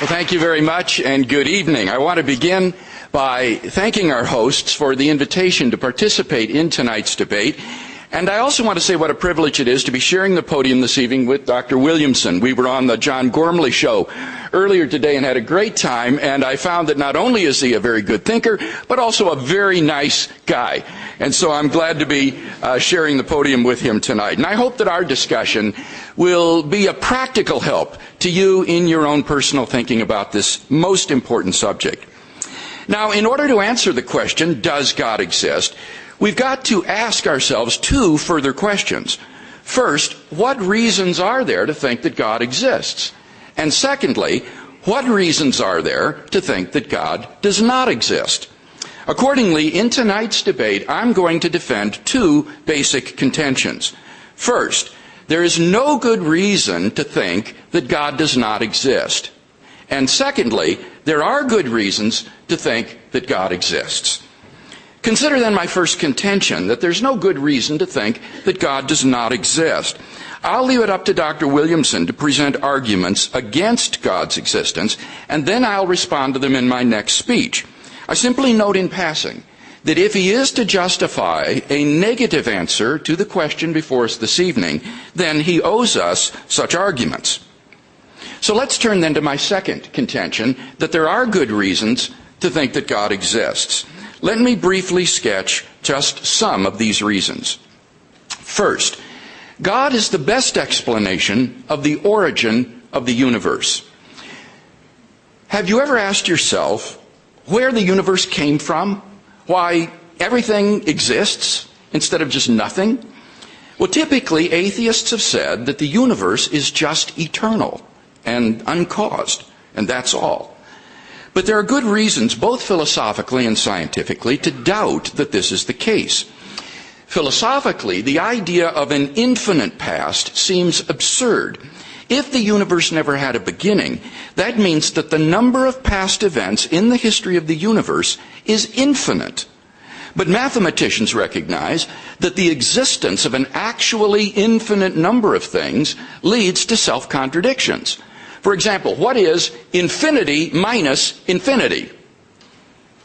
Well, thank you very much, and good evening. I want to begin by thanking our hosts for the invitation to participate in tonight's debate. And I also want to say what a privilege it is to be sharing the podium this evening with Dr. Williamson. We were on the John Gormley show earlier today and had a great time, and I found that not only is he a very good thinker, but also a very nice guy. And so I'm glad to be sharing the podium with him tonight. And I hope that our discussion will be a practical help to you in your own personal thinking about this most important subject. Now, in order to answer the question, does God exist, we've got to ask ourselves two further questions. First, what reasons are there to think that God exists? And secondly, what reasons are there to think that God does not exist? Accordingly, in tonight's debate, I'm going to defend two basic contentions. First, there is no good reason to think that God does not exist. And secondly, there are good reasons to think that God exists. Consider then my first contention, that there's no good reason to think that God does not exist. I'll leave it up to Dr. Williamson to present arguments against God's existence, and then I'll respond to them in my next speech. I simply note in passing that if he is to justify a negative answer to the question before us this evening, then he owes us such arguments. So let's turn then to my second contention, that there are good reasons to think that God exists. Let me briefly sketch just some of these reasons. First, God is the best explanation of the origin of the universe. Have you ever asked yourself where the universe came from? Why everything exists instead of just nothing? Well, typically atheists have said that the universe is just eternal and uncaused, and that's all. But there are good reasons, both philosophically and scientifically, to doubt that this is the case. Philosophically, the idea of an infinite past seems absurd. If the universe never had a beginning, that means that the number of past events in the history of the universe is infinite. But mathematicians recognize that the existence of an actually infinite number of things leads to self-contradictions. For example, what is infinity minus infinity?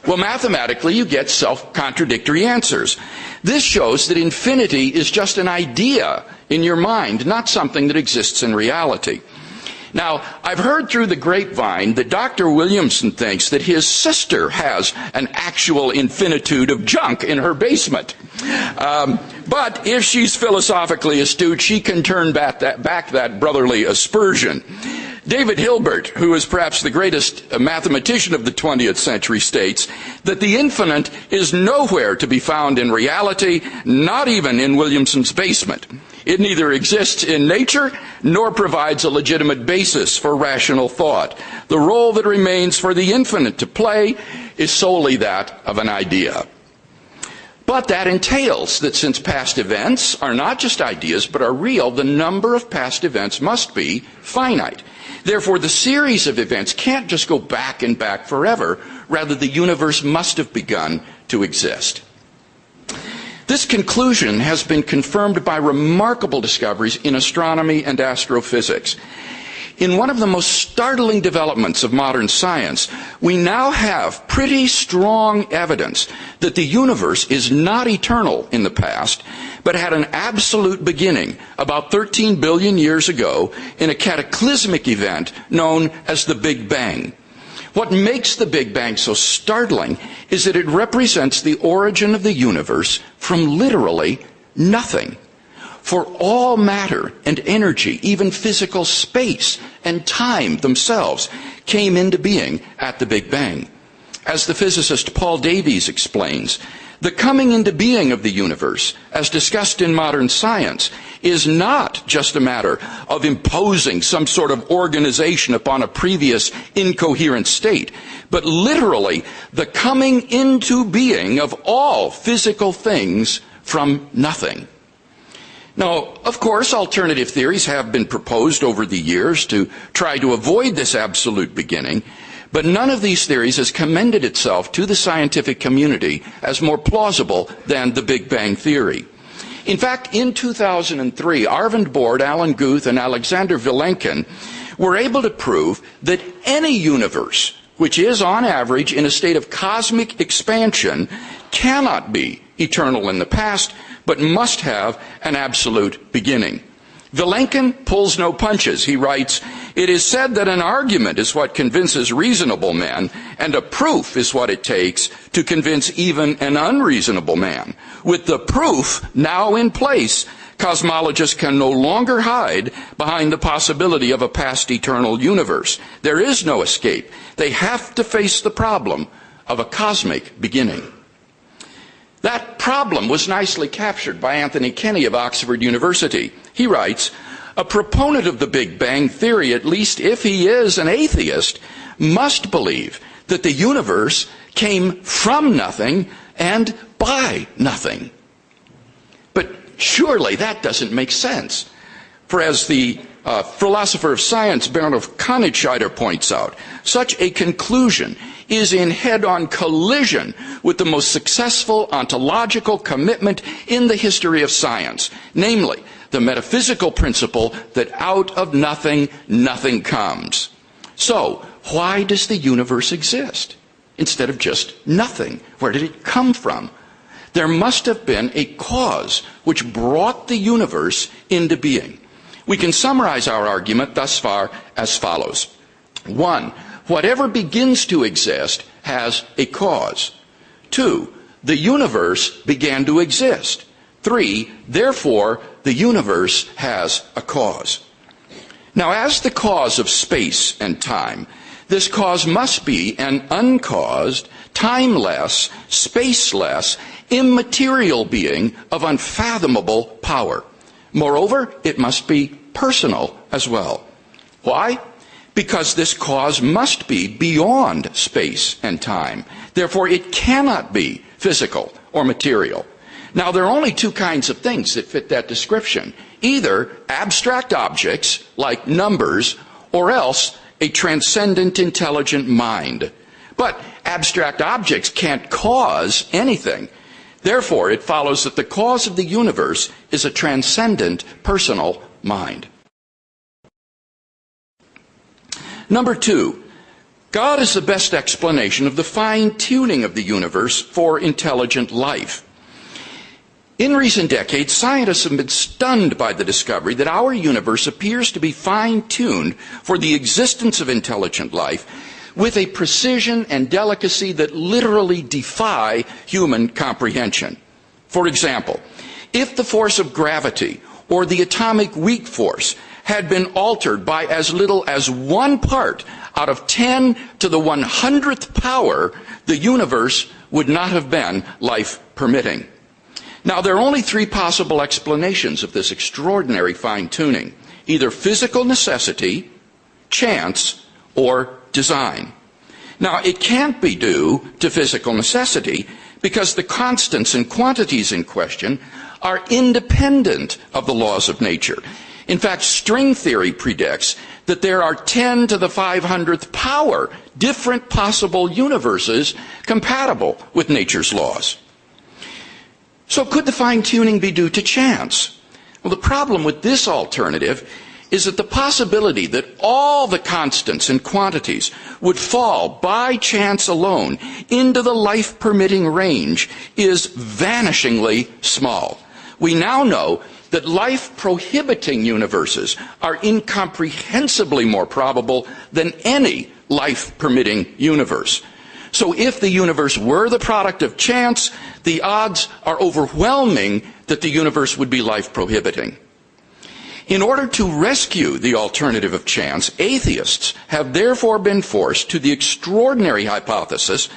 Well, mathematically, you get self-contradictory answers. This shows that infinity is just an idea in your mind, not something that exists in reality. Now, I've heard through the grapevine that Dr. Williamson thinks that his sister has an actual infinitude of junk in her basement. But if she's philosophically astute, she can turn back that brotherly aspersion. David Hilbert, who is perhaps the greatest mathematician of the 20th century, states that the infinite is nowhere to be found in reality, not even in Williamson's basement. It neither exists in nature nor provides a legitimate basis for rational thought. The role that remains for the infinite to play is solely that of an idea. But that entails that since past events are not just ideas but are real, the number of past events must be finite. Therefore, the series of events can't just go back and back forever. Rather, the universe must have begun to exist. This conclusion has been confirmed by remarkable discoveries in astronomy and astrophysics. In one of the most startling developments of modern science, we now have pretty strong evidence that the universe is not eternal in the past, but had an absolute beginning about 13 billion years ago in a cataclysmic event known as the Big Bang. What makes the Big Bang so startling is that it represents the origin of the universe from literally nothing. For all matter and energy, even physical space and time themselves, came into being at the Big Bang. As the physicist Paul Davies explains, the coming into being of the universe, as discussed in modern science, is not just a matter of imposing some sort of organization upon a previous incoherent state, but literally the coming into being of all physical things from nothing. Now, of course, alternative theories have been proposed over the years to try to avoid this absolute beginning, but none of these theories has commended itself to the scientific community as more plausible than the Big Bang theory. In fact, in 2003, Arvind Borde, Alan Guth, and Alexander Vilenkin we're able to prove that any universe which is on average in a state of cosmic expansion cannot be eternal in the past, but must have an absolute beginning. Vilenkin pulls no punches. He writes, "It is said that an argument is what convinces reasonable men, and a proof is what it takes to convince even an unreasonable man. With the proof now in place, cosmologists can no longer hide behind the possibility of a past eternal universe. There is no escape. They have to face the problem of a cosmic beginning." That problem was nicely captured by Anthony Kenny of Oxford University. He writes, "A proponent of the Big Bang theory, at least if he is an atheist, must believe that the universe came from nothing and by nothing." But surely that doesn't make sense. For as the philosopher of science Bernhard Konitscheider points out, such a conclusion is in head-on collision with the most successful ontological commitment in the history of science, namely the metaphysical principle that out of nothing, nothing comes. So, why does the universe exist instead of just nothing? Where did it come from? There must have been a cause which brought the universe into being. We can summarize our argument thus far as follows. 1. Whatever begins to exist has a cause. 2. The universe began to exist. 3. Therefore, the universe has a cause. Now, as the cause of space and time, this cause must be an uncaused, timeless, spaceless, immaterial being of unfathomable power. Moreover, it must be personal as well. Why? Because this cause must be beyond space and time. Therefore, it cannot be physical or material. Now, there are only two kinds of things that fit that description. Either abstract objects, like numbers, or else a transcendent intelligent mind. But abstract objects can't cause anything. Therefore, it follows that the cause of the universe is a transcendent personal mind. Number 2, God is the best explanation of the fine-tuning of the universe for intelligent life. In recent decades, scientists have been stunned by the discovery that our universe appears to be fine-tuned for the existence of intelligent life with a precision and delicacy that literally defy human comprehension. For example, if the force of gravity or the atomic weak force had been altered by as little as 1 part out of 10 to the 100th power, the universe would not have been life-permitting. Now, there are only 3 possible explanations of this extraordinary fine-tuning: either physical necessity, chance, or design. Now, it can't be due to physical necessity because the constants and quantities in question are independent of the laws of nature. In fact, string theory predicts that there are 10 to the 500th power different possible universes compatible with nature's laws. So could the fine-tuning be due to chance? Well, the problem with this alternative is that the possibility that all the constants and quantities would fall by chance alone into the life-permitting range is vanishingly small. We now know that life-prohibiting universes are incomprehensibly more probable than any life-permitting universe. So if the universe were the product of chance, the odds are overwhelming that the universe would be life-prohibiting. In order to rescue the alternative of chance, atheists have therefore been forced to the extraordinary hypothesis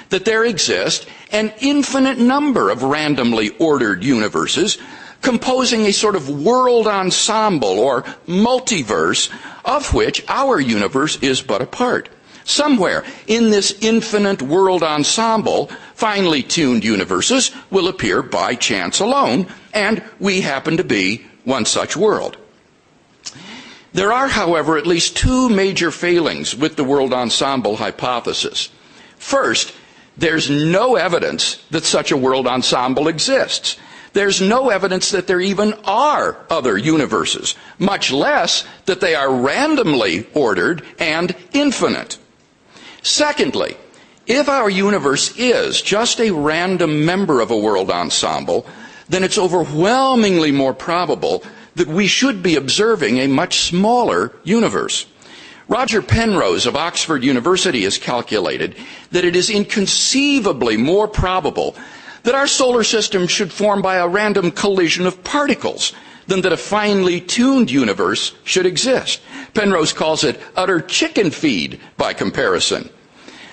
that there exist an infinite number of randomly ordered universes composing a sort of world ensemble or multiverse of which our universe is but a part. Somewhere in this infinite world ensemble, finely tuned universes will appear by chance alone, and we happen to be one such world. There are, however, at least 2 major failings with the world ensemble hypothesis. First, there's no evidence that such a world ensemble exists. There's no evidence that there even are other universes, much less that they are randomly ordered and infinite. Secondly, if our universe is just a random member of a world ensemble, then it's overwhelmingly more probable that we should be observing a much smaller universe. Roger Penrose of Oxford University has calculated that it is inconceivably more probable that our solar system should form by a random collision of particles than that a finely tuned universe should exist. Penrose calls it utter chicken feed by comparison.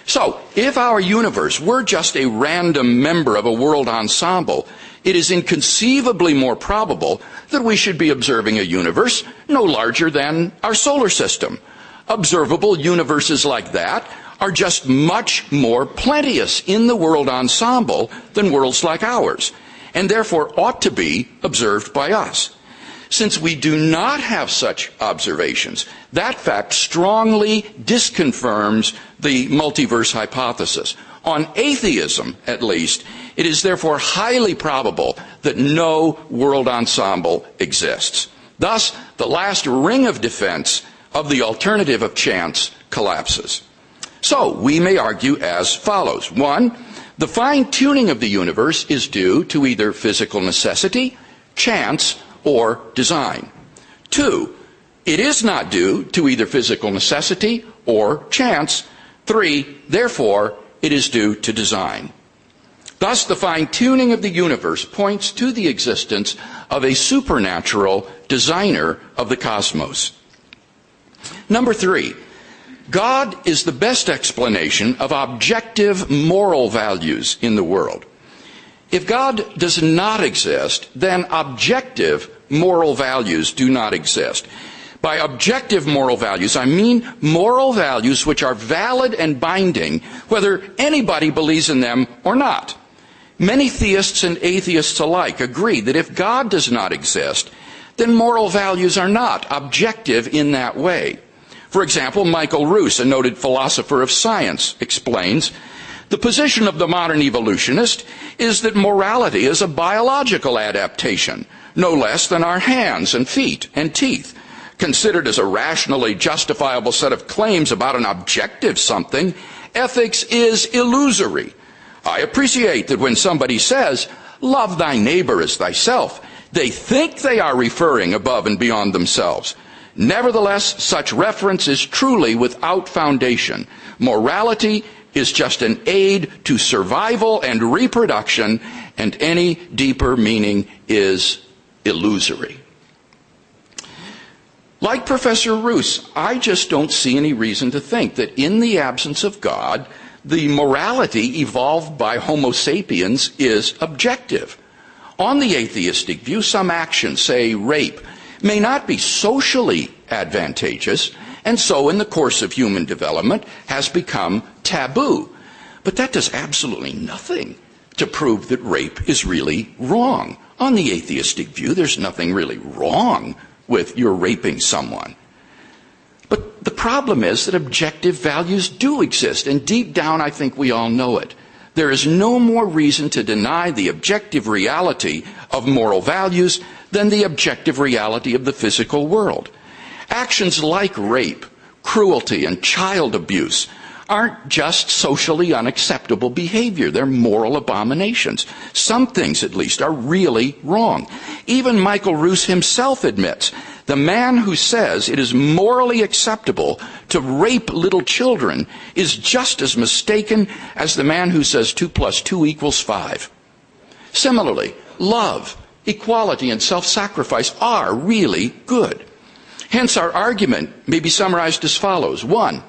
So, if our universe were just a random member of a world ensemble, it is inconceivably more probable that we should be observing a universe no larger than our solar system. Observable universes like that are just much more plenteous in the world ensemble than worlds like ours, and therefore ought to be observed by us. Since we do not have such observations, that fact strongly disconfirms the multiverse hypothesis. On atheism, at least, it is therefore highly probable that no world ensemble exists. Thus, the last ring of defense of the alternative of chance collapses. So, we may argue as follows. 1, the fine-tuning of the universe is due to either physical necessity, chance, or design. 2, it is not due to either physical necessity or chance. 3, therefore, it is due to design. Thus, the fine-tuning of the universe points to the existence of a supernatural designer of the cosmos. Number 3, God is the best explanation of objective moral values in the world. If God does not exist, then objective moral values do not exist. By objective moral values, I mean moral values which are valid and binding, whether anybody believes in them or not. Many theists and atheists alike agree that if God does not exist, then moral values are not objective in that way. For example, Michael Roos, a noted philosopher of science, explains, the position of the modern evolutionist is that morality is a biological adaptation, no less than our hands and feet and teeth. Considered as a rationally justifiable set of claims about an objective something, ethics is illusory. I appreciate that when somebody says, love thy neighbor as thyself, they think they are referring above and beyond themselves. Nevertheless, such reference is truly without foundation. Morality is just an aid to survival and reproduction, and any deeper meaning is illusory. Like Professor Roos, I just don't see any reason to think that in the absence of God, the morality evolved by Homo sapiens is objective. On the atheistic view, some actions, say rape, may not be socially advantageous, and so in the course of human development has become taboo. But that does absolutely nothing to prove that rape is really wrong. On the atheistic view, there's nothing really wrong with your raping someone. But the problem is that objective values do exist, and deep down I think we all know it. There is no more reason to deny the objective reality of moral values than the objective reality of the physical world. Actions like rape, cruelty, and child abuse aren't just socially unacceptable behavior. They're moral abominations. Some things, at least, are really wrong. Even Michael Roos himself admits the man who says it is morally acceptable to rape little children is just as mistaken as the man who says 2 + 2 = 5. Similarly, love, equality, and self-sacrifice are really good. Hence, our argument may be summarized as follows. 1,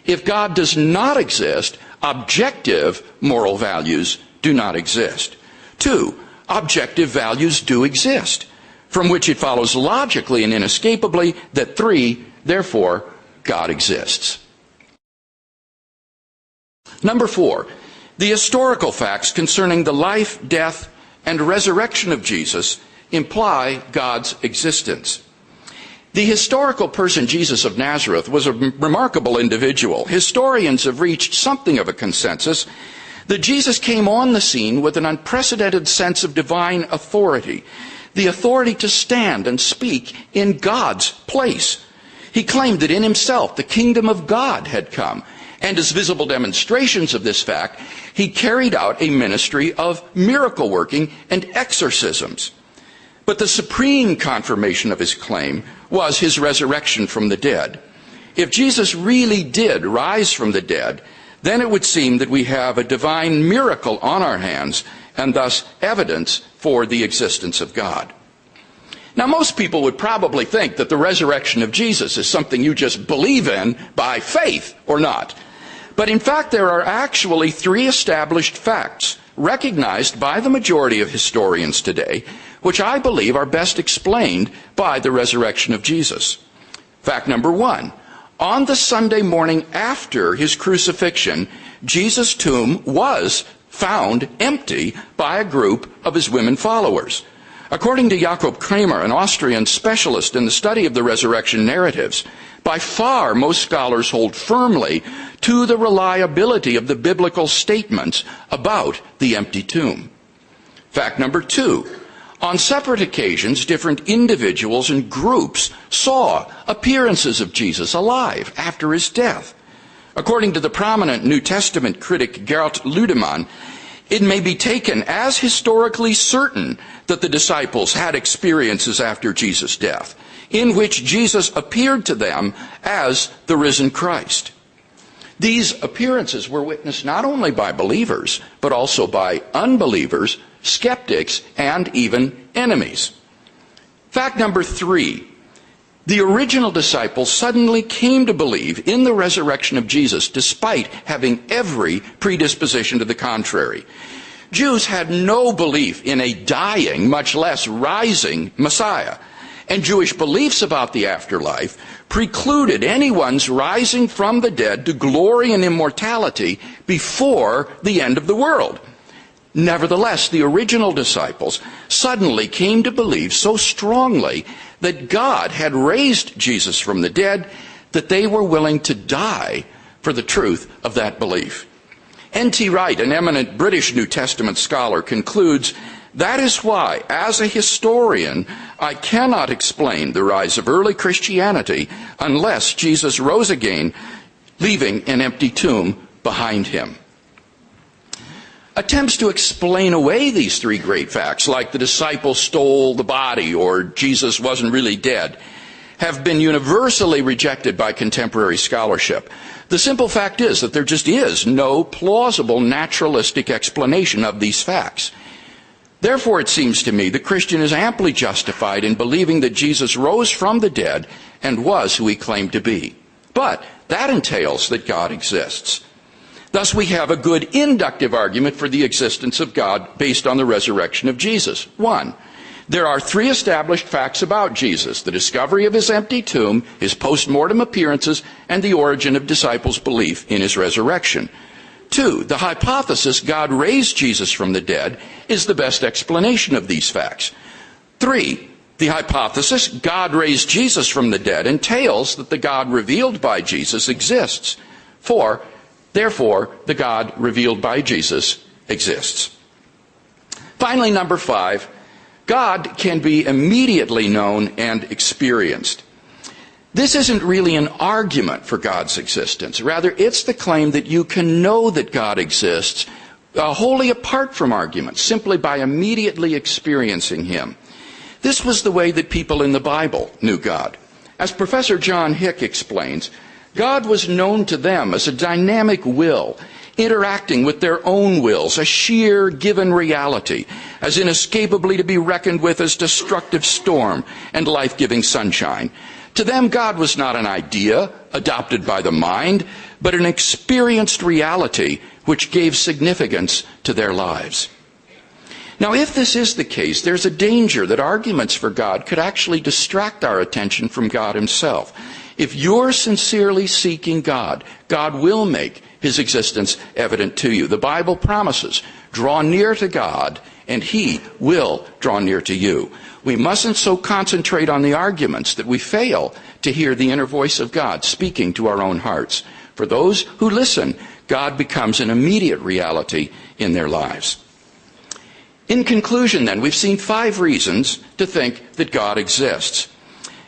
if God does not exist, objective moral values do not exist. 2, objective values do exist, from which it follows logically and inescapably that 3, therefore, God exists. Number 4, the historical facts concerning the life, death, and resurrection of Jesus imply God's existence. The historical person Jesus of Nazareth was a remarkable individual. Historians have reached something of a consensus that Jesus came on the scene with an unprecedented sense of divine authority, the authority to stand and speak in God's place. He claimed that in himself the kingdom of God had come, and as visible demonstrations of this fact, he carried out a ministry of miracle working and exorcisms. But the supreme confirmation of his claim was his resurrection from the dead. If Jesus really did rise from the dead, then it would seem that we have a divine miracle on our hands, and thus evidence for the existence of God. Now, most people would probably think that the resurrection of Jesus is something you just believe in by faith or not. But in fact, there are actually 3 established facts recognized by the majority of historians today, which I believe are best explained by the resurrection of Jesus. Fact number 1, on the Sunday morning after his crucifixion, Jesus' tomb was found empty by a group of his women followers. According to Jakob Kramer, an Austrian specialist in the study of the resurrection narratives, by far most scholars hold firmly to the reliability of the biblical statements about the empty tomb. Fact number 2, on separate occasions, different individuals and groups saw appearances of Jesus alive after his death. According to the prominent New Testament critic Gert Ludemann, it may be taken as historically certain that the disciples had experiences after Jesus' death, in which Jesus appeared to them as the risen Christ. These appearances were witnessed not only by believers, but also by unbelievers, skeptics, and even enemies. Fact number 3, the original disciples suddenly came to believe in the resurrection of Jesus despite having every predisposition to the contrary. Jews had no belief in a dying, much less rising Messiah, and Jewish beliefs about the afterlife precluded anyone's rising from the dead to glory and immortality before the end of the world. Nevertheless, the original disciples suddenly came to believe so strongly that God had raised Jesus from the dead that they were willing to die for the truth of that belief. N.T. Wright, an eminent British New Testament scholar, concludes, that is why, as a historian, I cannot explain the rise of early Christianity unless Jesus rose again, leaving an empty tomb behind him. Attempts to explain away these 3 great facts, like the disciples stole the body or Jesus wasn't really dead, have been universally rejected by contemporary scholarship. The simple fact is that there just is no plausible naturalistic explanation of these facts. Therefore, it seems to me the Christian is amply justified in believing that Jesus rose from the dead and was who he claimed to be. But that entails that God exists. Thus, we have a good inductive argument for the existence of God based on the resurrection of Jesus. 1, there are 3 established facts about Jesus: the discovery of his empty tomb, his post-mortem appearances, and the origin of disciples' belief in his resurrection. 2, the hypothesis God raised Jesus from the dead is the best explanation of these facts. 3, the hypothesis God raised Jesus from the dead entails that the God revealed by Jesus exists. 4, therefore, the God revealed by Jesus exists. Finally, number 5, God can be immediately known and experienced. This isn't really an argument for God's existence. Rather, it's the claim that you can know that God exists wholly apart from arguments, simply by immediately experiencing him. This was the way that people in the Bible knew God. As Professor John Hick explains, God was known to them as a dynamic will, interacting with their own wills, a sheer given reality, as inescapably to be reckoned with as destructive storm and life-giving sunshine. To them, God was not an idea adopted by the mind, but an experienced reality which gave significance to their lives. Now, if this is the case, there's a danger that arguments for God could actually distract our attention from God himself. If you're sincerely seeking God, God will make his existence evident to you. The Bible promises, draw near to God, and he will draw near to you. We mustn't so concentrate on the arguments that we fail to hear the inner voice of God speaking to our own hearts. For those who listen, God becomes an immediate reality in their lives. In conclusion, then, we've seen 5 reasons to think that God exists.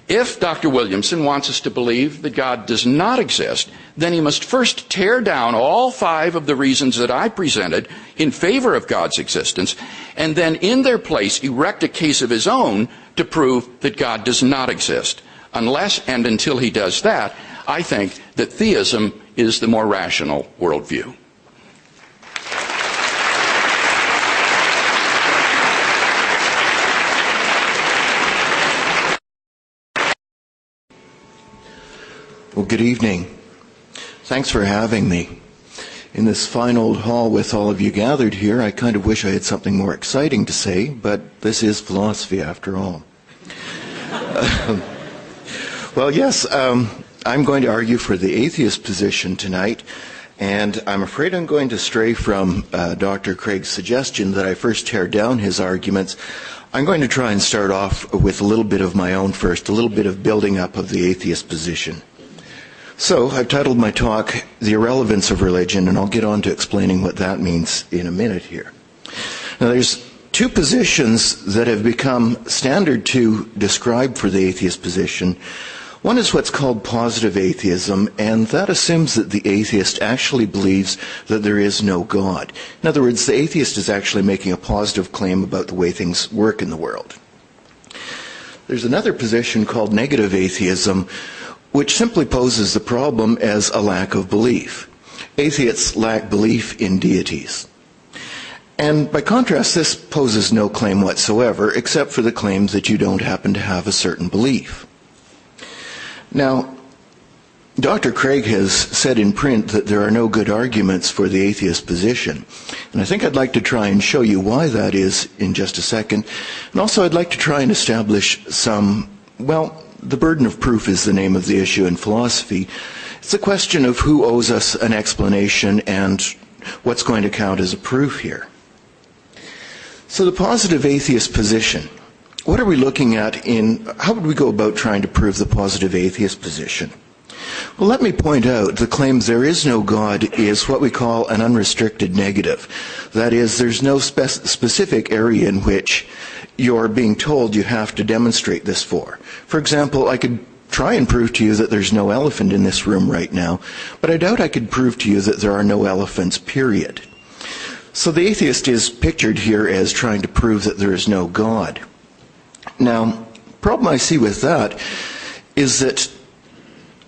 If Dr. Williamson wants us to believe that God does not exist, then he must first tear down all 5 of the reasons that I presented in favor of God's existence, and then in their place erect a case of his own to prove that God does not exist. Unless and until he does that, I think that theism is the more rational worldview. Well, good evening. Thanks for having me. In this fine old hall with all of you gathered here, I kind of wish I had something more exciting to say, but this is philosophy after all. Well, yes, I'm going to argue for the atheist position tonight, and I'm afraid I'm going to stray from Dr. Craig's suggestion that I first tear down his arguments. I'm going to try and start off with a little bit of my own first, a little bit of building up of the atheist position. So, I've titled my talk, The Irrelevance of Religion, and I'll get on to explaining what that means in a minute here. Now, there's 2 positions that have become standard to describe for the atheist position. One is what's called positive atheism, and that assumes that the atheist actually believes that there is no God. In other words, the atheist is actually making a positive claim about the way things work in the world. There's another position called negative atheism, which simply poses the problem as a lack of belief. Atheists lack belief in deities. And by contrast, this poses no claim whatsoever, except for the claims that you don't happen to have a certain belief. Now, Dr. Craig has said in print that there are no good arguments for the atheist position. And I think I'd like to try and show you why that is in just a second. And also I'd like to try and establish some, well, the burden of proof is the name of the issue in philosophy. It's a question of who owes us an explanation and what's going to count as a proof here. So the positive atheist position, what are we looking at how would we go about trying to prove the positive atheist position? Well, let me point out the claim there is no God is what we call an unrestricted negative. That is, there's no specific area in which you're being told you have to demonstrate this for. For example, I could try and prove to you that there's no elephant in this room right now, but I doubt I could prove to you that there are no elephants, period. So the atheist is pictured here as trying to prove that there is no God. Now, the problem I see with that is that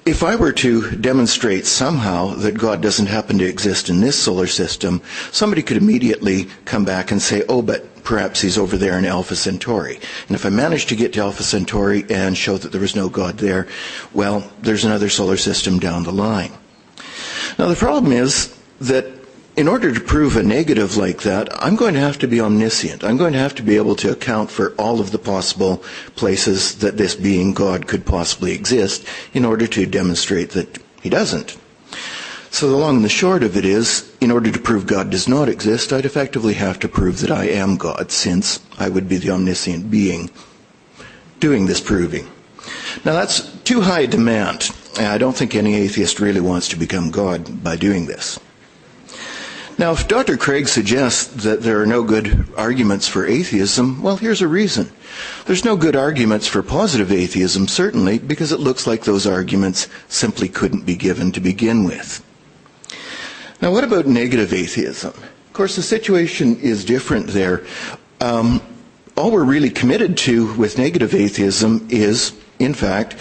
if I were to demonstrate somehow that God doesn't happen to exist in this solar system, somebody could immediately come back and say, oh, but perhaps he's over there in Alpha Centauri. And if I managed to get to Alpha Centauri and show that there was no God there, well, there's another solar system down the line. Now, the problem is that in order to prove a negative like that, I'm going to have to be omniscient. I'm going to have to be able to account for all of the possible places that this being God could possibly exist in order to demonstrate that he doesn't. So the long and the short of it is, in order to prove God does not exist, I'd effectively have to prove that I am God, since I would be the omniscient being doing this proving. Now that's too high a demand. I don't think any atheist really wants to become God by doing this. Now, if Dr. Craig suggests that there are no good arguments for atheism, well, here's a reason. There's no good arguments for positive atheism, certainly, because it looks like those arguments simply couldn't be given to begin with. Now, what about negative atheism? Of course, the situation is different there. All we're really committed to with negative atheism is, in fact,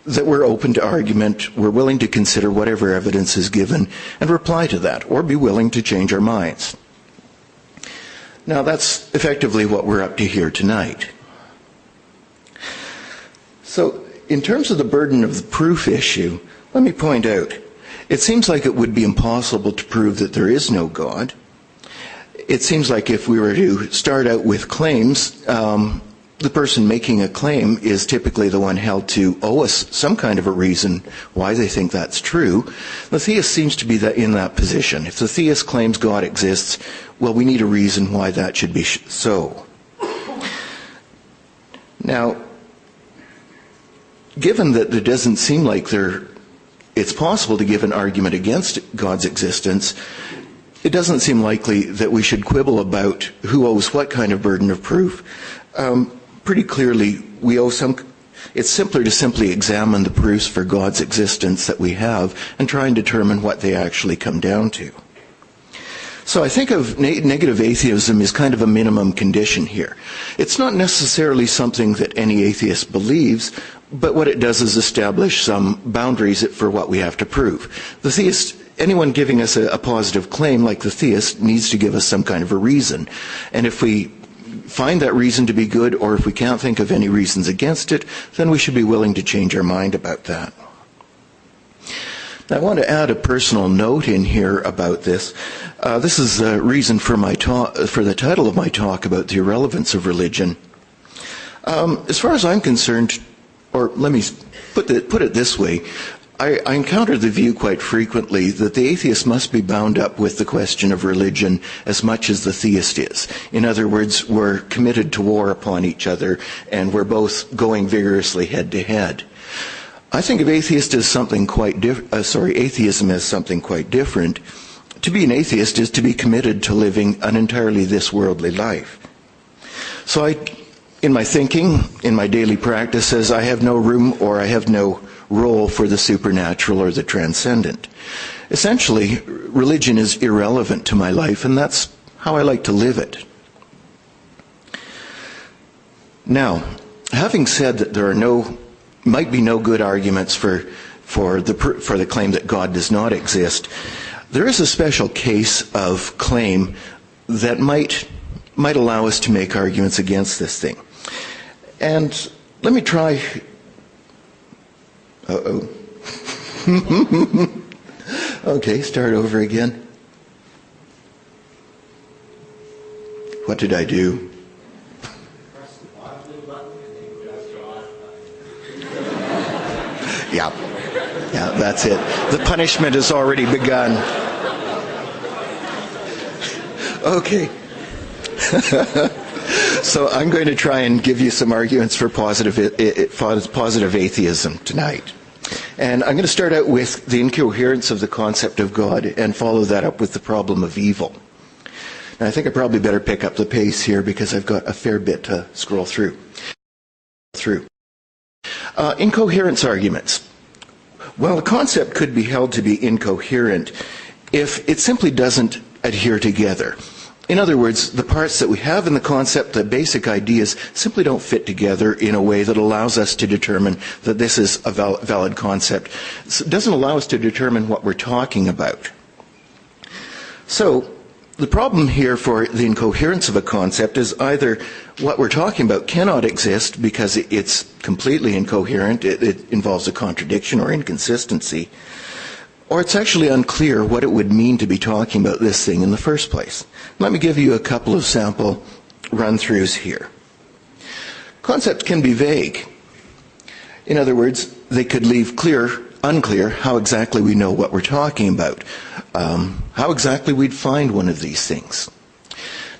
that we're open to argument, we're willing to consider whatever evidence is given and reply to that, or be willing to change our minds. Now, that's effectively what we're up to here tonight. So, in terms of the burden of the proof issue, let me point out, it seems like it would be impossible to prove that there is no God. It seems like if we were to start out with claims, the person making a claim is typically the one held to owe us some kind of a reason why they think that's true. The theist seems to be in that position. If the theist claims God exists, well, we need a reason why that should be so. Now, given that it doesn't seem like there it's possible to give an argument against God's existence, it doesn't seem likely that we should quibble about who owes what kind of burden of proof. Pretty clearly, it's simpler to simply examine the proofs for God's existence that we have and try and determine what they actually come down to. So I think of negative atheism as kind of a minimum condition here. It's not necessarily something that any atheist believes, but what it does is establish some boundaries for what we have to prove. The theist, anyone giving us a positive claim like the theist, needs to give us some kind of a reason. And if we find that reason to be good, or if we can't think of any reasons against it, then we should be willing to change our mind about that. Now, I want to add a personal note in here about this. This is the reason for the title of my talk about the irrelevance of religion. As far as I'm concerned, or let me put it this way, I encounter the view quite frequently that the atheist must be bound up with the question of religion as much as the theist is. In other words, we're committed to war upon each other, and we're both going vigorously head to head. I think of atheism as something quite different. To be an atheist is to be committed to living an entirely this worldly life. So in my thinking, in my daily practices, I have no room or I have no role for the supernatural or the transcendent. Essentially, religion is irrelevant to my life, and that's how I like to live it. Now, having said that there might be no good arguments for the claim that God does not exist, there is a special case of claim that might allow us to make arguments against this thing. And let me try. Okay, start over again. What did I do? Yeah, that's it. The punishment has already begun. Okay. So I'm going to try and give you some arguments for positive atheism tonight. And I'm going to start out with the incoherence of the concept of God and follow that up with the problem of evil. Now, I think I probably better pick up the pace here because I've got a fair bit to scroll through. Incoherence arguments. Well, a concept could be held to be incoherent if it simply doesn't adhere together. In other words, the parts that we have in the concept, the basic ideas, simply don't fit together in a way that allows us to determine that this is a valid concept. It doesn't allow us to determine what we're talking about. So, the problem here for the incoherence of a concept is either what we're talking about cannot exist because it's completely incoherent, it involves a contradiction or inconsistency, or it's actually unclear what it would mean to be talking about this thing in the first place. Let me give you a couple of sample run-throughs here. Concepts can be vague. In other words, they could leave unclear how exactly we know what we're talking about, how exactly we'd find one of these things.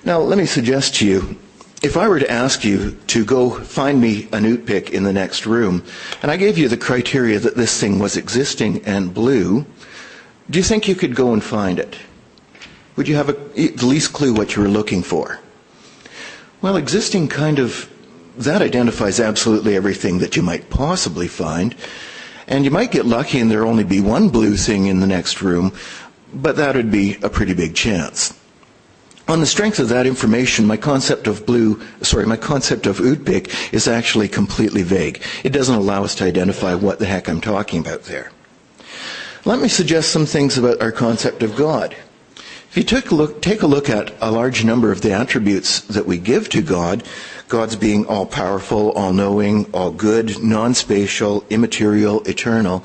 Now, let me suggest to you, if I were to ask you to go find me an oot pick in the next room, and I gave you the criteria that this thing was existing and blue, do you think you could go and find it? Would you have the least clue what you were looking for? Well, existing that identifies absolutely everything that you might possibly find, and you might get lucky and there only be one blue thing in the next room, but that would be a pretty big chance. On the strength of that information, my concept of oot pick is actually completely vague. It doesn't allow us to identify what the heck I'm talking about there. Let me suggest some things about our concept of God. If you take a look at a large number of the attributes that we give to God, God's being all-powerful, all-knowing, all-good, non-spatial, immaterial, eternal,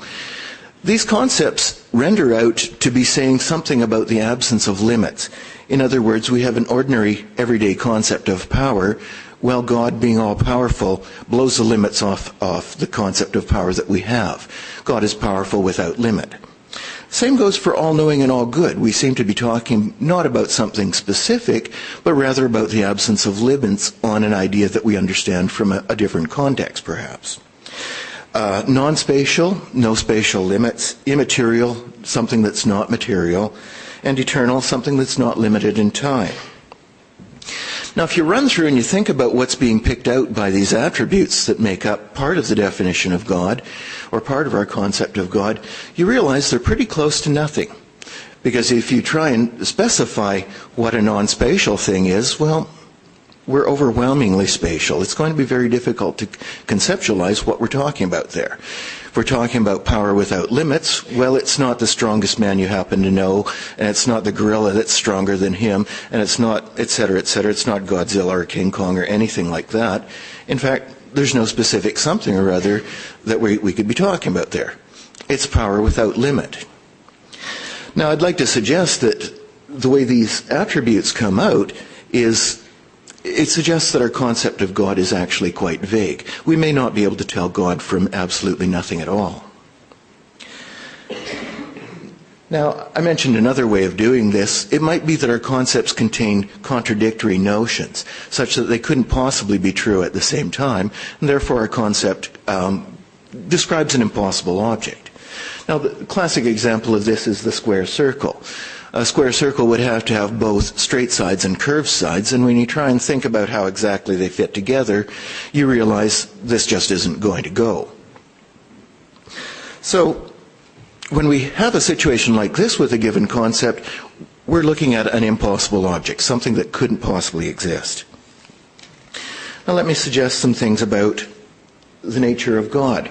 these concepts render out to be saying something about the absence of limits. In other words, we have an ordinary, everyday concept of power, while God, being all-powerful, blows the limits off the concept of power that we have. God is powerful without limit. Same goes for all-knowing and all-good. We seem to be talking not about something specific, but rather about the absence of limits on an idea that we understand from a different context, perhaps. Non-spatial, no spatial limits. Immaterial, something that's not material. And eternal, something that's not limited in time. Now, if you run through and you think about what's being picked out by these attributes that make up part of the definition of God, or part of our concept of God, you realize they're pretty close to nothing. Because if you try and specify what a non-spatial thing is, well, we're overwhelmingly spatial. It's going to be very difficult to conceptualize what we're talking about there. If we're talking about power without limits, well, it's not the strongest man you happen to know, and it's not the gorilla that's stronger than him, and it's not, etc., etc. It's not Godzilla or King Kong or anything like that. In fact, there's no specific something or other that we could be talking about there. It's power without limit. Now, I'd like to suggest that the way these attributes come out is it suggests that our concept of God is actually quite vague. We may not be able to tell God from absolutely nothing at all. Now, I mentioned another way of doing this. It might be that our concepts contain contradictory notions, such that they couldn't possibly be true at the same time, and therefore our concept describes an impossible object. Now, the classic example of this is the square circle. A square circle would have to have both straight sides and curved sides, and when you try and think about how exactly they fit together, you realize this just isn't going to go. So, when we have a situation like this with a given concept, we're looking at an impossible object, something that couldn't possibly exist. Now, let me suggest some things about the nature of God.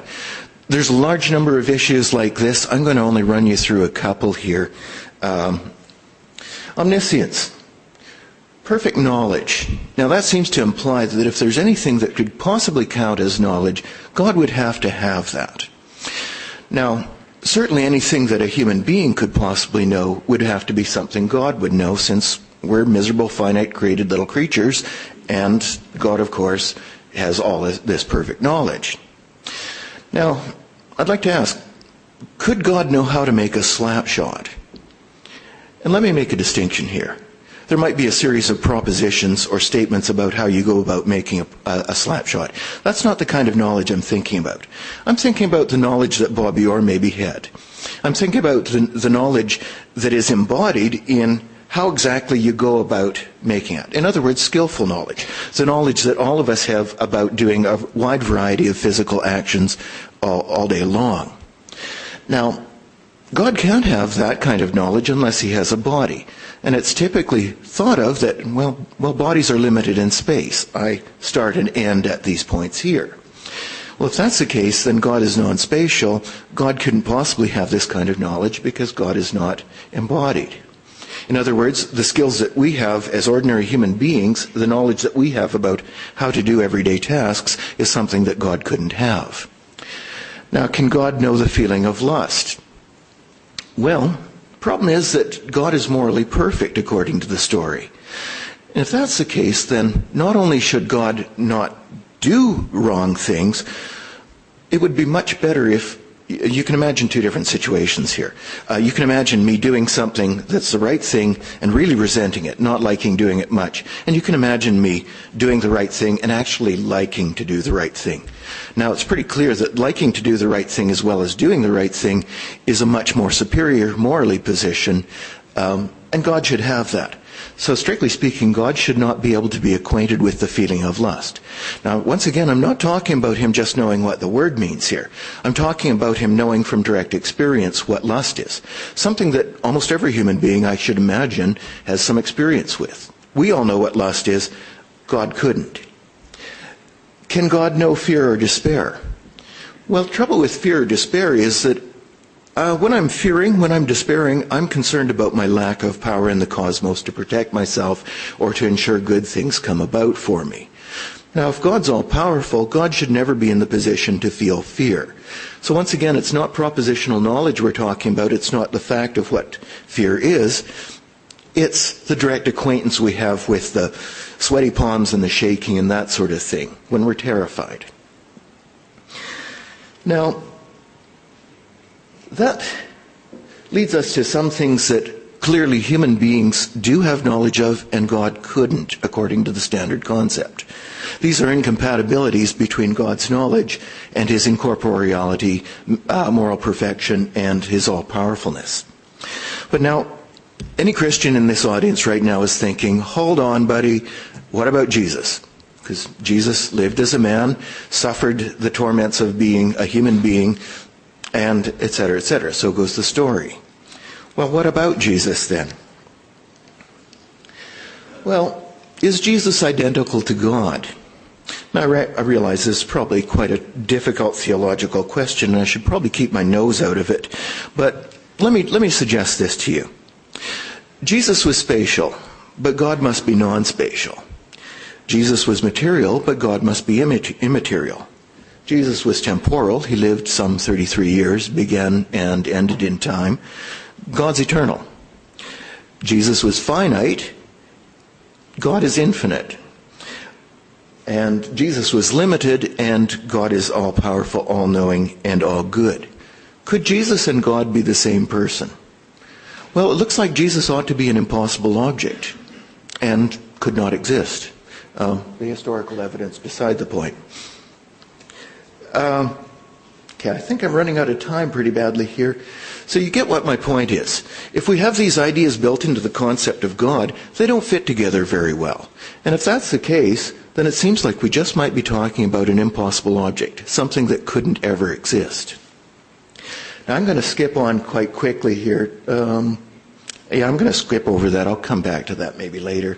There's a large number of issues like this. I'm going to only run you through a couple here. Omniscience. Perfect knowledge. Now that seems to imply that if there's anything that could possibly count as knowledge, God would have to have that. Now, certainly anything that a human being could possibly know would have to be something God would know, since we're miserable, finite, created little creatures, and God, of course, has all this perfect knowledge. Now, I'd like to ask, could God know how to make a slap shot? And let me make a distinction here. There might be a series of propositions or statements about how you go about making a slap shot. That's not the kind of knowledge I'm thinking about. I'm thinking about the knowledge that Bobby Orr maybe had. I'm thinking about the knowledge that is embodied in how exactly you go about making it. In other words, skillful knowledge. The knowledge that all of us have about doing a wide variety of physical actions all day long. Now, God can't have that kind of knowledge unless he has a body. And it's typically thought of that, well, bodies are limited in space. I start and end at these points here. Well, if that's the case, then God is non-spatial. God couldn't possibly have this kind of knowledge because God is not embodied. In other words, the skills that we have as ordinary human beings, the knowledge that we have about how to do everyday tasks, is something that God couldn't have. Now, can God know the feeling of lust? Well, the problem is that God is morally perfect according to the story. And if that's the case, then not only should God not do wrong things, it would be much better if you can imagine two different situations here. You can imagine me doing something that's the right thing and really resenting it, not liking doing it much. And you can imagine me doing the right thing and actually liking to do the right thing. Now, it's pretty clear that liking to do the right thing as well as doing the right thing is a much more superior morally position, and God should have that. So strictly speaking, God should not be able to be acquainted with the feeling of lust. Now, once again, I'm not talking about him just knowing what the word means here. I'm talking about him knowing from direct experience what lust is. Something that almost every human being, I should imagine, has some experience with. We all know what lust is. God couldn't. Can God know fear or despair? Well, the trouble with fear or despair is that when I'm fearing, when I'm despairing, I'm concerned about my lack of power in the cosmos to protect myself or to ensure good things come about for me. Now, if God's all-powerful, God should never be in the position to feel fear. So once again, it's not propositional knowledge we're talking about. It's not the fact of what fear is. It's the direct acquaintance we have with the sweaty palms and the shaking and that sort of thing when we're terrified. Now, that leads us to some things that clearly human beings do have knowledge of and God couldn't, according to the standard concept. These are incompatibilities between God's knowledge and his incorporeality, moral perfection, and his all-powerfulness. But now, any Christian in this audience right now is thinking, hold on, buddy, what about Jesus? Because Jesus lived as a man, suffered the torments of being a human being, and etc., etc. So goes the story. Well, what about Jesus then? Well, is Jesus identical to God? Now, I realize this is probably quite a difficult theological question, and I should probably keep my nose out of it. But let me suggest this to you. Jesus was spatial, but God must be non-spatial. Jesus was material, but God must be immaterial. Jesus was temporal. He lived some 33 years, began and ended in time. God's eternal. Jesus was finite. God is infinite. And Jesus was limited, and God is all-powerful, all-knowing, and all-good. Could Jesus and God be the same person? Well, it looks like Jesus ought to be an impossible object and could not exist. The historical evidence beside the point. Okay, I think I'm running out of time pretty badly here. So you get what my point is. If we have these ideas built into the concept of God, they don't fit together very well. And if that's the case, then it seems like we just might be talking about an impossible object, something that couldn't ever exist. Now I'm going to skip on quite quickly here. I'm going to skip over that. I'll come back to that maybe later.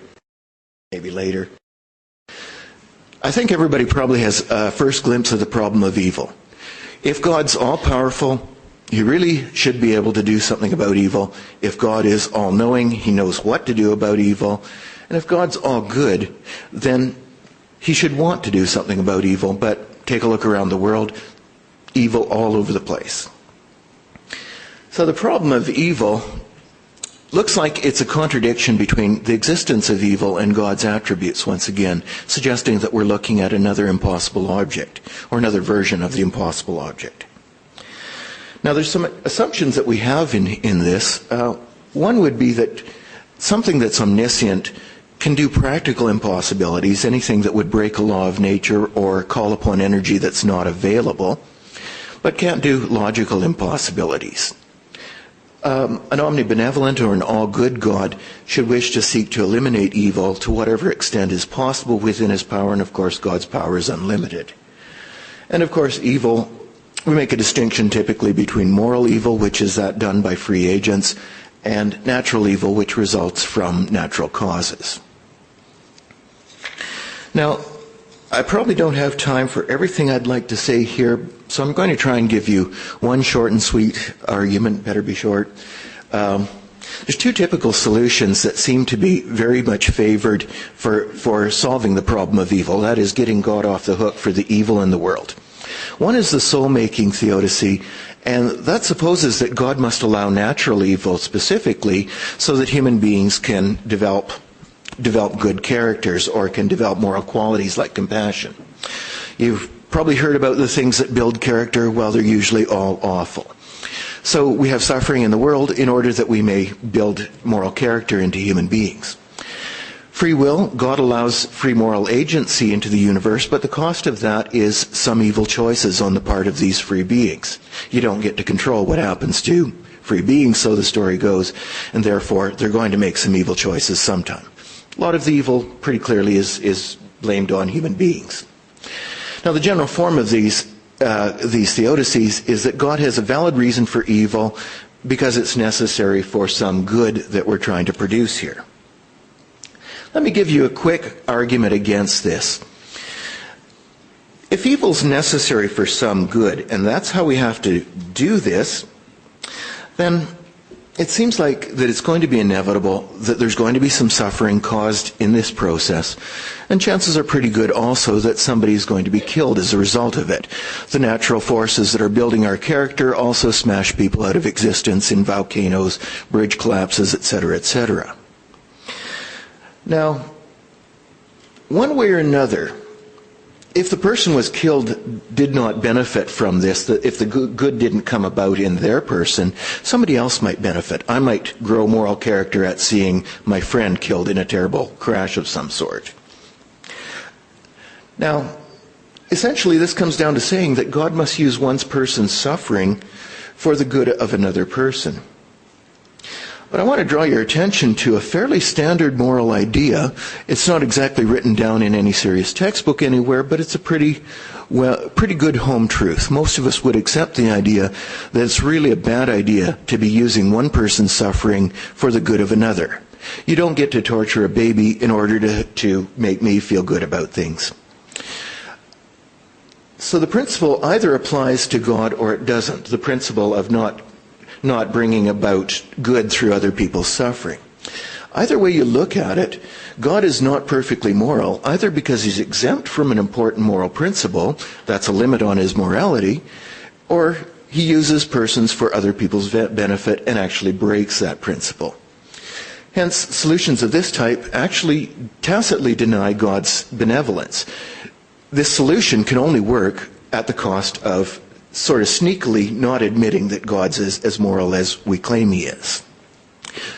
I think everybody probably has a first glimpse of the problem of evil. If God's all-powerful, he really should be able to do something about evil. If God is all-knowing, he knows what to do about evil. And if God's all-good, then he should want to do something about evil. But take a look around the world, evil all over the place. So the problem of evil looks like it's a contradiction between the existence of evil and God's attributes once again, suggesting that we're looking at another impossible object, or another version of the impossible object. Now there's some assumptions that we have in this. One would be that something that's omniscient can do practical impossibilities, anything that would break a law of nature or call upon energy that's not available, but can't do logical impossibilities. An omnibenevolent or an all-good God should wish to seek to eliminate evil to whatever extent is possible within his power, and of course God's power is unlimited. And of course evil, we make a distinction typically between moral evil, which is that done by free agents, and natural evil, which results from natural causes. Now, I probably don't have time for everything I'd like to say here, so I'm going to try and give you one short and sweet argument, better be short. There's two typical solutions that seem to be very much favored for solving the problem of evil. That is, getting God off the hook for the evil in the world. One is the soul-making theodicy, and that supposes that God must allow natural evil specifically so that human beings can develop good characters or can develop moral qualities like compassion. You've probably heard about the things that build character. Well, they're usually all awful. So we have suffering in the world in order that we may build moral character into human beings. Free will, God allows free moral agency into the universe, but the cost of that is some evil choices on the part of these free beings. You don't get to control what happens to free beings, so the story goes, and therefore they're going to make some evil choices sometime. A lot of the evil pretty clearly is blamed on human beings. Now the general form of these theodicies is that God has a valid reason for evil because it's necessary for some good that we're trying to produce here. Let me give you a quick argument against this. If evil's necessary for some good, and that's how we have to do this, then it seems like that it's going to be inevitable that there's going to be some suffering caused in this process, and chances are pretty good also that somebody is going to be killed as a result of it. The natural forces that are building our character also smash people out of existence in volcanoes, bridge collapses, etc., etc. Now, one way or another, if the person was killed did not benefit from this, if the good didn't come about in their person, somebody else might benefit. I might grow moral character at seeing my friend killed in a terrible crash of some sort. Now, essentially this comes down to saying that God must use one person's suffering for the good of another person. But I want to draw your attention to a fairly standard moral idea. It's not exactly written down in any serious textbook anywhere, but it's a pretty good home truth. Most of us would accept the idea that it's really a bad idea to be using one person's suffering for the good of another. You don't get to torture a baby in order to make me feel good about things. So the principle either applies to God or it doesn't. The principle of not bringing about good through other people's suffering. Either way you look at it, God is not perfectly moral, either because he's exempt from an important moral principle, that's a limit on his morality, or he uses persons for other people's benefit and actually breaks that principle. Hence, solutions of this type actually tacitly deny God's benevolence. This solution can only work at the cost of sort of sneakily not admitting that God's as moral as we claim he is.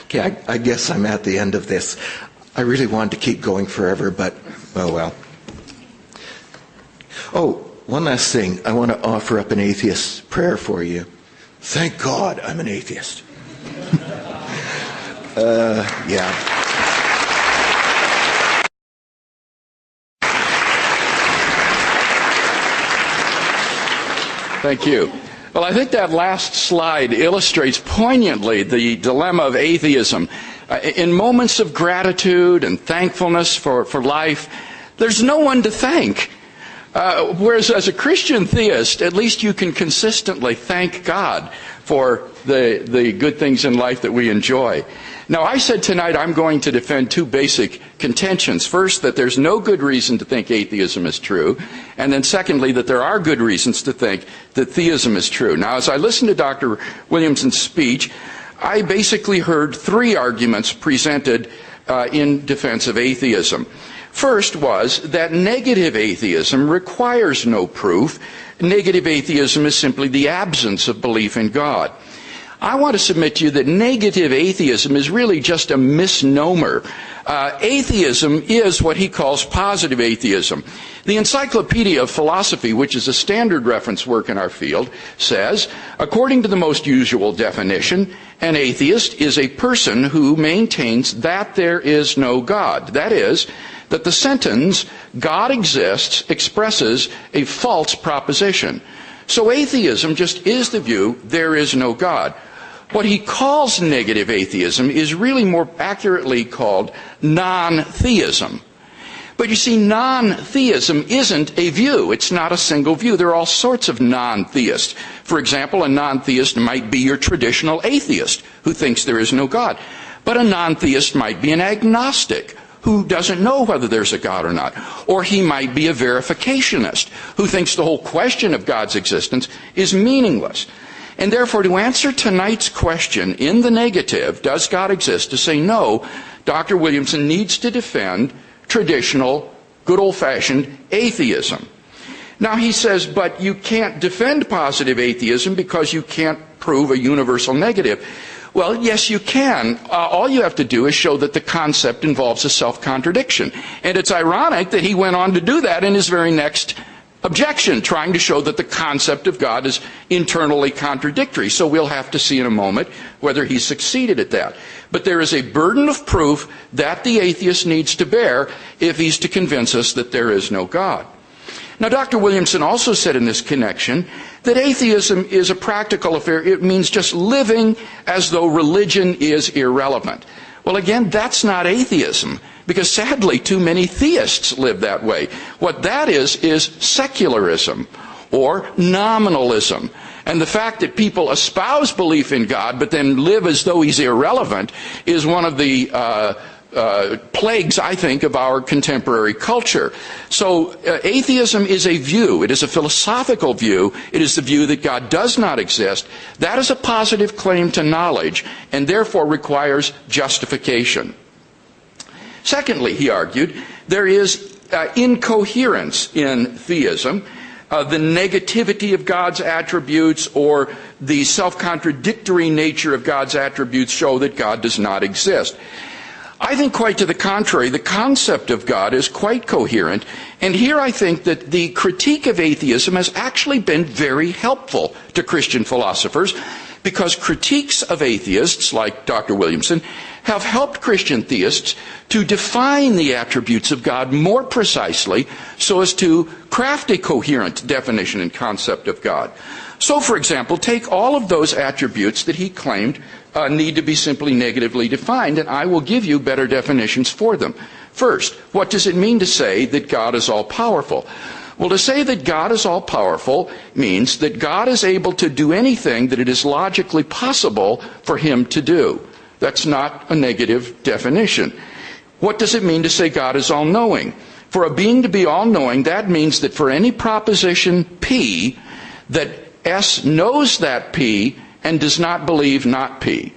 Okay, I guess I'm at the end of this. I really wanted to keep going forever, but oh well. Oh, one last thing. I want to offer up an atheist prayer for you. Thank God I'm an atheist. Yeah. Thank you. Well, I think that last slide illustrates poignantly the dilemma of atheism. In moments of gratitude and thankfulness for life, there's no one to thank. Whereas as a Christian theist, at least you can consistently thank God for the good things in life that we enjoy. Now, I said tonight I'm going to defend two basic contentions. First, that there's no good reason to think atheism is true. And then secondly, that there are good reasons to think that theism is true. Now, as I listened to Dr. Williamson's speech, I basically heard three arguments presented in defense of atheism. First was that negative atheism requires no proof. Negative atheism is simply the absence of belief in God. I want to submit to you that negative atheism is really just a misnomer. Atheism is what he calls positive atheism. The Encyclopedia of Philosophy, which is a standard reference work in our field, says, according to the most usual definition, an atheist is a person who maintains that there is no God. That is, that the sentence, God exists, expresses a false proposition. So atheism just is the view, there is no God. What he calls negative atheism is really more accurately called non-theism. But you see, non-theism isn't a view. It's not a single view. There are all sorts of non-theists. For example, a non-theist might be your traditional atheist who thinks there is no God. But a non-theist might be an agnostic who doesn't know whether there's a God or not. Or he might be a verificationist who thinks the whole question of God's existence is meaningless. And therefore, to answer tonight's question in the negative, does God exist, to say no, Dr. Williamson needs to defend traditional, good old-fashioned atheism. Now he says, but you can't defend positive atheism because you can't prove a universal negative. Well, yes, you can. All you have to do is show that the concept involves a self-contradiction. And it's ironic that he went on to do that in his very next objection, trying to show that the concept of God is internally contradictory. So we'll have to see in a moment whether he succeeded at that. But there is a burden of proof that the atheist needs to bear if he's to convince us that there is no God. Now, Dr. Williamson also said in this connection that atheism is a practical affair. It means just living as though religion is irrelevant. Well, again, that's not atheism, because sadly too many theists live that way. What that is secularism or nominalism. And the fact that people espouse belief in God but then live as though he's irrelevant is one of the plagues, I think, of our contemporary culture. So atheism is a view. It is a philosophical view. It is the view that God does not exist. That is a positive claim to knowledge and therefore requires justification. Secondly, he argued, there is incoherence in theism. The negativity of God's attributes or the self-contradictory nature of God's attributes show that God does not exist. I think quite to the contrary, the concept of God is quite coherent, and here I think that the critique of atheism has actually been very helpful to Christian philosophers, because critiques of atheists, like Dr. Williamson, have helped Christian theists to define the attributes of God more precisely so as to craft a coherent definition and concept of God. So, for example, take all of those attributes that he claimed need to be simply negatively defined, and I will give you better definitions for them. First, what does it mean to say that God is all-powerful? Well, to say that God is all-powerful means that God is able to do anything that it is logically possible for him to do. That's not a negative definition. What does it mean to say God is all-knowing? For a being to be all-knowing, that means that for any proposition P, that S knows that P and does not believe not P.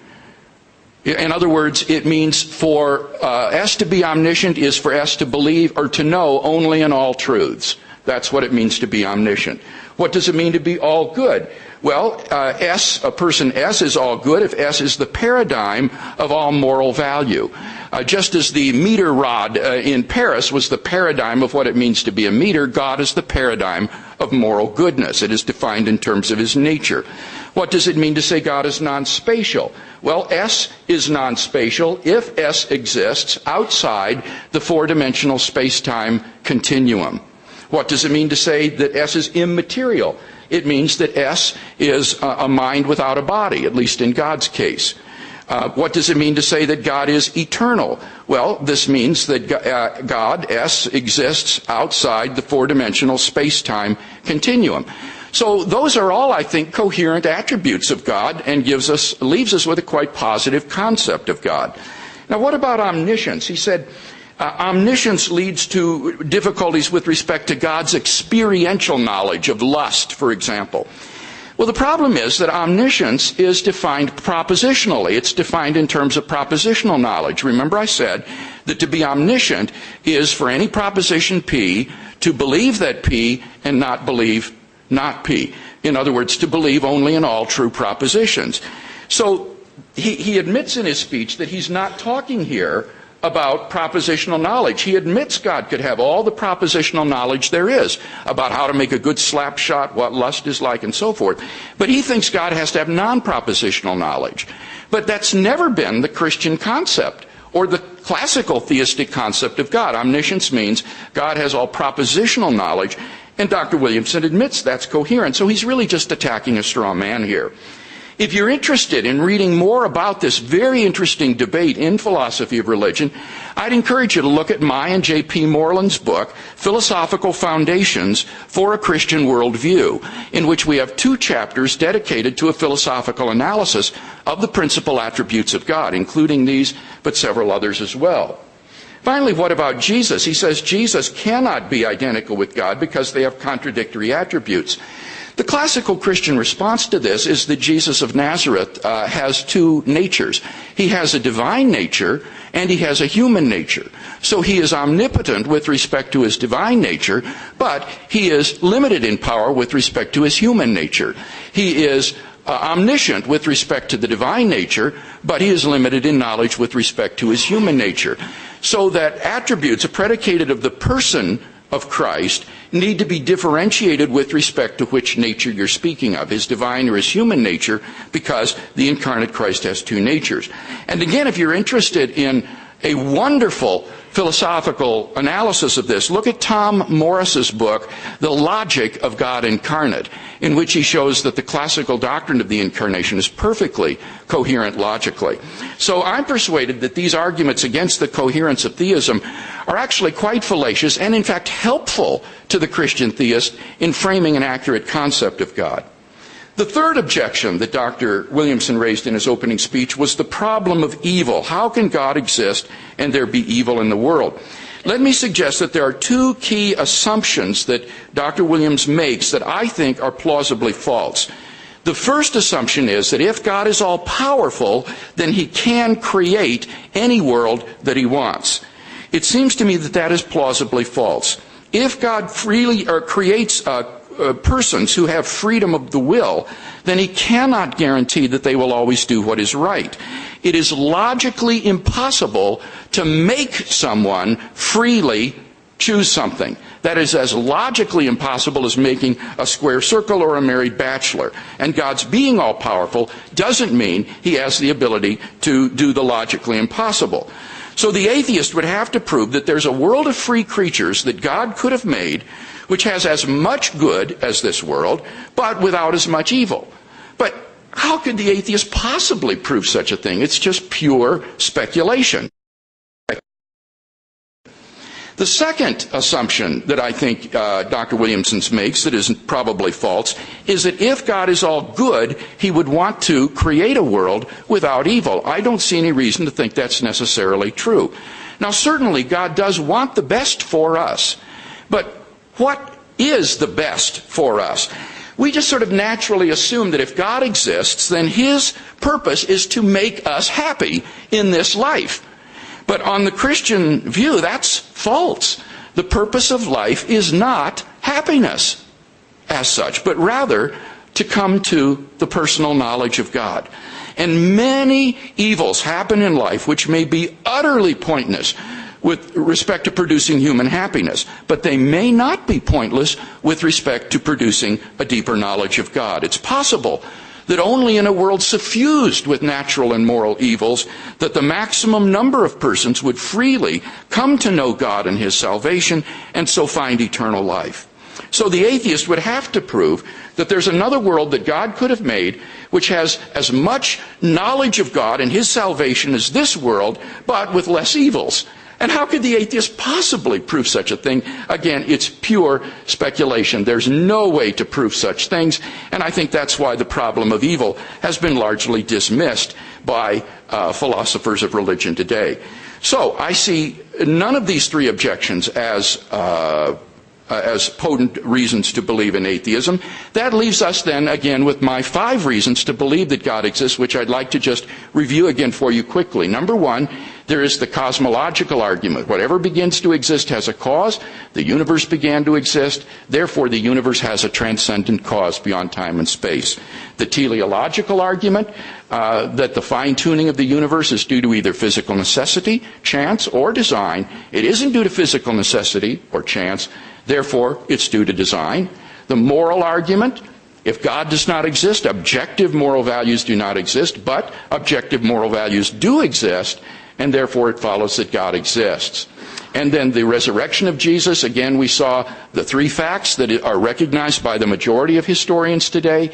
In other words, it means for S to be omniscient is for S to believe or to know only in all truths. That's what it means to be omniscient. What does it mean to be all good? Well, a person S is all good if S is the paradigm of all moral value. Just as the meter rod in Paris was the paradigm of what it means to be a meter, God is the paradigm of moral goodness. It is defined in terms of his nature. What does it mean to say God is non-spatial? Well, S is non-spatial if S exists outside the four-dimensional space-time continuum. What does it mean to say that S is immaterial? It means that S is a mind without a body, at least in God's case. What does it mean to say that God is eternal? Well, this means that God, S, exists outside the four-dimensional space-time continuum. So those are all, I think, coherent attributes of God and leaves us with a quite positive concept of God. Now, what about omniscience? He said, omniscience leads to difficulties with respect to God's experiential knowledge of lust, for example. Well, the problem is that omniscience is defined propositionally. It's defined in terms of propositional knowledge. Remember I said that to be omniscient is for any proposition P to believe that P and not believe not P. In other words, to believe only in all true propositions. So he admits in his speech that he's not talking here about propositional knowledge. He admits God could have all the propositional knowledge there is about how to make a good slap shot, what lust is like, and so forth. But he thinks God has to have non-propositional knowledge. But that's never been the Christian concept or the classical theistic concept of God. Omniscience means God has all propositional knowledge, and Dr. Williamson admits that's coherent. So he's really just attacking a straw man here. If you're interested in reading more about this very interesting debate in philosophy of religion, I'd encourage you to look at my and J.P. Moreland's book, Philosophical Foundations for a Christian Worldview, in which we have 2 chapters dedicated to a philosophical analysis of the principal attributes of God, including these, but several others as well. Finally, what about Jesus? He says Jesus cannot be identical with God because they have contradictory attributes. The classical Christian response to this is that Jesus of Nazareth has 2 natures. He has a divine nature and he has a human nature. So he is omnipotent with respect to his divine nature, but he is limited in power with respect to his human nature. He is omniscient with respect to the divine nature, but he is limited in knowledge with respect to his human nature. So that attributes predicated of the person of Christ need to be differentiated with respect to which nature you're speaking of, his divine or his human nature, because the incarnate Christ has 2 natures. And again, if you're interested in a wonderful philosophical analysis of this, look at Tom Morris's book, The Logic of God Incarnate, in which he shows that the classical doctrine of the incarnation is perfectly coherent logically. So I'm persuaded that these arguments against the coherence of theism are actually quite fallacious and in fact helpful to the Christian theist in framing an accurate concept of God. The third objection that Dr. Williamson raised in his opening speech was the problem of evil. How can God exist and there be evil in the world? Let me suggest that there are 2 key assumptions that Dr. Williams makes that I think are plausibly false. The first assumption is that if God is all-powerful, then he can create any world that he wants. It seems to me that that is plausibly false. If God freely creates persons who have freedom of the will, then he cannot guarantee that they will always do what is right. It is logically impossible to make someone freely choose something. That is as logically impossible as making a square circle or a married bachelor. And God's being all-powerful doesn't mean he has the ability to do the logically impossible. So the atheist would have to prove that there's a world of free creatures that God could have made, which has as much good as this world, but without as much evil. But how could the atheist possibly prove such a thing? It's just pure speculation. The second assumption that I think Dr. Williamson makes that is probably false is that if God is all good, he would want to create a world without evil. I don't see any reason to think that's necessarily true. Now, certainly God does want the best for us, but what is the best for us? We just sort of naturally assume that if God exists, then his purpose is to make us happy in this life. But on the Christian view, that's false. The purpose of life is not happiness as such, but rather to come to the personal knowledge of God. And many evils happen in life which may be utterly pointless with respect to producing human happiness, but they may not be pointless with respect to producing a deeper knowledge of God. It's possible that only in a world suffused with natural and moral evils that the maximum number of persons would freely come to know God and his salvation and so find eternal life. So the atheist would have to prove that there's another world that God could have made which has as much knowledge of God and his salvation as this world, but with less evils. And how could the atheist possibly prove such a thing? Again, it's pure speculation. There's no way to prove such things, and I think that's why the problem of evil has been largely dismissed by philosophers of religion today. So I see none of these three objections as potent reasons to believe in atheism. That leaves us then again with my 5 reasons to believe that God exists, which I'd like to just review again for you quickly. Number 1, there is the cosmological argument. Whatever begins to exist has a cause. The universe began to exist. Therefore, the universe has a transcendent cause beyond time and space. The teleological argument that the fine-tuning of the universe is due to either physical necessity, chance, or design. It isn't due to physical necessity or chance. Therefore, it's due to design. The moral argument, if God does not exist, objective moral values do not exist, but objective moral values do exist, and therefore it follows that God exists. And then the resurrection of Jesus, again, we saw the 3 facts that are recognized by the majority of historians today.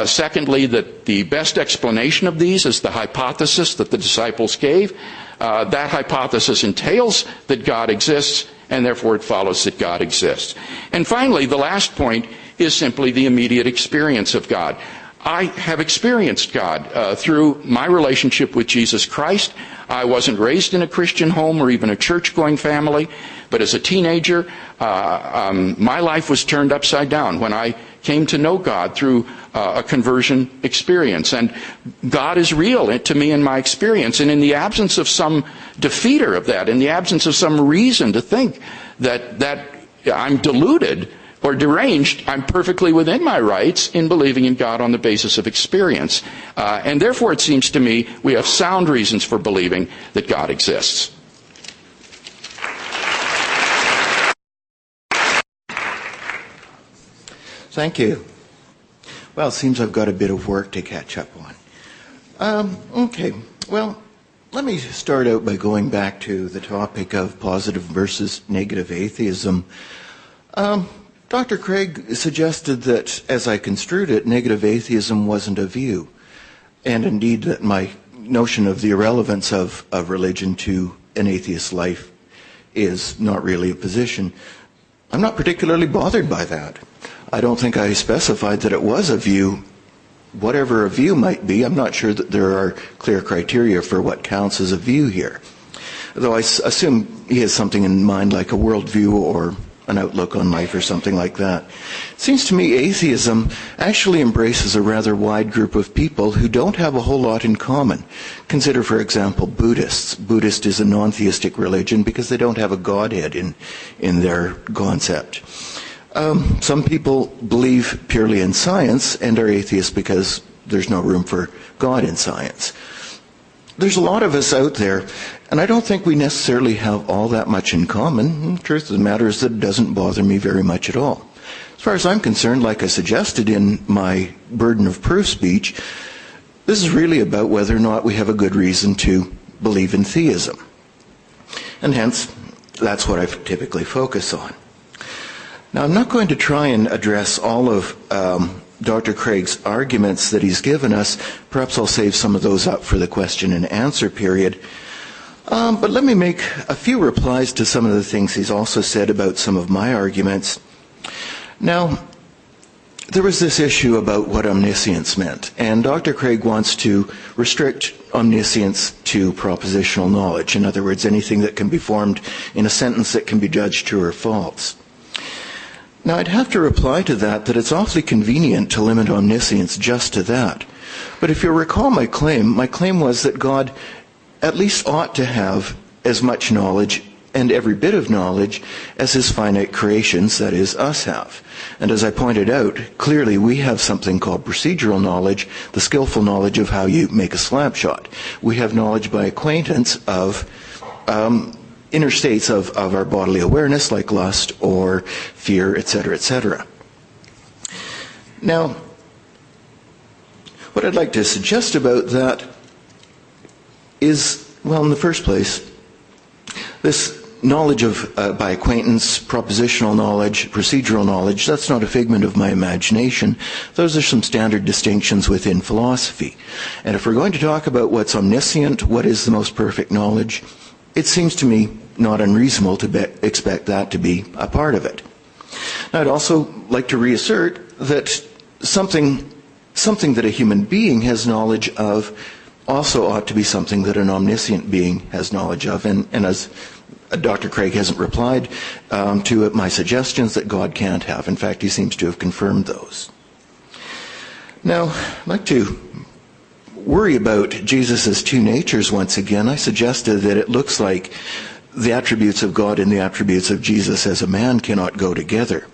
Secondly, that the best explanation of these is the hypothesis that the disciples gave. That hypothesis entails that God exists, and therefore it follows that God exists. And finally, the last point is simply the immediate experience of God. I have experienced God through my relationship with Jesus Christ. I wasn't raised in a Christian home or even a church-going family, but as a teenager, my life was turned upside down when I came to know God through a conversion experience. And God is real to me in my experience. And in the absence of some defeater of that, in the absence of some reason to think that I'm deluded or deranged, I'm perfectly within my rights in believing in God on the basis of experience. And therefore, it seems to me, we have sound reasons for believing that God exists. Thank you. Well, it seems I've got a bit of work to catch up on. Okay, well, let me start out by going back to the topic of positive versus negative atheism. Dr. Craig suggested that, as I construed it, negative atheism wasn't a view, and indeed that my notion of the irrelevance of religion to an atheist's life is not really a position. I'm not particularly bothered by that. I don't think I specified that it was a view. Whatever a view might be, I'm not sure that there are clear criteria for what counts as a view here. Though I assume he has something in mind like a worldview or an outlook on life or something like that. It seems to me atheism actually embraces a rather wide group of people who don't have a whole lot in common. Consider, for example, Buddhists. Buddhist is a non-theistic religion because they don't have a godhead in their concept. Some people believe purely in science and are atheists because there's no room for God in science. there's a lot of us out there, and I don't think we necessarily have all that much in common. The truth of the matter is that it doesn't bother me very much at all. As far as I'm concerned, like I suggested in my burden of proof speech, this is really about whether or not we have a good reason to believe in theism. And hence, that's what I typically focus on. Now, I'm not going to try and address all of Dr. Craig's arguments that he's given us. Perhaps I'll save some of those up for the question and answer period. But let me make a few replies to some of the things he's also said about some of my arguments. Now, there was this issue about what omniscience meant, and Dr. Craig wants to restrict omniscience to propositional knowledge. In other words, anything that can be formed in a sentence that can be judged true or false. Now, I'd have to reply to that it's awfully convenient to limit omniscience just to that. But if you recall my claim was that God at least ought to have as much knowledge and every bit of knowledge as his finite creations, that is, us, have. And as I pointed out, clearly we have something called procedural knowledge, the skillful knowledge of how you make a slap shot. We have knowledge by acquaintance of inner states of our bodily awareness, like lust or fear, etc., etc. Now, what I'd like to suggest about that is, well, in the first place, this knowledge of by acquaintance, propositional knowledge, procedural knowledge, that's not a figment of my imagination. Those are some standard distinctions within philosophy. And if we're going to talk about what's omniscient, what is the most perfect knowledge, it seems to me not unreasonable to expect that to be a part of it. Now, I'd also like to reassert that something that a human being has knowledge of also ought to be something that an omniscient being has knowledge of. And as Dr. Craig hasn't replied to my suggestions that God can't have. In fact, he seems to have confirmed those. Now, I'd like to worry about Jesus' two natures once again. I suggested that it looks like the attributes of God and the attributes of Jesus as a man cannot go together.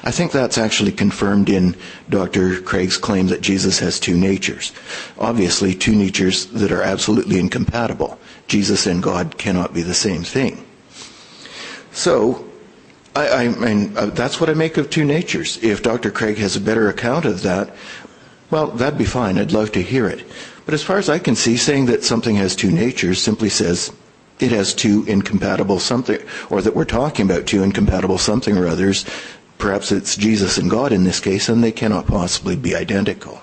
I think that's actually confirmed in Dr. Craig's claim that Jesus has two natures. Obviously, two natures that are absolutely incompatible. Jesus and God cannot be the same thing. So, I mean, that's what I make of two natures. If Dr. Craig has a better account of that, well, that'd be fine. I'd love to hear it. But as far as I can see, saying that something has two natures simply says it has two incompatible something, or that we're talking about two incompatible something or others. Perhaps it's Jesus and God in this case, and they cannot possibly be identical.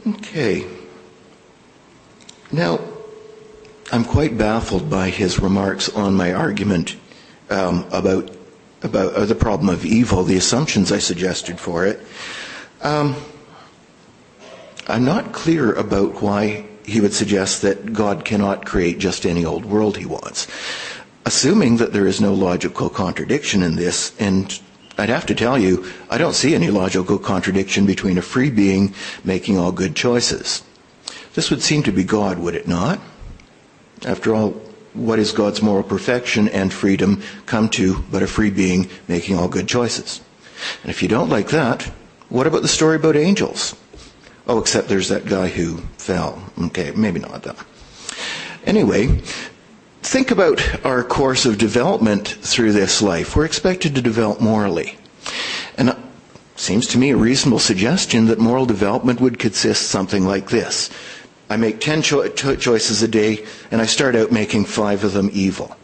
Okay. Now, I'm quite baffled by his remarks on my argument about the problem of evil, the assumptions I suggested for it. I'm not clear about why he would suggest that God cannot create just any old world he wants. Assuming that there is no logical contradiction in this, and I'd have to tell you, I don't see any logical contradiction between a free being making all good choices. This would seem to be God, would it not? After all, what is God's moral perfection and freedom come to but a free being making all good choices? And if you don't like that, what about the story about angels? Oh, except there's that guy who fell. Okay, maybe not that. Anyway, think about our course of development through this life. We're expected to develop morally. And it seems to me a reasonable suggestion that moral development would consist something like this. I make 10 choices a day, and I start out making 5 of them evil.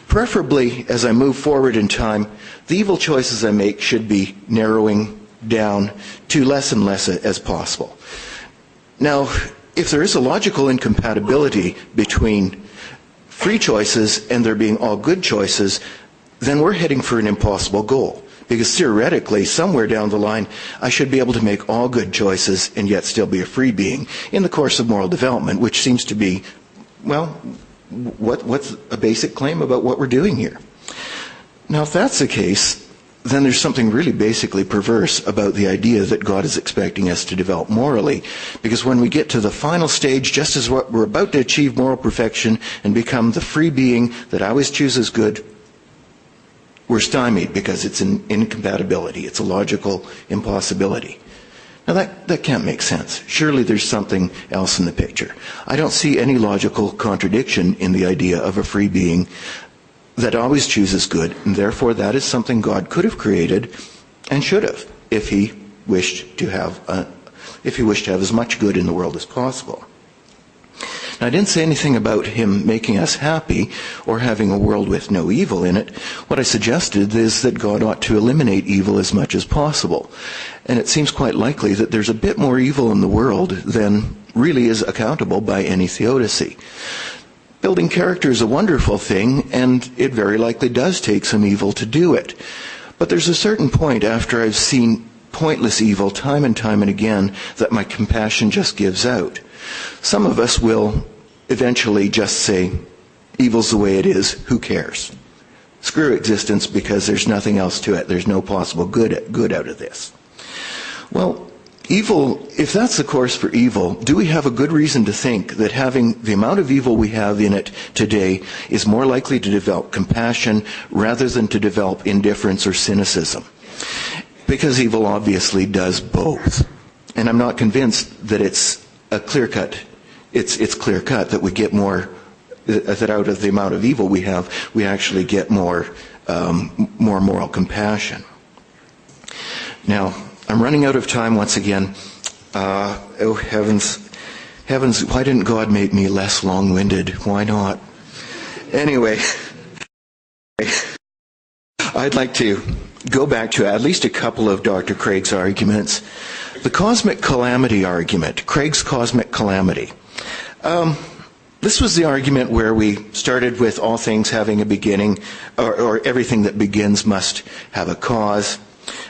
Preferably, as I move forward in time, the evil choices I make should be narrowing down to less and less as possible. Now, if there is a logical incompatibility between free choices and there being all good choices, then we're heading for an impossible goal. Because theoretically, somewhere down the line, I should be able to make all good choices and yet still be a free being in the course of moral development, which seems to be, well, what's a basic claim about what we're doing here? Now, if that's the case, then there's something really basically perverse about the idea that God is expecting us to develop morally. Because when we get to the final stage, just as we're about to achieve moral perfection and become the free being that always chooses good, we're stymied because it's an incompatibility. It's a logical impossibility. Now that can't make sense. Surely there's something else in the picture. I don't see any logical contradiction in the idea of a free being that always chooses good, and therefore that is something God could have created and should have if he wished to have as much good in the world as possible. Now, I didn't say anything about him making us happy or having a world with no evil in it. What I suggested is that God ought to eliminate evil as much as possible. And it seems quite likely that there's a bit more evil in the world than really is accountable by any theodicy. Building character is a wonderful thing, and it very likely does take some evil to do it. But there's a certain point after I've seen pointless evil time and time and again that my compassion just gives out. Some of us will eventually just say, evil's the way it is, who cares? Screw existence because there's nothing else to it. There's no possible good out of this. Well, evil, if that's the course for evil, do we have a good reason to think that having the amount of evil we have in it today is more likely to develop compassion rather than to develop indifference or cynicism? Because evil obviously does both. And I'm not convinced that it's clear-cut that we get more, that out of the amount of evil we have, we actually get more moral compassion. Now, I'm running out of time once again. Oh, heavens, why didn't God make me less long-winded? Why not? Anyway, I'd like to go back to at least a couple of Dr. Craig's arguments. The cosmic calamity argument, Craig's cosmic calamity. This was the argument where we started with all things having a beginning, or everything that begins must have a cause.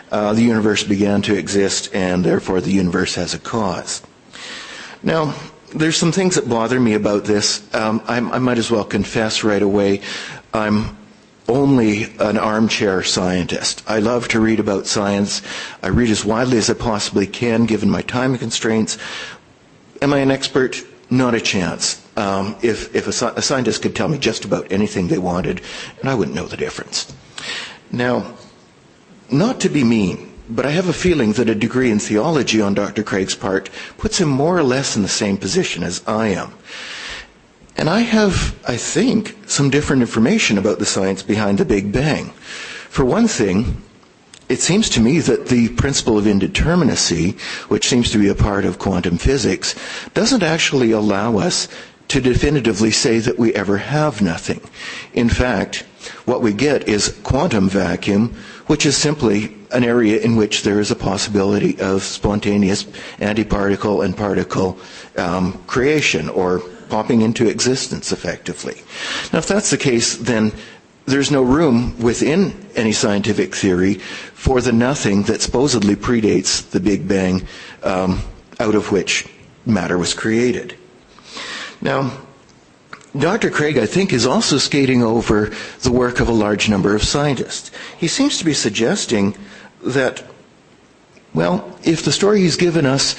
The universe began to exist, and therefore the universe has a cause. Now, there's some things that bother me about this. I might as well confess right away, I'm only an armchair scientist. I love to read about science. I read as widely as I possibly can, given my time constraints. Am I an expert? Not a chance. If a scientist could tell me just about anything they wanted, and I wouldn't know the difference. Now, not to be mean, but I have a feeling that a degree in theology on Dr. Craig's part puts him more or less in the same position as I am. And I have, I think, some different information about the science behind the Big Bang. For one thing, it seems to me that the principle of indeterminacy, which seems to be a part of quantum physics, doesn't actually allow us to definitively say that we ever have nothing. In fact, what we get is quantum vacuum, which is simply an area in which there is a possibility of spontaneous antiparticle and particle creation, or popping into existence, effectively. Now, if that's the case, then there's no room within any scientific theory for the nothing that supposedly predates the Big Bang, out of which matter was created. Now, Dr. Craig, I think, is also skating over the work of a large number of scientists. He seems to be suggesting that, well, if the story he's given us,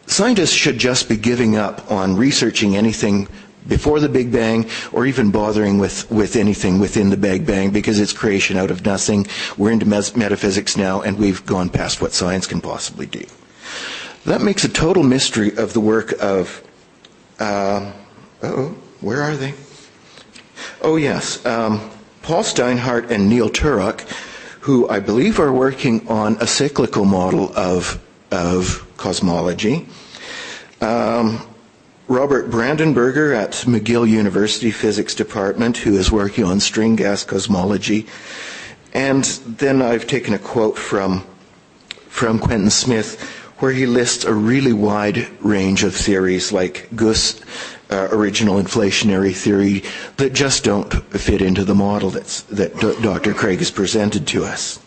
scientists should just be giving up on researching anything before the Big Bang, or even bothering with anything within the Big Bang, because it's creation out of nothing. We're into metaphysics now, and we've gone past what science can possibly do. That makes a total mystery of the work of, where are they? Oh yes, Paul Steinhardt and Neil Turok, who I believe are working on a cyclical model of cosmology. Robert Brandenburger at McGill University Physics Department, who is working on string gas cosmology. And then I've taken a quote from Quentin Smith, where he lists a really wide range of theories like Guss' original inflationary theory that just don't fit into the model that Dr. Craig has presented to us.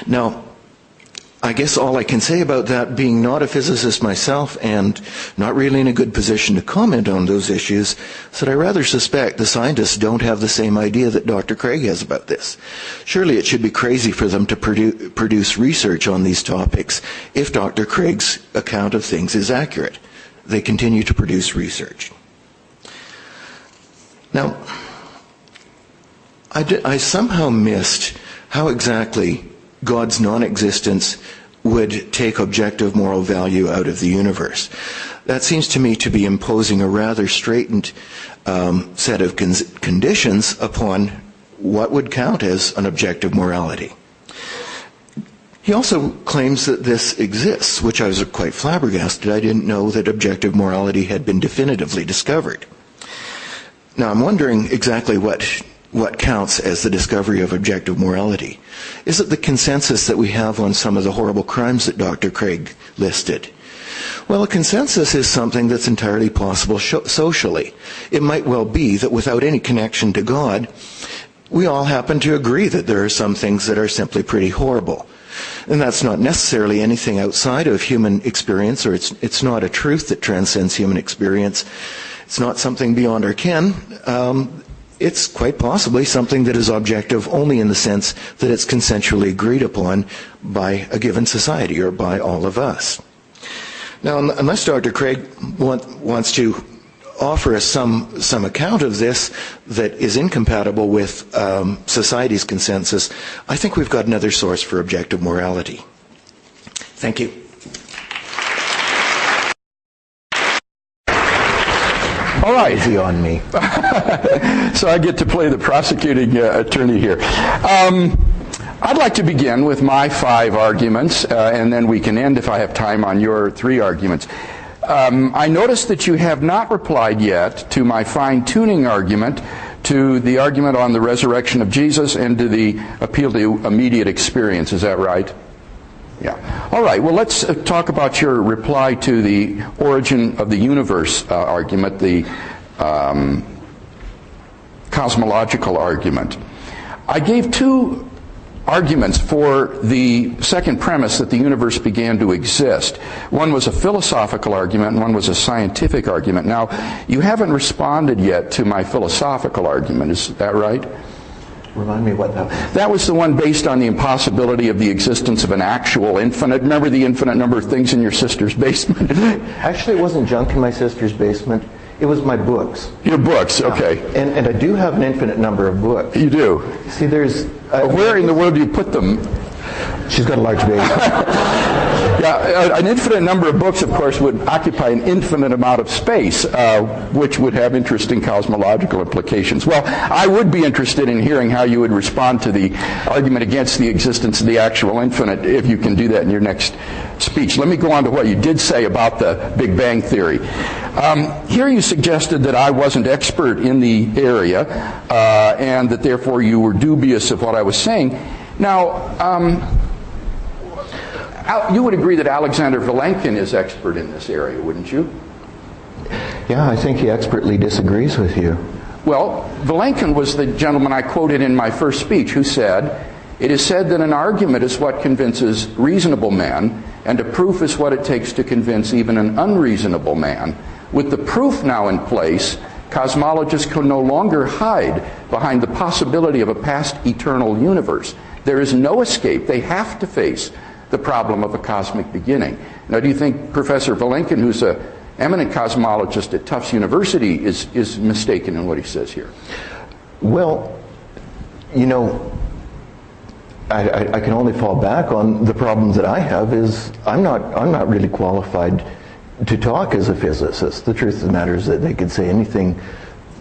Now, I guess all I can say about that, being not a physicist myself and not really in a good position to comment on those issues, is that I rather suspect the scientists don't have the same idea that Dr. Craig has about this. Surely it should be crazy for them to produce research on these topics if Dr. Craig's account of things is accurate. They continue to produce research. Now, I somehow missed how exactly God's non-existence would take objective moral value out of the universe. That seems to me to be imposing a rather straitened set of conditions upon what would count as an objective morality. He also claims that this exists, which I was quite flabbergasted. I didn't know that objective morality had been definitively discovered. Now, I'm wondering exactly what counts as the discovery of objective morality. Is it the consensus that we have on some of the horrible crimes that Dr. Craig listed? Well, a consensus is something that's entirely possible socially. It might well be that without any connection to God, we all happen to agree that there are some things that are simply pretty horrible. And that's not necessarily anything outside of human experience, or it's not a truth that transcends human experience. It's not something beyond our ken. It's quite possibly something that is objective only in the sense that it's consensually agreed upon by a given society or by all of us. Now, unless Dr. Craig wants to offer us some account of this that is incompatible with society's consensus, I think we've got another source for objective morality. Thank you. All right. Easy on me. So I get to play the prosecuting attorney here. I'd like to begin with my 5 arguments, and then we can end, if I have time, on your 3 arguments. I notice that you have not replied yet to my fine-tuning argument, to the argument on the resurrection of Jesus, and to the appeal to immediate experience. Is that right? Yeah. All right. Well, let's talk about your reply to the origin of the universe argument, the cosmological argument. I gave 2 arguments for the second premise that the universe began to exist. One was a philosophical argument and one was a scientific argument. Now, you haven't responded yet to my philosophical argument. Is that right? Remind me what that was. That was the one based on the impossibility of the existence of an actual infinite. Remember the infinite number of things in your sister's basement? Actually, it wasn't junk in my sister's basement. It was my books. Your books, okay. And I do have an infinite number of books. You do? See, there's... where in the world do you put them? She's got a large basement. Yeah, an infinite number of books, of course, would occupy an infinite amount of space, which would have interesting cosmological implications. Well, I would be interested in hearing how you would respond to the argument against the existence of the actual infinite, if you can do that in your next speech. Let me go on to what you did say about the Big Bang Theory. Here you suggested that I wasn't expert in the area, and that therefore you were dubious of what I was saying. Now, you would agree that Alexander Vilenkin is expert in this area, wouldn't you? Yeah, I think he expertly disagrees with you. Well, Vilenkin was the gentleman I quoted in my first speech who said, "It is said that an argument is what convinces reasonable men, and a proof is what it takes to convince even an unreasonable man. With the proof now in place, cosmologists can no longer hide behind the possibility of a past eternal universe. There is no escape. They have to face the problem of a cosmic beginning." Now, do you think Professor Vilenkin, who's an eminent cosmologist at Tufts University, is mistaken in what he says here? Well, you know, I can only fall back on the problems that I have. Is I'm not really qualified to talk as a physicist. The truth of the matter is that they could say anything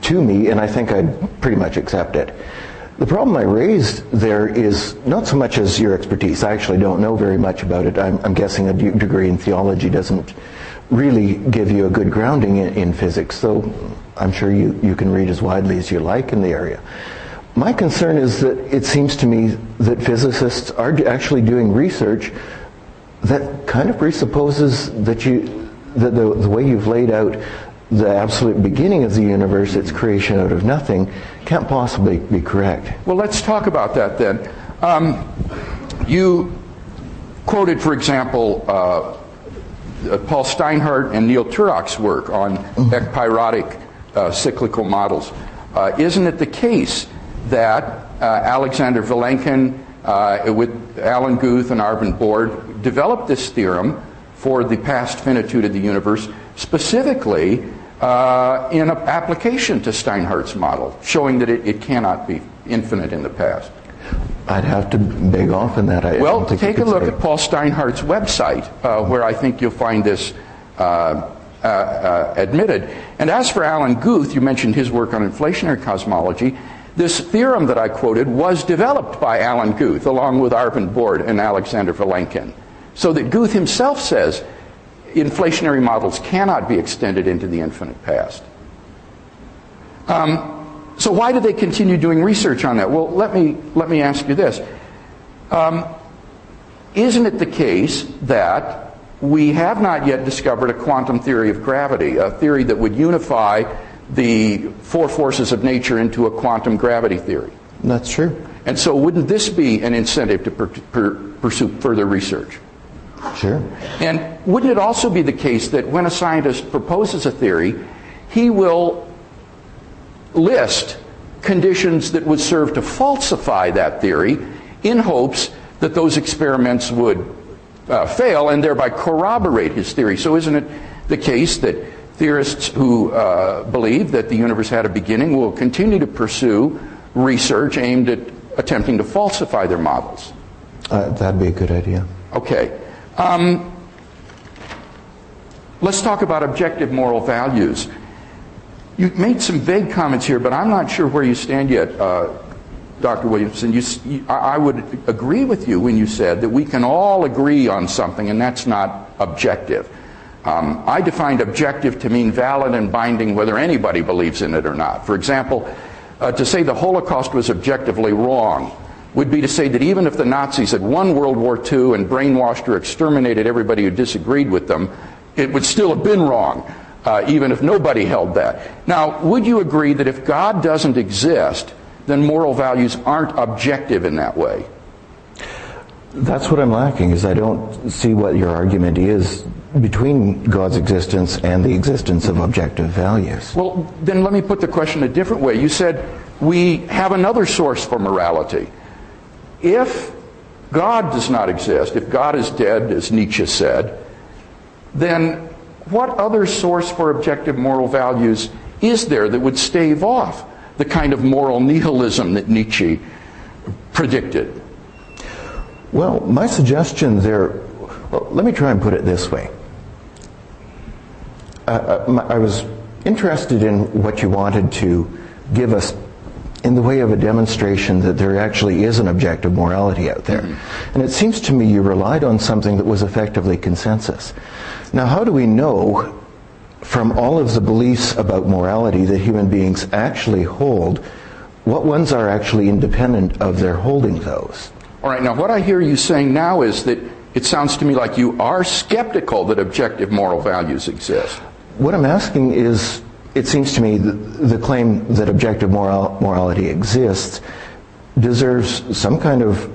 to me, and I think I'd pretty much accept it. The problem I raised there is not so much as your expertise. I actually don't know very much about it. I'm guessing a degree in theology doesn't really give you a good grounding in physics, so I'm sure you can read as widely as you like in the area. My concern is that it seems to me that physicists are actually doing research that kind of presupposes that the way you've laid out the absolute beginning of the universe, its creation out of nothing, can't possibly be correct. Well, let's talk about that then. You quoted, for example, Paul Steinhardt and Neil Turok's work on ekpyrotic cyclical models. Isn't it the case that Alexander Vilenkin, with Alan Guth and Arvind Borde, developed this theorem for the past finitude of the universe, specifically in an application to Steinhardt's model, showing that it cannot be infinite in the past? I'd have to beg off on that. Well, take a look at Paul Steinhardt's website, where I think you'll find this admitted. And as for Alan Guth, you mentioned his work on inflationary cosmology. This theorem that I quoted was developed by Alan Guth, along with Arvind Borde and Alexander Vilenkin. So that Guth himself says inflationary models cannot be extended into the infinite past. So why do they continue doing research on that? Well, let me ask you this. Isn't it the case that we have not yet discovered a quantum theory of gravity, a theory that would unify the four forces of nature into a quantum gravity theory? That's true. And so wouldn't this be an incentive to pursue further research? Sure. And wouldn't it also be the case that when a scientist proposes a theory, he will list conditions that would serve to falsify that theory in hopes that those experiments would fail and thereby corroborate his theory? So isn't it the case that theorists who believe that the universe had a beginning will continue to pursue research aimed at attempting to falsify their models? That'd be a good idea. Okay. Let's talk about objective moral values. You made some vague comments here, but I'm not sure where you stand yet, Dr. Williamson. I would agree with you when you said that we can all agree on something, and that's not objective. I defined objective to mean valid and binding whether anybody believes in it or not. For example, to say the Holocaust was objectively wrong would be to say that even if the Nazis had won World War II and brainwashed or exterminated everybody who disagreed with them, it would still have been wrong, even if nobody held that. Now, would you agree that if God doesn't exist, then moral values aren't objective in that way? That's what I'm lacking, is I don't see what your argument is between God's existence and the existence of objective values. Well, then let me put the question a different way. You said we have another source for morality. If God does not exist, if God is dead, as Nietzsche said, then what other source for objective moral values is there that would stave off the kind of moral nihilism that Nietzsche predicted? Well, my suggestion there, well, let me try and put it this way. I was interested in what you wanted to give us in the way of a demonstration that there actually is an objective morality out there. Mm-hmm. And it seems to me you relied on something that was effectively consensus. Now, how do we know from all of the beliefs about morality that human beings actually hold, what ones are actually independent of their holding those? All right, now what I hear you saying now is that it sounds to me like you are skeptical that objective moral values exist. What I'm asking is, it seems to me that the claim that objective morality exists deserves some kind of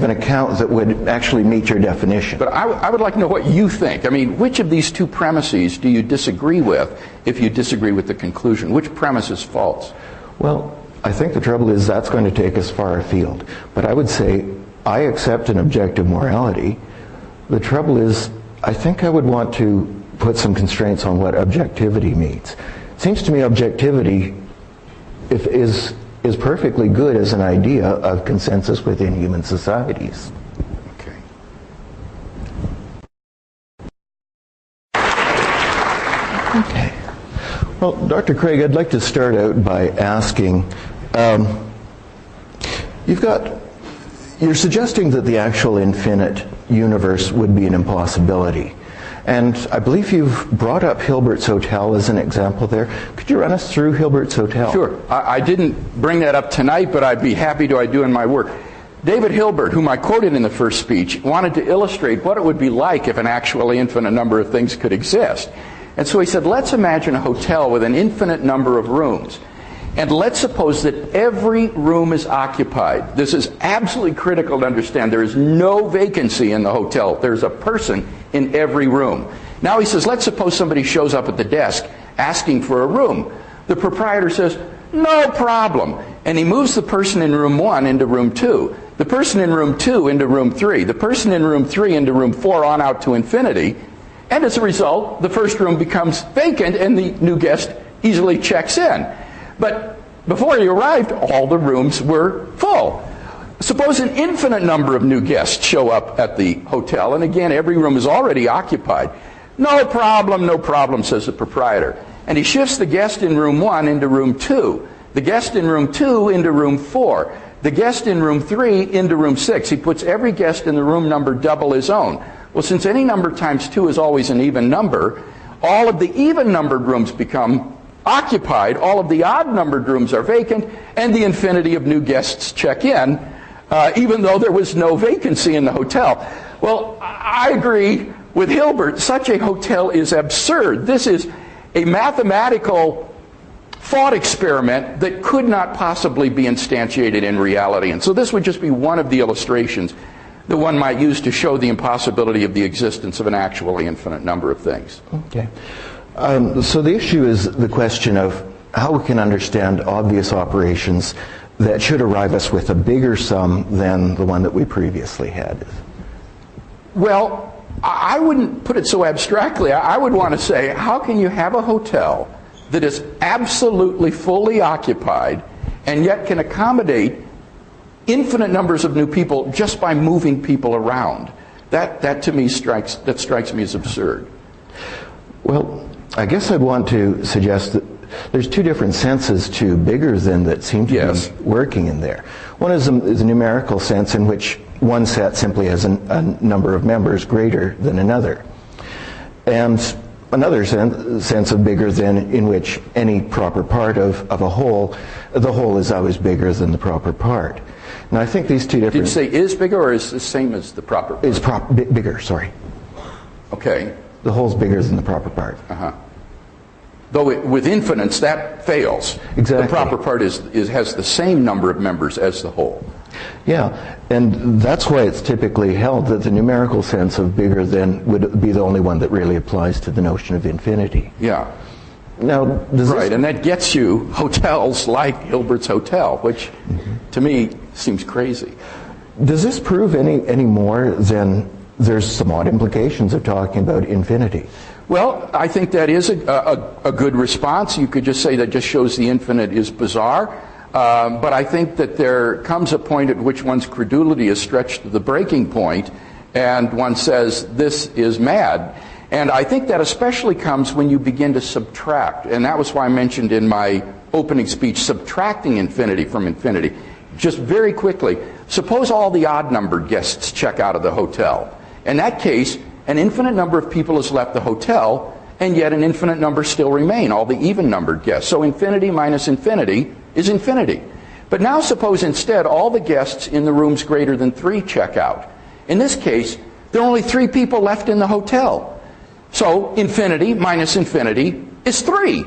an account that would actually meet your definition. But I would like to know what you think. I mean, which of these two premises do you disagree with if you disagree with the conclusion? Which premise is false? Well, I think the trouble is that's going to take us far afield. But I would say I accept an objective morality. The trouble is I think I would want to put some constraints on what objectivity means. It seems to me objectivity is perfectly good as an idea of consensus within human societies. Okay. Okay. Well, Dr. Craig, I'd like to start out by asking, you're suggesting that the actual infinite universe would be an impossibility. And I believe you've brought up Hilbert's Hotel as an example there. Could you run us through Hilbert's Hotel? Sure. I didn't bring that up tonight, but I'd be happy to. I do in my work. David Hilbert, whom I quoted in the first speech, wanted to illustrate what it would be like if an actually infinite number of things could exist. And so he said, let's imagine a hotel with an infinite number of rooms. And let's suppose that every room is occupied. This is absolutely critical to understand. There is no vacancy in the hotel. There's a person in every room. Now he says, let's suppose somebody shows up at the desk asking for a room. The proprietor says, no problem. And he moves the person in room 1 into room 2. The person in room 2 into room 3. The person in room 3 into room 4 on out to infinity. And as a result, the first room becomes vacant and the new guest easily checks in. But before he arrived, all the rooms were full. Suppose an infinite number of new guests show up at the hotel, and again, every room is already occupied. No problem, says the proprietor. And he shifts the guest in room 1 into room 2, the guest in room 2 into room 4, the guest in room 3 into room 6. He puts every guest in the room number double his own. Well, since any number times 2 is always an even number, all of the even-numbered rooms become occupied, all of the odd-numbered rooms are vacant, and the infinity of new guests check in, even though there was no vacancy in the hotel. Well, I agree with Hilbert. Such a hotel is absurd. This is a mathematical thought experiment that could not possibly be instantiated in reality. And so this would just be one of the illustrations that one might use to show the impossibility of the existence of an actually infinite number of things. Okay. So the issue is the question of how we can understand obvious operations that should arrive us with a bigger sum than the one that we previously had. Well, I wouldn't put it so abstractly. I would want to say, how can you have a hotel that is absolutely fully occupied and yet can accommodate infinite numbers of new people just by moving people around? That to me strikes me as absurd. Well, I guess I'd want to suggest that there's two different senses to bigger than that seem to be working in there. One is a numerical sense in which one set simply has a number of members greater than another. And another sense of bigger than in which any proper part of a whole, the whole is always bigger than the proper part. Now I think these two different... Did you say is bigger or is the same as the proper part? Is bigger, sorry. Okay. The whole's bigger than the proper part. Uh-huh. Though with infinites, that fails. Exactly. The proper part has the same number of members as the whole. Yeah, and that's why it's typically held that the numerical sense of bigger than would be the only one that really applies to the notion of infinity. Yeah. Now, right, and that gets you hotels like Hilbert's Hotel, which to me seems crazy. Does this prove any more than there's some odd implications of talking about infinity? Well, I think that is a good response. You could just say that just shows the infinite is bizarre. But I think that there comes a point at which one's credulity is stretched to the breaking point, and one says, this is mad. And I think that especially comes when you begin to subtract. And that was why I mentioned in my opening speech, subtracting infinity from infinity. Just very quickly, suppose all the odd-numbered guests check out of the hotel. In that case, an infinite number of people has left the hotel, and yet an infinite number still remain, all the even-numbered guests. So infinity minus infinity is infinity. But now suppose instead all the guests in the rooms greater than 3 check out. In this case, there are only 3 people left in the hotel. So infinity minus infinity is 3.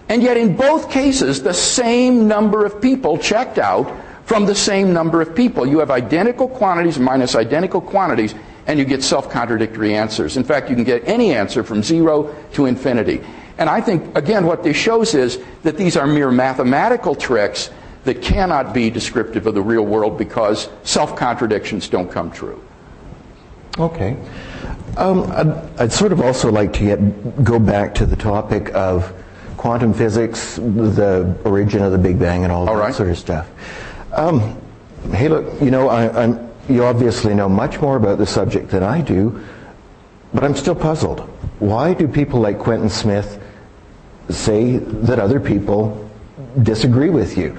And yet in both cases, the same number of people checked out from the same number of people. You have identical quantities minus identical quantities, and you get self-contradictory answers. In fact, you can get any answer from 0 to infinity. And I think, again, what this shows is that these are mere mathematical tricks that cannot be descriptive of the real world because self-contradictions don't come true. Okay. I'd sort of also like to go back to the topic of quantum physics, the origin of the Big Bang, and all that sort of stuff. Hey, look, you know, you obviously know much more about the subject than I do, but I'm still puzzled. Why do people like Quentin Smith say that other people disagree with you?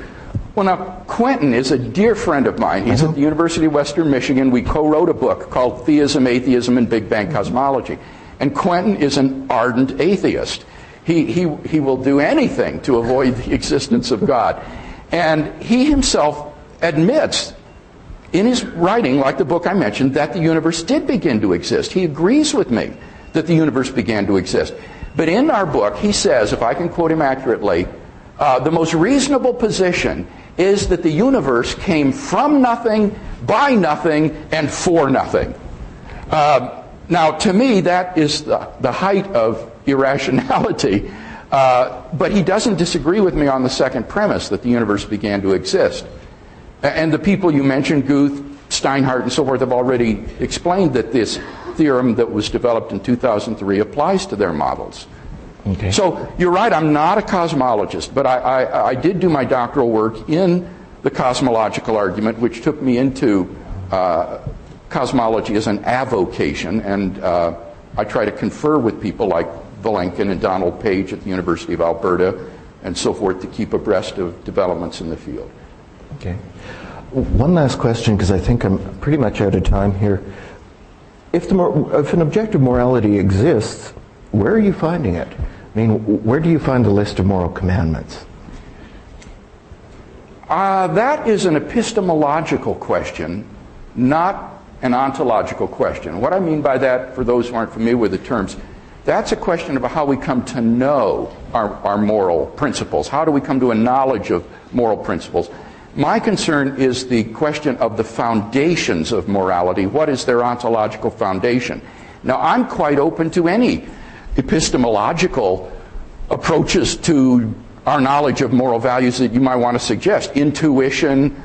Well, now, Quentin is a dear friend of mine. He's at the University of Western Michigan. We co-wrote a book called Theism, Atheism, and Big Bang Cosmology. And Quentin is an ardent atheist. He will do anything to avoid the existence of God. And he himself admits in his writing, like the book I mentioned, that the universe did begin to exist. He agrees with me that the universe began to exist. But in our book, he says, if I can quote him accurately, the most reasonable position is that the universe came from nothing, by nothing, and for nothing. Now, to me, that is the height of irrationality. But he doesn't disagree with me on the second premise, that the universe began to exist. And the people you mentioned, Guth, Steinhardt, and so forth, have already explained that this theorem that was developed in 2003 applies to their models. Okay. So you're right, I'm not a cosmologist, but I did do my doctoral work in the cosmological argument, which took me into cosmology as an avocation, and I try to confer with people like Vilenkin and Donald Page at the University of Alberta and so forth to keep abreast of developments in the field. Okay. One last question, because I think I'm pretty much out of time here. If an objective morality exists, where are you finding it? I mean, where do you find the list of moral commandments? That is an epistemological question, not an ontological question. What I mean by that, for those who aren't familiar with the terms, that's a question about how we come to know our moral principles. How do we come to a knowledge of moral principles? My concern is the question of the foundations of morality. What is their ontological foundation? Now, I'm quite open to any epistemological approaches to our knowledge of moral values that you might want to suggest. Intuition,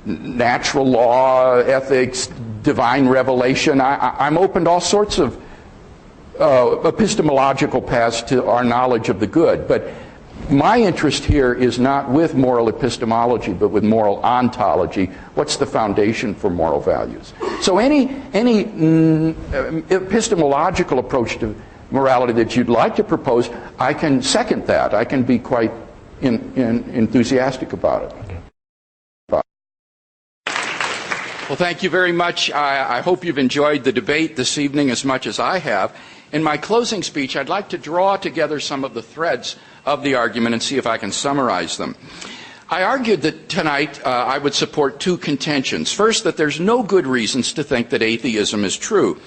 natural law, ethics, divine revelation. I'm open to all sorts of epistemological paths to our knowledge of the good. But my interest here is not with moral epistemology, but with moral ontology. What's the foundation for moral values? So any epistemological approach to morality that you'd like to propose, I can second that. I can be quite enthusiastic about it. Well, thank you very much. I hope you've enjoyed the debate this evening as much as I have. In my closing speech, I'd like to draw together some of the threads of the argument and see if I can summarize them. I argued that tonight I would support two contentions. First, that there's no good reasons to think that atheism is true.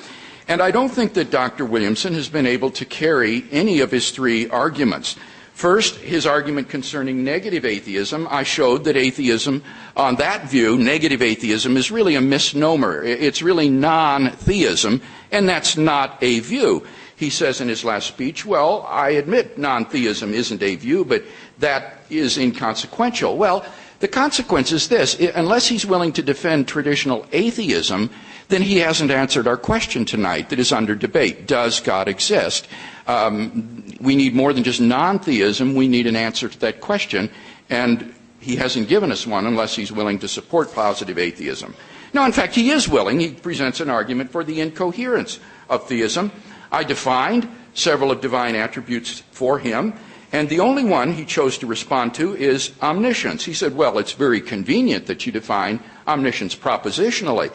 And I don't think that Dr. Williamson has been able to carry any of his three arguments. First, his argument concerning negative atheism, I showed that atheism, on that view, negative atheism, is really a misnomer. It's really non-theism, and that's not a view. He says in his last speech, well, I admit non-theism isn't a view, but that is inconsequential. Well, the consequence is this. Unless he's willing to defend traditional atheism, then he hasn't answered our question tonight that is under debate. Does God exist? We need more than just non-theism. We need an answer to that question, and he hasn't given us one unless he's willing to support positive atheism. Now, in fact, he is willing. He presents an argument for the incoherence of theism. I defined several of divine attributes for him, and the only one he chose to respond to is omniscience. He said, well, it's very convenient that you define omniscience propositionally.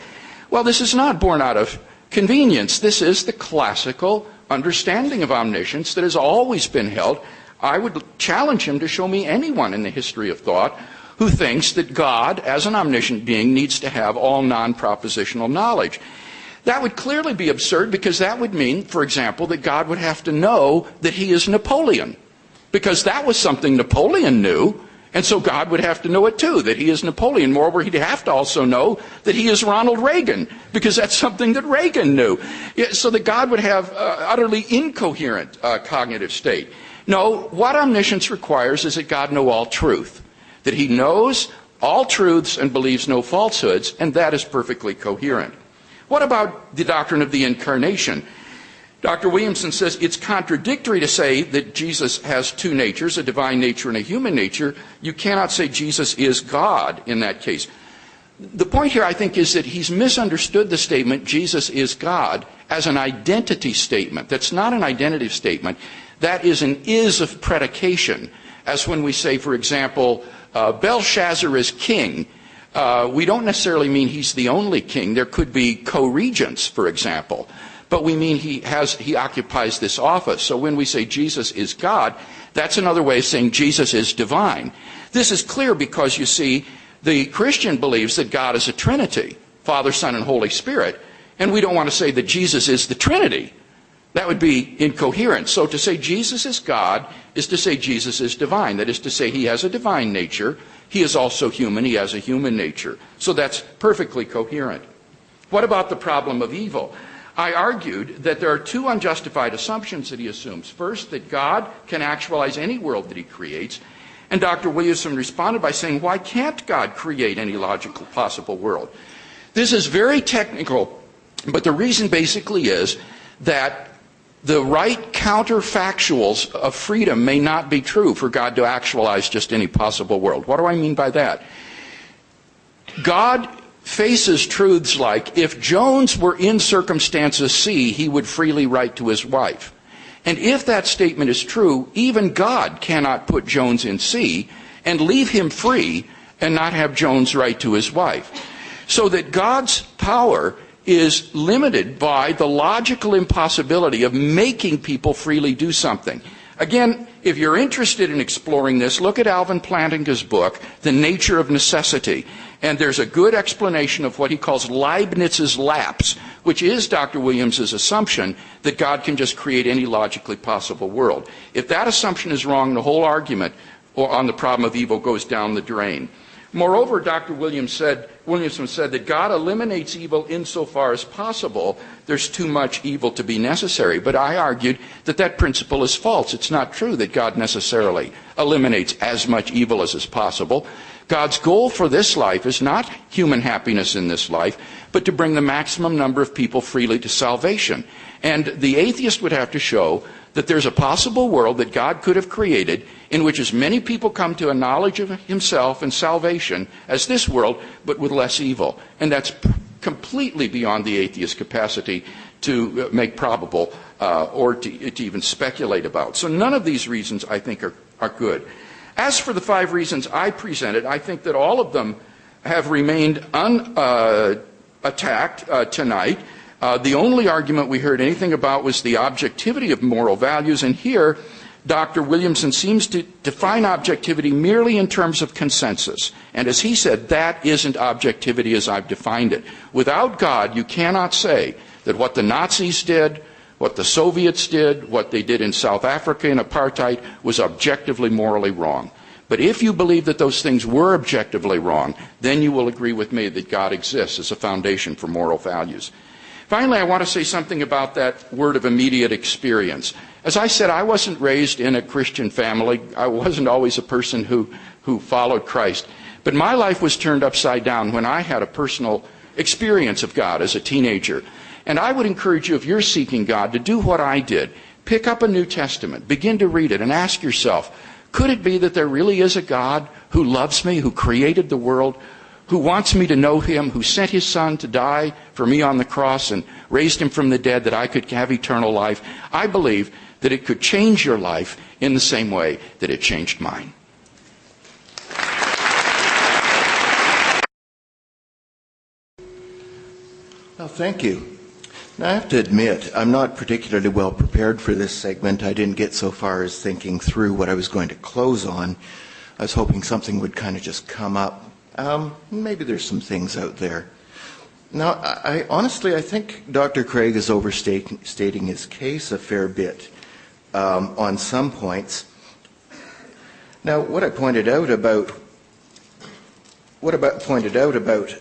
Well, this is not born out of convenience. This is the classical understanding of omniscience that has always been held. I would challenge him to show me anyone in the history of thought who thinks that God, as an omniscient being, needs to have all non-propositional knowledge. That would clearly be absurd, because that would mean, for example, that God would have to know that he is Napoleon, because that was something Napoleon knew, and so God would have to know it too, that he is Napoleon. Moreover, he'd have to also know that he is Ronald Reagan, because that's something that Reagan knew. So that God would have utterly incoherent cognitive state. No, what omniscience requires is that God know all truth, that he knows all truths and believes no falsehoods, and that is perfectly coherent. What about the doctrine of the incarnation? Dr. Williamson says it's contradictory to say that Jesus has two natures, a divine nature and a human nature. You cannot say Jesus is God in that case. The point here, I think, is that he's misunderstood the statement Jesus is God as an identity statement. That's not an identity statement. That is an is of predication, as when we say, for example, Belshazzar is king. We don't necessarily mean he's the only king. There could be co-regents, for example. But we mean he occupies this office. So when we say Jesus is God, that's another way of saying Jesus is divine. This is clear because, you see, the Christian believes that God is a Trinity, Father, Son, and Holy Spirit. And we don't want to say that Jesus is the Trinity. That would be incoherent. So to say Jesus is God is to say Jesus is divine. That is to say he has a divine nature. He is also human. He has a human nature. So that's perfectly coherent. What about the problem of evil? I argued that there are two unjustified assumptions that he assumes. First, that God can actualize any world that he creates. And Dr. Williamson responded by saying, why can't God create any logical possible world? This is very technical, but the reason basically is that the right counterfactuals of freedom may not be true for God to actualize just any possible world. What do I mean by that? God faces truths like, if Jones were in circumstances C, he would freely write to his wife. And if that statement is true, even God cannot put Jones in C and leave him free and not have Jones write to his wife. So that God's power is limited by the logical impossibility of making people freely do something. Again, if you're interested in exploring this, look at Alvin Plantinga's book, The Nature of Necessity. And there's a good explanation of what he calls Leibniz's lapse, which is Dr. Williams's assumption that God can just create any logically possible world. If that assumption is wrong, the whole argument on the problem of evil goes down the drain. Moreover, Dr. Williamson said that God eliminates evil insofar as possible. There's too much evil to be necessary. But I argued that that principle is false. It's not true that God necessarily eliminates as much evil as is possible. God's goal for this life is not human happiness in this life, but to bring the maximum number of people freely to salvation. And the atheist would have to show that there's a possible world that God could have created in which as many people come to a knowledge of himself and salvation as this world, but with less evil. And that's completely beyond the atheist's capacity to make probable or to even speculate about. So none of these reasons, I think, are good. As for the 5 reasons I presented, I think that all of them have remained unattacked tonight. The only argument we heard anything about was the objectivity of moral values, and here Dr. Williamson seems to define objectivity merely in terms of consensus. And as he said, that isn't objectivity as I've defined it. Without God, you cannot say that what the Nazis did, what the Soviets did, what they did in South Africa in apartheid was objectively morally wrong. But if you believe that those things were objectively wrong, then you will agree with me that God exists as a foundation for moral values. Finally, I want to say something about that word of immediate experience. As I said, I wasn't raised in a Christian family. I wasn't always a person who followed Christ. But my life was turned upside down when I had a personal experience of God as a teenager. And I would encourage you, if you're seeking God, to do what I did. Pick up a New Testament, begin to read it, and ask yourself, could it be that there really is a God who loves me, who created the world, who wants me to know him, who sent his son to die for me on the cross and raised him from the dead that I could have eternal life? I believe that it could change your life in the same way that it changed mine. Well, thank you. Now, I have to admit, I'm not particularly well prepared for this segment. I didn't get so far as thinking through what I was going to close on. I was hoping something would kind of just come up. Maybe there's some things out there. Now, I think Dr. Craig is overstating his case a fair bit on some points. Now, what I pointed out about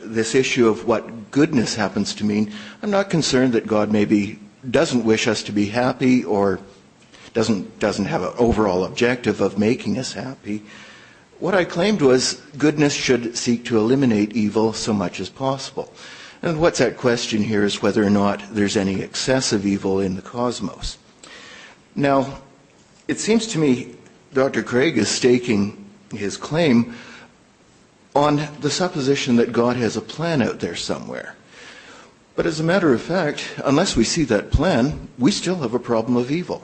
this issue of what goodness happens to mean, I'm not concerned that God maybe doesn't wish us to be happy or doesn't have an overall objective of making us happy. What I claimed was goodness should seek to eliminate evil so much as possible. And what's at question here is whether or not there's any excessive evil in the cosmos. Now, it seems to me Dr. Craig is staking his claim on the supposition that God has a plan out there somewhere. But as a matter of fact, unless we see that plan, we still have a problem of evil.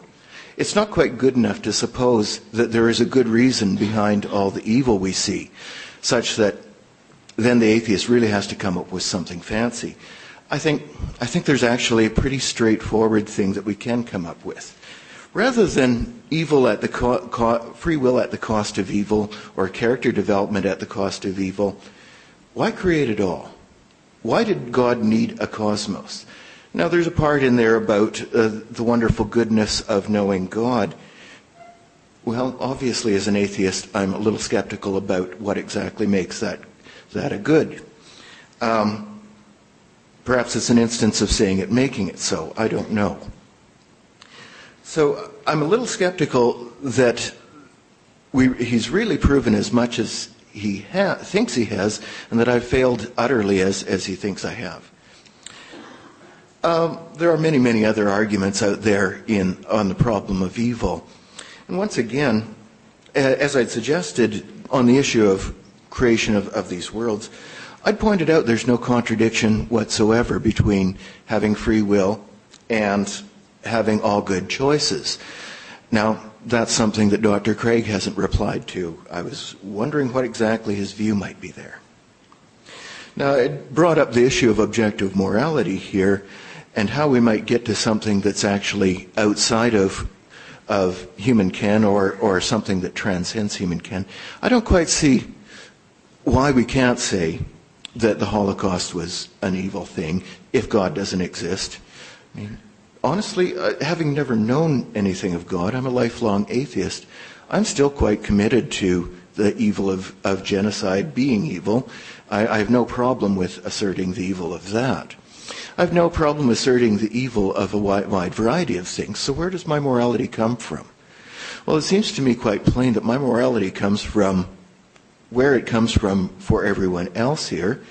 It's not quite good enough to suppose that there is a good reason behind all the evil we see, such that then the atheist really has to come up with something fancy. I think there's actually a pretty straightforward thing that we can come up with. Rather than evil at the free will at the cost of evil, or character development at the cost of evil, why create it all? Why did God need a cosmos? Now, there's a part in there about the wonderful goodness of knowing God. Well, obviously, as an atheist, I'm a little skeptical about what exactly makes that a good. Perhaps it's an instance of saying it, making it so. I don't know. So I'm a little skeptical that he's really proven as much as he thinks he has, and that I've failed utterly as he thinks I have. There are many, many other arguments out there on the problem of evil. And once again, as I'd suggested on the issue of creation of these worlds, I'd pointed out there's no contradiction whatsoever between having free will and having all good choices. Now, that's something that Dr. Craig hasn't replied to. I was wondering what exactly his view might be there. Now, it brought up the issue of objective morality here and how we might get to something that's actually outside of human ken or something that transcends human ken. I don't quite see why we can't say that the Holocaust was an evil thing if God doesn't exist. I mean, honestly, having never known anything of God, I'm a lifelong atheist. I'm still quite committed to the evil of genocide being evil. I have no problem with asserting the evil of that. I have no problem asserting the evil of a wide variety of things. So where does my morality come from? Well, it seems to me quite plain that my morality comes from where it comes from for everyone else here.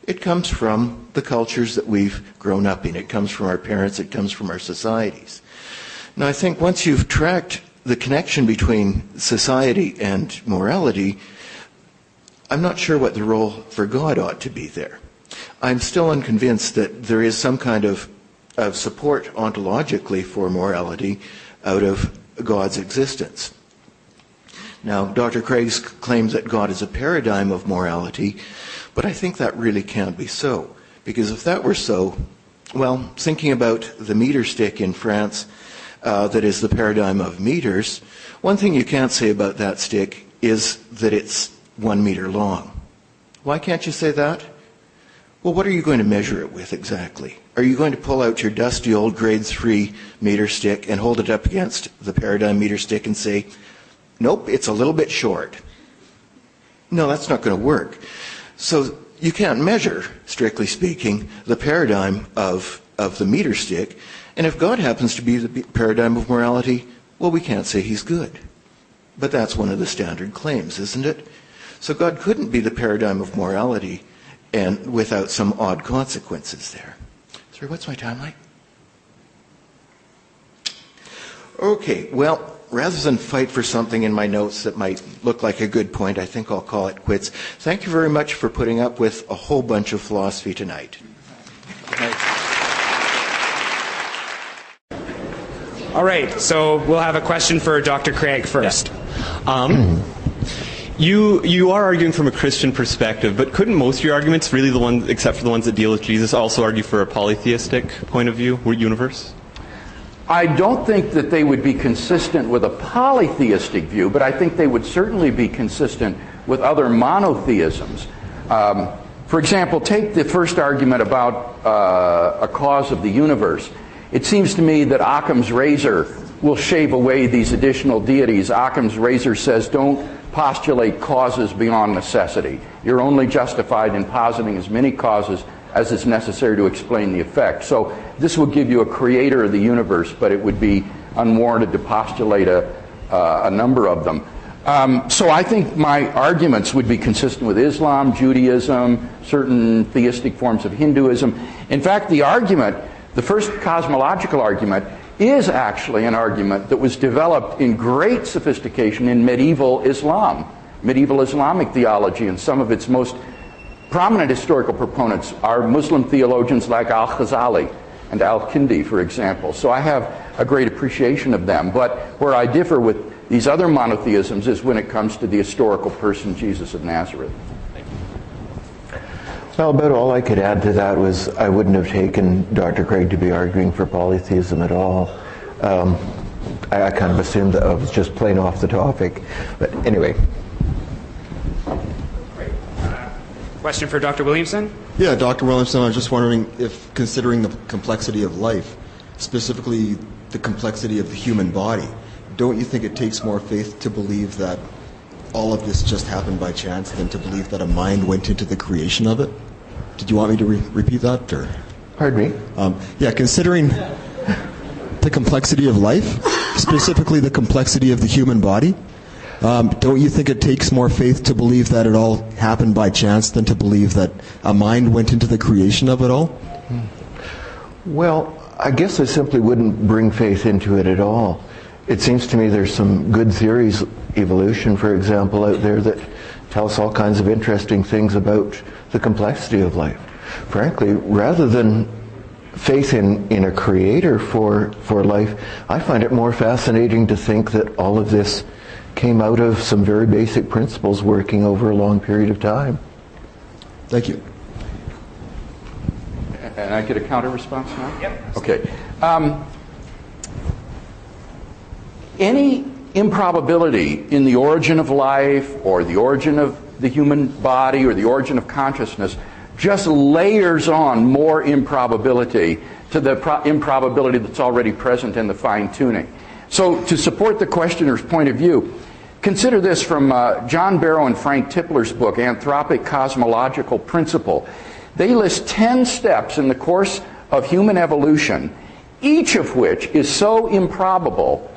It comes from the cultures that we've grown up in. It comes from our parents. It comes from our societies. Now, I think once you've tracked the connection between society and morality, I'm not sure what the role for God ought to be there. I'm still unconvinced that there is some kind of support ontologically for morality out of God's existence. Now, Dr. Craig claims that God is a paradigm of morality, but I think that really can't be so. Because if that were so, well, thinking about the meter stick in France that is the paradigm of meters, one thing you can't say about that stick is that it's 1 meter long. Why can't you say that? Well, what are you going to measure it with exactly? Are you going to pull out your dusty old grade 3 meter stick and hold it up against the paradigm meter stick and say, nope, it's a little bit short? No, that's not going to work. So you can't measure, strictly speaking, the paradigm of the meter stick. And if God happens to be the paradigm of morality, well, we can't say he's good. But that's one of the standard claims, isn't it? So God couldn't be the paradigm of morality and without some odd consequences there. Sorry, what's my time like? Okay, well, rather than fight for something in my notes that might look like a good point, I think I'll call it quits. Thank you very much for putting up with a whole bunch of philosophy tonight. All right, so we'll have a question for Dr. Craig first. You are arguing from a Christian perspective, but couldn't most of your arguments, really the ones, except for the ones that deal with Jesus, also argue for a polytheistic point of view, or universe? I don't think that they would be consistent with a polytheistic view, but I think they would certainly be consistent with other monotheisms. For example, take the first argument about a cause of the universe. It seems to me that Occam's razor will shave away these additional deities. Occam's razor says don't postulate causes beyond necessity. You're only justified in positing as many causes as is necessary to explain the effect. So this will give you a creator of the universe, but it would be unwarranted to postulate a number of them. So I think my arguments would be consistent with Islam, Judaism, certain theistic forms of Hinduism. In fact, the first cosmological argument is actually an argument that was developed in great sophistication in medieval Islam, medieval Islamic theology, and some of its most prominent historical proponents are Muslim theologians like Al-Ghazali and Al-Kindi, for example. So I have a great appreciation of them. But where I differ with these other monotheisms is when it comes to the historical person, Jesus of Nazareth. Well, about all I could add to that was I wouldn't have taken Dr. Craig to be arguing for polytheism at all. I kind of assumed that I was just playing off the topic. But anyway. Great. Question for Dr. Williamson? Yeah, Dr. Williamson, I was just wondering if, considering the complexity of life, specifically the complexity of the human body, don't you think it takes more faith to believe that all of this just happened by chance than to believe that a mind went into the creation of it? Did you want me to repeat that? Or? Pardon me? Yeah, considering the complexity of life, specifically the complexity of the human body, don't you think it takes more faith to believe that it all happened by chance than to believe that a mind went into the creation of it all? Well, I guess I simply wouldn't bring faith into it at all. It seems to me there's some good theories, evolution, for example, out there that tell us all kinds of interesting things about the complexity of life. Frankly, rather than faith in a creator for life, I find it more fascinating to think that all of this came out of some very basic principles working over a long period of time. Thank you. And I get a counter response now? Yep. Okay. Any improbability in the origin of life or the origin of the human body or the origin of consciousness just layers on more improbability to the improbability that's already present in the fine-tuning. So to support the questioner's point of view, consider this from John Barrow and Frank Tipler's book, Anthropic Cosmological Principle. They list 10 steps in the course of human evolution, each of which is so improbable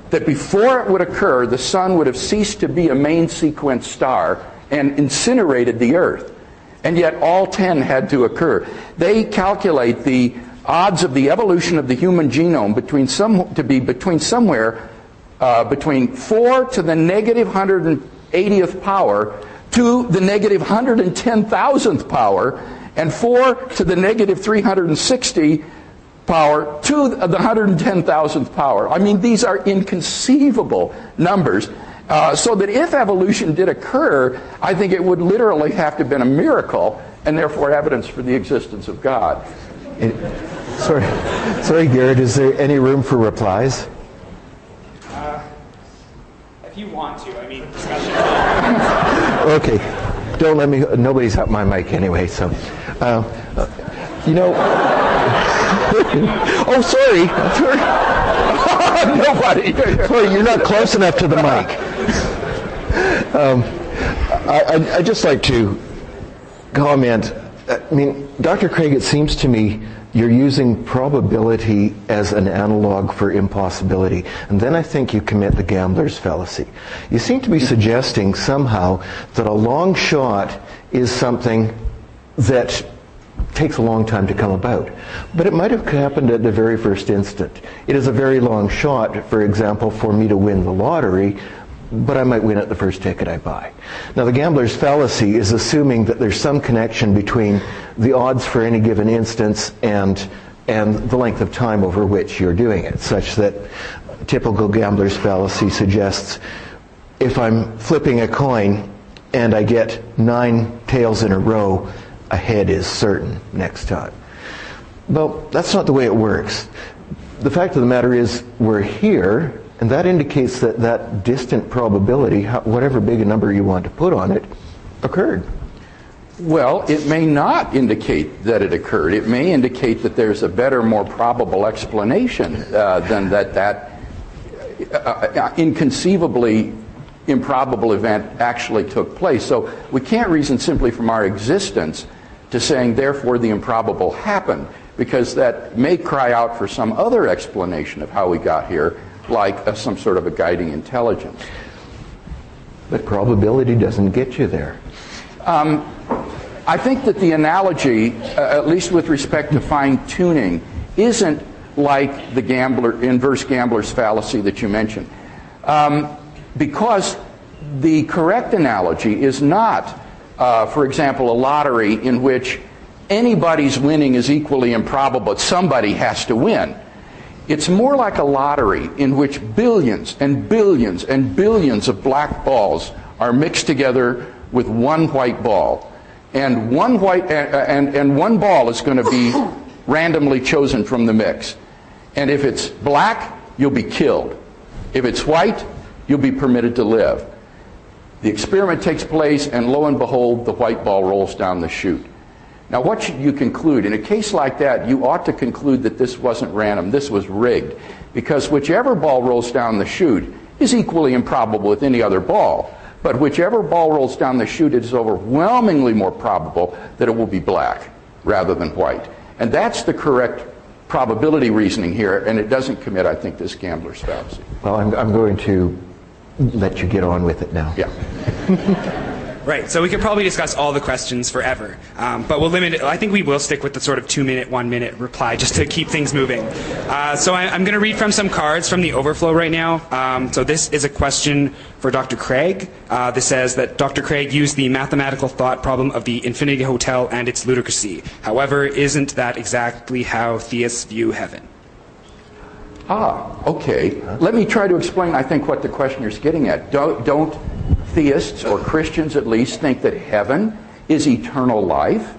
that before it would occur, the sun would have ceased to be a main sequence star and incinerated the Earth. And yet all 10 had to occur. They calculate the odds of the evolution of the human genome to be between somewhere between 4 to the negative 180th power to the negative 110,000th power, and 4 to the negative 360 power to the 110,000th power. I mean, these are inconceivable numbers. So that if evolution did occur, I think it would literally have to have been a miracle, and therefore evidence for the existence of God. Sorry, Garrett, is there any room for replies? If you want to, I mean, discussion. Okay, don't let me, nobody's at my mic anyway, so, oh, sorry. Nobody. Sorry, you're not close enough to the mic. I'd just like to comment. I mean, Dr. Craig, it seems to me you're using probability as an analog for impossibility. And then I think you commit the gambler's fallacy. You seem to be suggesting somehow that a long shot is something that takes a long time to come about. But it might have happened at the very first instant. It is a very long shot, for example, for me to win the lottery, but I might win at the first ticket I buy. Now, the gambler's fallacy is assuming that there's some connection between the odds for any given instance and the length of time over which you're doing it, such that typical gambler's fallacy suggests if I'm flipping a coin and I get 9 tails in a row, a head is certain next time. Well, that's not the way it works. The fact of the matter is we're here, and that indicates that that distant probability, whatever big a number you want to put on it, occurred. Well, it may not indicate that it occurred. It may indicate that there's a better, more probable explanation than that inconceivably improbable event actually took place. So we can't reason simply from our existence to saying, therefore, the improbable happened, because that may cry out for some other explanation of how we got here, like some sort of a guiding intelligence. But probability doesn't get you there. I think that the analogy, at least with respect to fine-tuning, isn't like the inverse gambler's fallacy that you mentioned. Because the correct analogy is not, for example, a lottery in which anybody's winning is equally improbable, but somebody has to win. It's more like a lottery in which billions and billions and billions of black balls are mixed together with one white ball. And one ball is going to be randomly chosen from the mix. And if it's black, you'll be killed. If it's white, you'll be permitted to live. The experiment takes place, and lo and behold, the white ball rolls down the chute. Now, what should you conclude? In a case like that, you ought to conclude that this wasn't random, this was rigged, because whichever ball rolls down the chute is equally improbable with any other ball. But whichever ball rolls down the chute, it is overwhelmingly more probable that it will be black rather than white. And that's the correct probability reasoning here, and it doesn't commit, I think, this gambler's fallacy. Well, I'm going to let you get on with it now. Yeah. Right, so we could probably discuss all the questions forever, but we'll limit it. I think we will stick with the sort of 2-minute, 1-minute reply just to keep things moving. So I'm going to read from some cards from the overflow right now. So this is a question for Dr. Craig. This says that Dr. Craig used the mathematical thought problem of the Infinity Hotel and its ludicrousy. However, isn't that exactly how theists view heaven? Okay. Let me try to explain, I think, what the questioner's getting at. Don't theists, or Christians at least, think that heaven is eternal life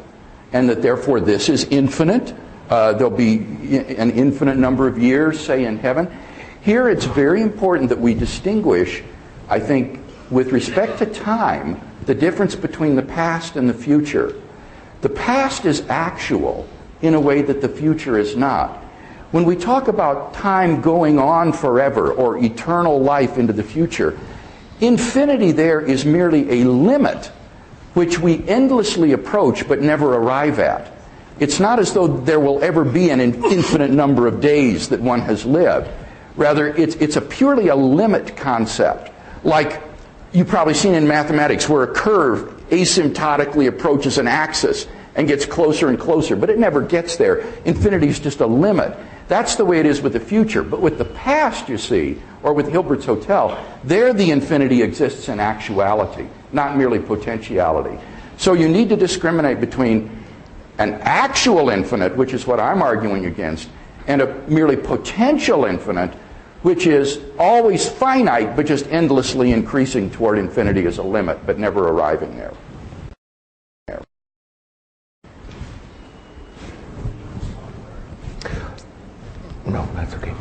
and that therefore this is infinite? There'll be an infinite number of years, say, in heaven. Here it's very important that we distinguish, I think, with respect to time, the difference between the past and the future. The past is actual in a way that the future is not. When we talk about time going on forever or eternal life into the future, infinity there is merely a limit which we endlessly approach but never arrive at. It's not as though there will ever be an infinite number of days that one has lived. Rather, it's purely a limit concept. Like you've probably seen in mathematics where a curve asymptotically approaches an axis and gets closer and closer, but it never gets there. Infinity is just a limit. That's the way it is with the future. But with the past, you see, or with Hilbert's Hotel, there the infinity exists in actuality, not merely potentiality. So you need to discriminate between an actual infinite, which is what I'm arguing against, and a merely potential infinite, which is always finite, but just endlessly increasing toward infinity as a limit, but never arriving there. No, that's okay.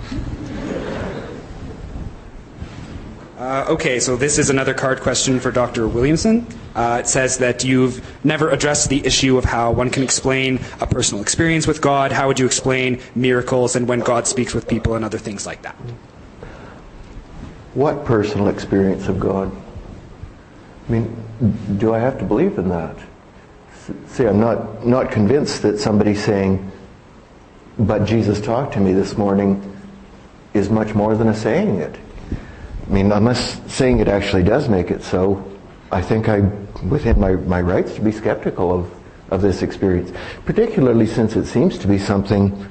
Okay, so this is another card question for Dr. Williamson. It says that you've never addressed the issue of how one can explain a personal experience with God. How would you explain miracles and when God speaks with people and other things like that? What personal experience of God? I mean, do I have to believe in that? See, I'm not convinced that somebody saying, "But Jesus talked to me this morning," is much more than a saying it. I mean, unless saying it actually does make it so, I think I'm within my rights to be skeptical of this experience, particularly since it seems to be something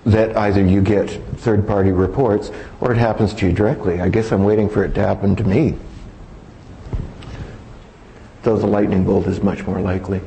that either you get third-party reports or it happens to you directly. I guess I'm waiting for it to happen to me. Though the lightning bolt is much more likely.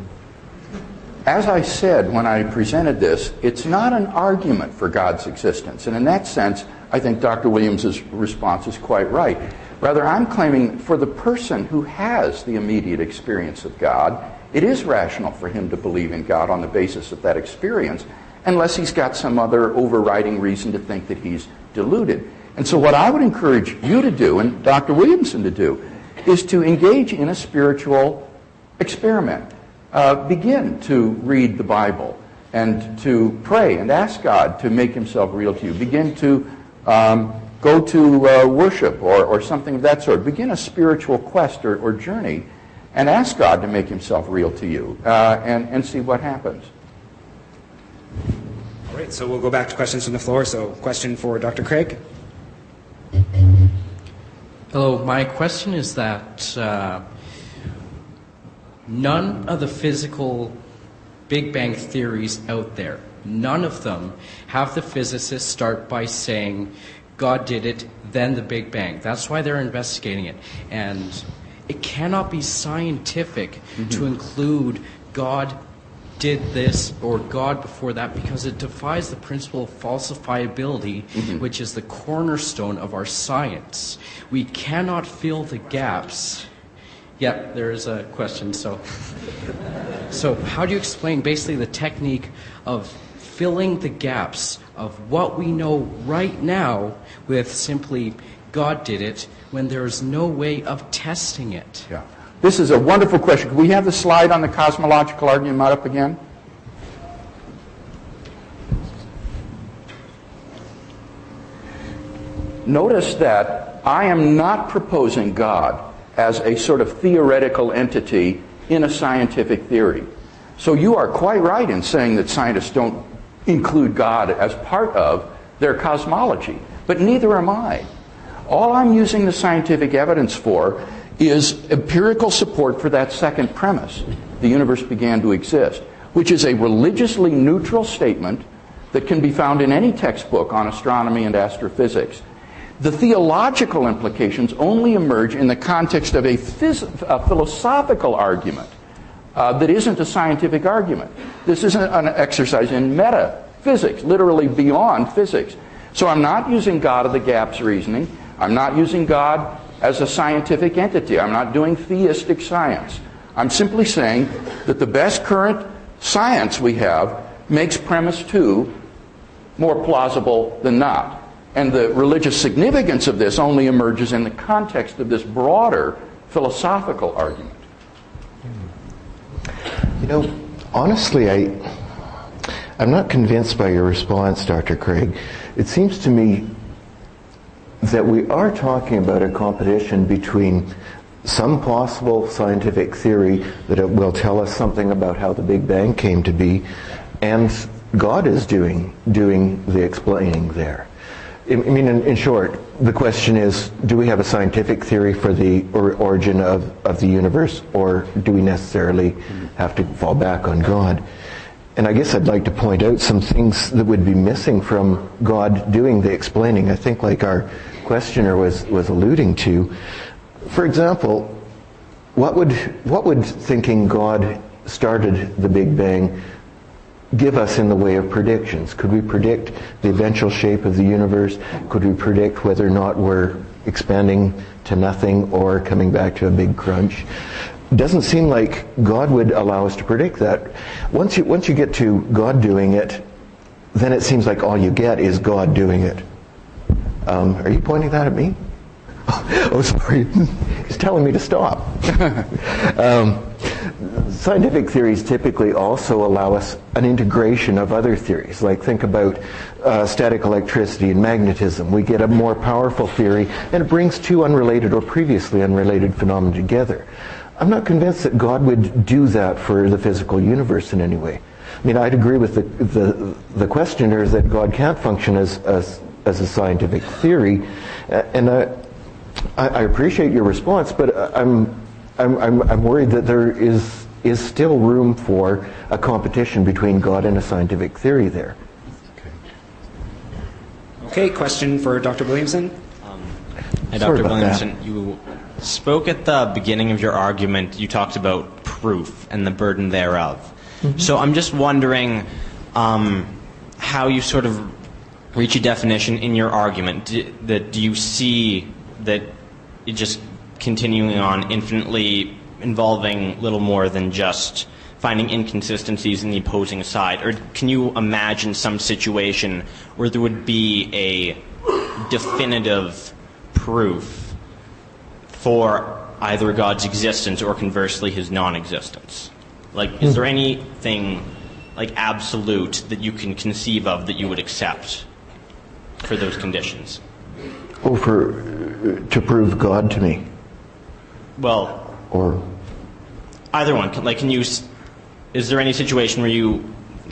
As I said when I presented this, it's not an argument for God's existence. And in that sense, I think Dr. Williams' response is quite right. Rather, I'm claiming for the person who has the immediate experience of God, it is rational for him to believe in God on the basis of that experience, unless he's got some other overriding reason to think that he's deluded. And so what I would encourage you to do, and Dr. Williamson to do, is to engage in a spiritual experiment. Begin to read the Bible and to pray and ask God to make himself real to you. Begin to go to worship or something of that sort. Begin a spiritual quest or journey and ask God to make himself real to you and see what happens. All right, so we'll go back to questions from the floor. So question for Dr. Craig. Hello, my question is that none of the physical Big Bang theories out there, none of them have the physicists start by saying God did it, then the Big Bang. That's why they're investigating it. And it cannot be scientific to include God did this or God before that, because it defies the principle of falsifiability, which is the cornerstone of our science. We cannot fill the gaps. Yeah, there is a question. So how do you explain basically the technique of filling the gaps of what we know right now with simply God did it when there is no way of testing it? Yeah. This is a wonderful question. Can we have the slide on the cosmological argument up again? Notice that I am not proposing God as a sort of theoretical entity in a scientific theory. So you are quite right in saying that scientists don't include God as part of their cosmology, but neither am I. All I'm using the scientific evidence for is empirical support for that second premise. The universe began to exist, which is a religiously neutral statement that can be found in any textbook on astronomy and astrophysics. The theological implications only emerge in the context of a philosophical argument that isn't a scientific argument. This isn't an exercise in metaphysics, literally beyond physics. So I'm not using God of the gaps reasoning. I'm not using God as a scientific entity. I'm not doing theistic science. I'm simply saying that the best current science we have makes premise 2 more plausible than not. And the religious significance of this only emerges in the context of this broader philosophical argument. You know, honestly, I'm not convinced by your response, Dr. Craig. It seems to me that we are talking about a competition between some possible scientific theory that it will tell us something about how the Big Bang came to be, and God is doing the explaining there. I mean, in short, the question is, do we have a scientific theory for the origin of the universe, or do we necessarily have to fall back on God? And I guess I'd like to point out some things that would be missing from God doing the explaining. I think, like our questioner was alluding to, for example, what would thinking God started the Big Bang give us in the way of predictions? Could we predict the eventual shape of the universe? Could we predict whether or not we're expanding to nothing or coming back to a big crunch? It doesn't seem like God would allow us to predict that. Once you get to God doing it, then it seems like all you get is God doing it. Are you pointing that at me? Oh, sorry. He's telling me to stop. Scientific theories typically also allow us an integration of other theories. Like, think about static electricity and magnetism. We get a more powerful theory, and it brings two unrelated or previously unrelated phenomena together. I'm not convinced that God would do that for the physical universe in any way. I mean, I'd agree with the questioner that God can't function as a scientific theory, and I appreciate your response, but I'm worried that there is still room for a competition between God and a scientific theory there. Okay, question for Dr. Williamson. Hi, Dr. Williamson. You spoke at the beginning of your argument, you talked about proof and the burden thereof. Mm-hmm. So I'm just wondering how you sort of reach a definition in your argument. Do you see that it just continuing on infinitely involving little more than just finding inconsistencies in the opposing side? Or can you imagine some situation where there would be a definitive proof for either God's existence or conversely his non-existence? Like, is there anything like absolute that you can conceive of that you would accept for those conditions? Oh, to prove God to me? Well, or either one. Like, is there any situation where you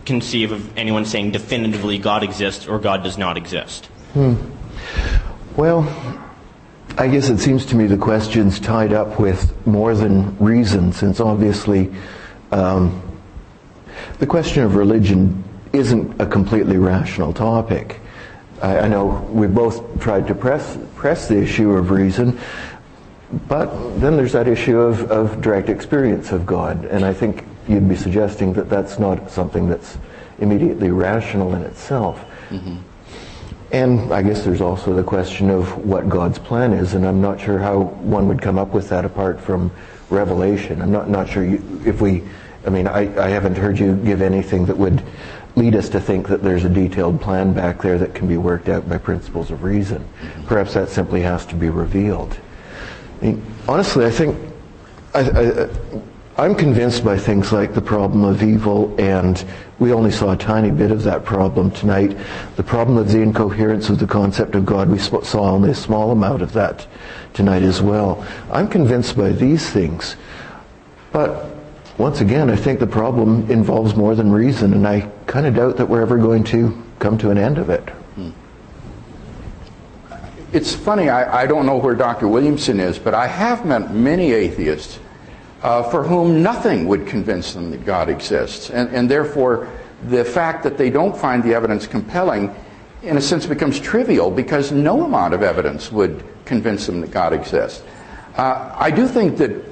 conceive of anyone saying definitively God exists or God does not exist? Well, I guess it seems to me the question's tied up with more than reason, since obviously the question of religion isn't a completely rational topic. I know we both tried to press the issue of reason, but then there's that issue of direct experience of God, and I think you'd be suggesting that that's not something that's immediately rational in itself. Mm-hmm. And I guess there's also the question of what God's plan is, and I'm not sure how one would come up with that apart from revelation. I'm not sure I haven't heard you give anything that would lead us to think that there's a detailed plan back there that can be worked out by principles of reason. Perhaps that simply has to be revealed. I mean, honestly, I think I'm convinced by things like the problem of evil, and we only saw a tiny bit of that problem tonight. The problem of the incoherence of the concept of God, we saw only a small amount of that tonight as well. I'm convinced by these things. But once again, I think the problem involves more than reason, and I kind of doubt that we're ever going to come to an end of it. it's funny, I don't know where Dr. Williamson is, but I have met many atheists for whom nothing would convince them that God exists. And therefore, the fact that they don't find the evidence compelling, in a sense, becomes trivial because no amount of evidence would convince them that God exists. I do think that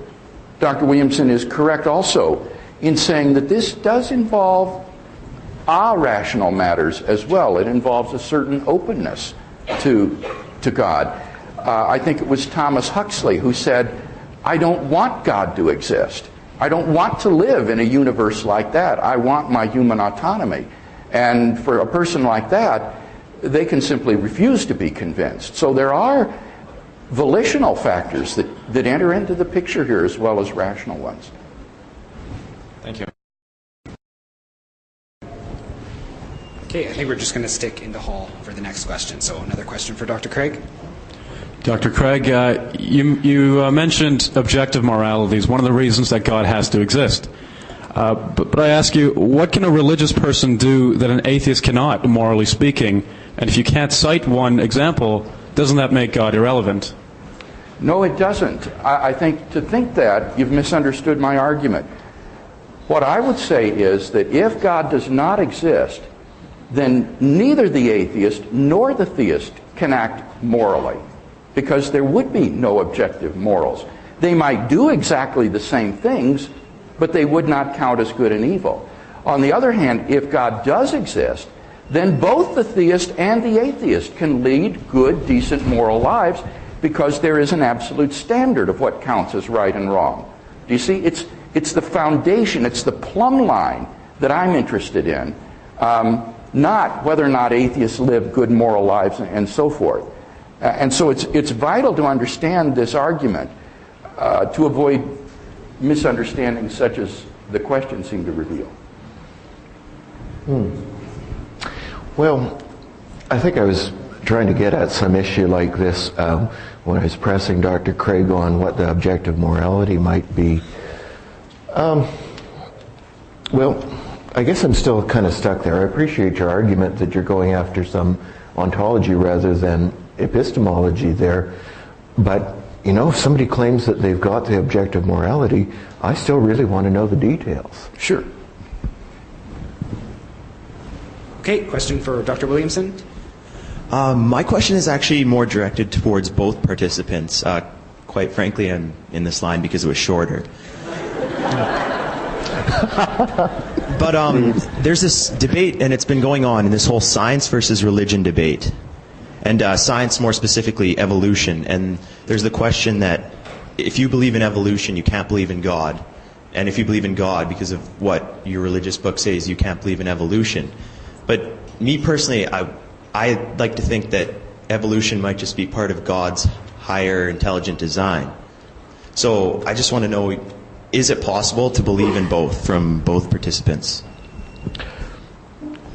Dr. Williamson is correct also in saying that this does involve rational matters as well. It involves a certain openness to God. I think it was Thomas Huxley who said, I don't want God to exist. I don't want to live in a universe like that. I want my human autonomy. And for a person like that, they can simply refuse to be convinced. So there are volitional factors that enter into the picture here as well as rational ones. Thank you. Okay, I think we're just going to stick in the hall for the next question. So another question for Dr. Craig. Dr. Craig, you mentioned objective morality is one of the reasons that God has to exist. But I ask you, what can a religious person do that an atheist cannot, morally speaking? And if you can't cite one example, doesn't that make God irrelevant? No, it doesn't. I think to think that, you've misunderstood my argument. What I would say is that if God does not exist, then neither the atheist nor the theist can act morally, because there would be no objective morals. They might do exactly the same things, but they would not count as good and evil. On the other hand, if God does exist, then both the theist and the atheist can lead good, decent, moral lives, because there is an absolute standard of what counts as right and wrong. Do you see? It's the foundation, it's the plumb line that I'm interested in, not whether or not atheists live good moral lives and so forth. And so it's vital to understand this argument to avoid misunderstandings such as the question seemed to reveal. Well, I think I was trying to get at some issue like this when I was pressing Dr. Craig on what the objective morality might be. Well, I guess I'm still kind of stuck there. I appreciate your argument that you're going after some ontology rather than epistemology there. But, you know, if somebody claims that they've got the objective morality, I still really want to know the details. Sure. Okay, question for Dr. Williamson. My question is actually more directed towards both participants. Quite frankly, I'm in this line because it was shorter. But there's this debate, and it's been going on in this whole science versus religion debate. And science, more specifically, evolution. And there's the question that if you believe in evolution, you can't believe in God. And if you believe in God, because of what your religious book says, you can't believe in evolution. But me personally, I like to think that evolution might just be part of God's higher intelligent design. So I just want to know, is it possible to believe in both from both participants?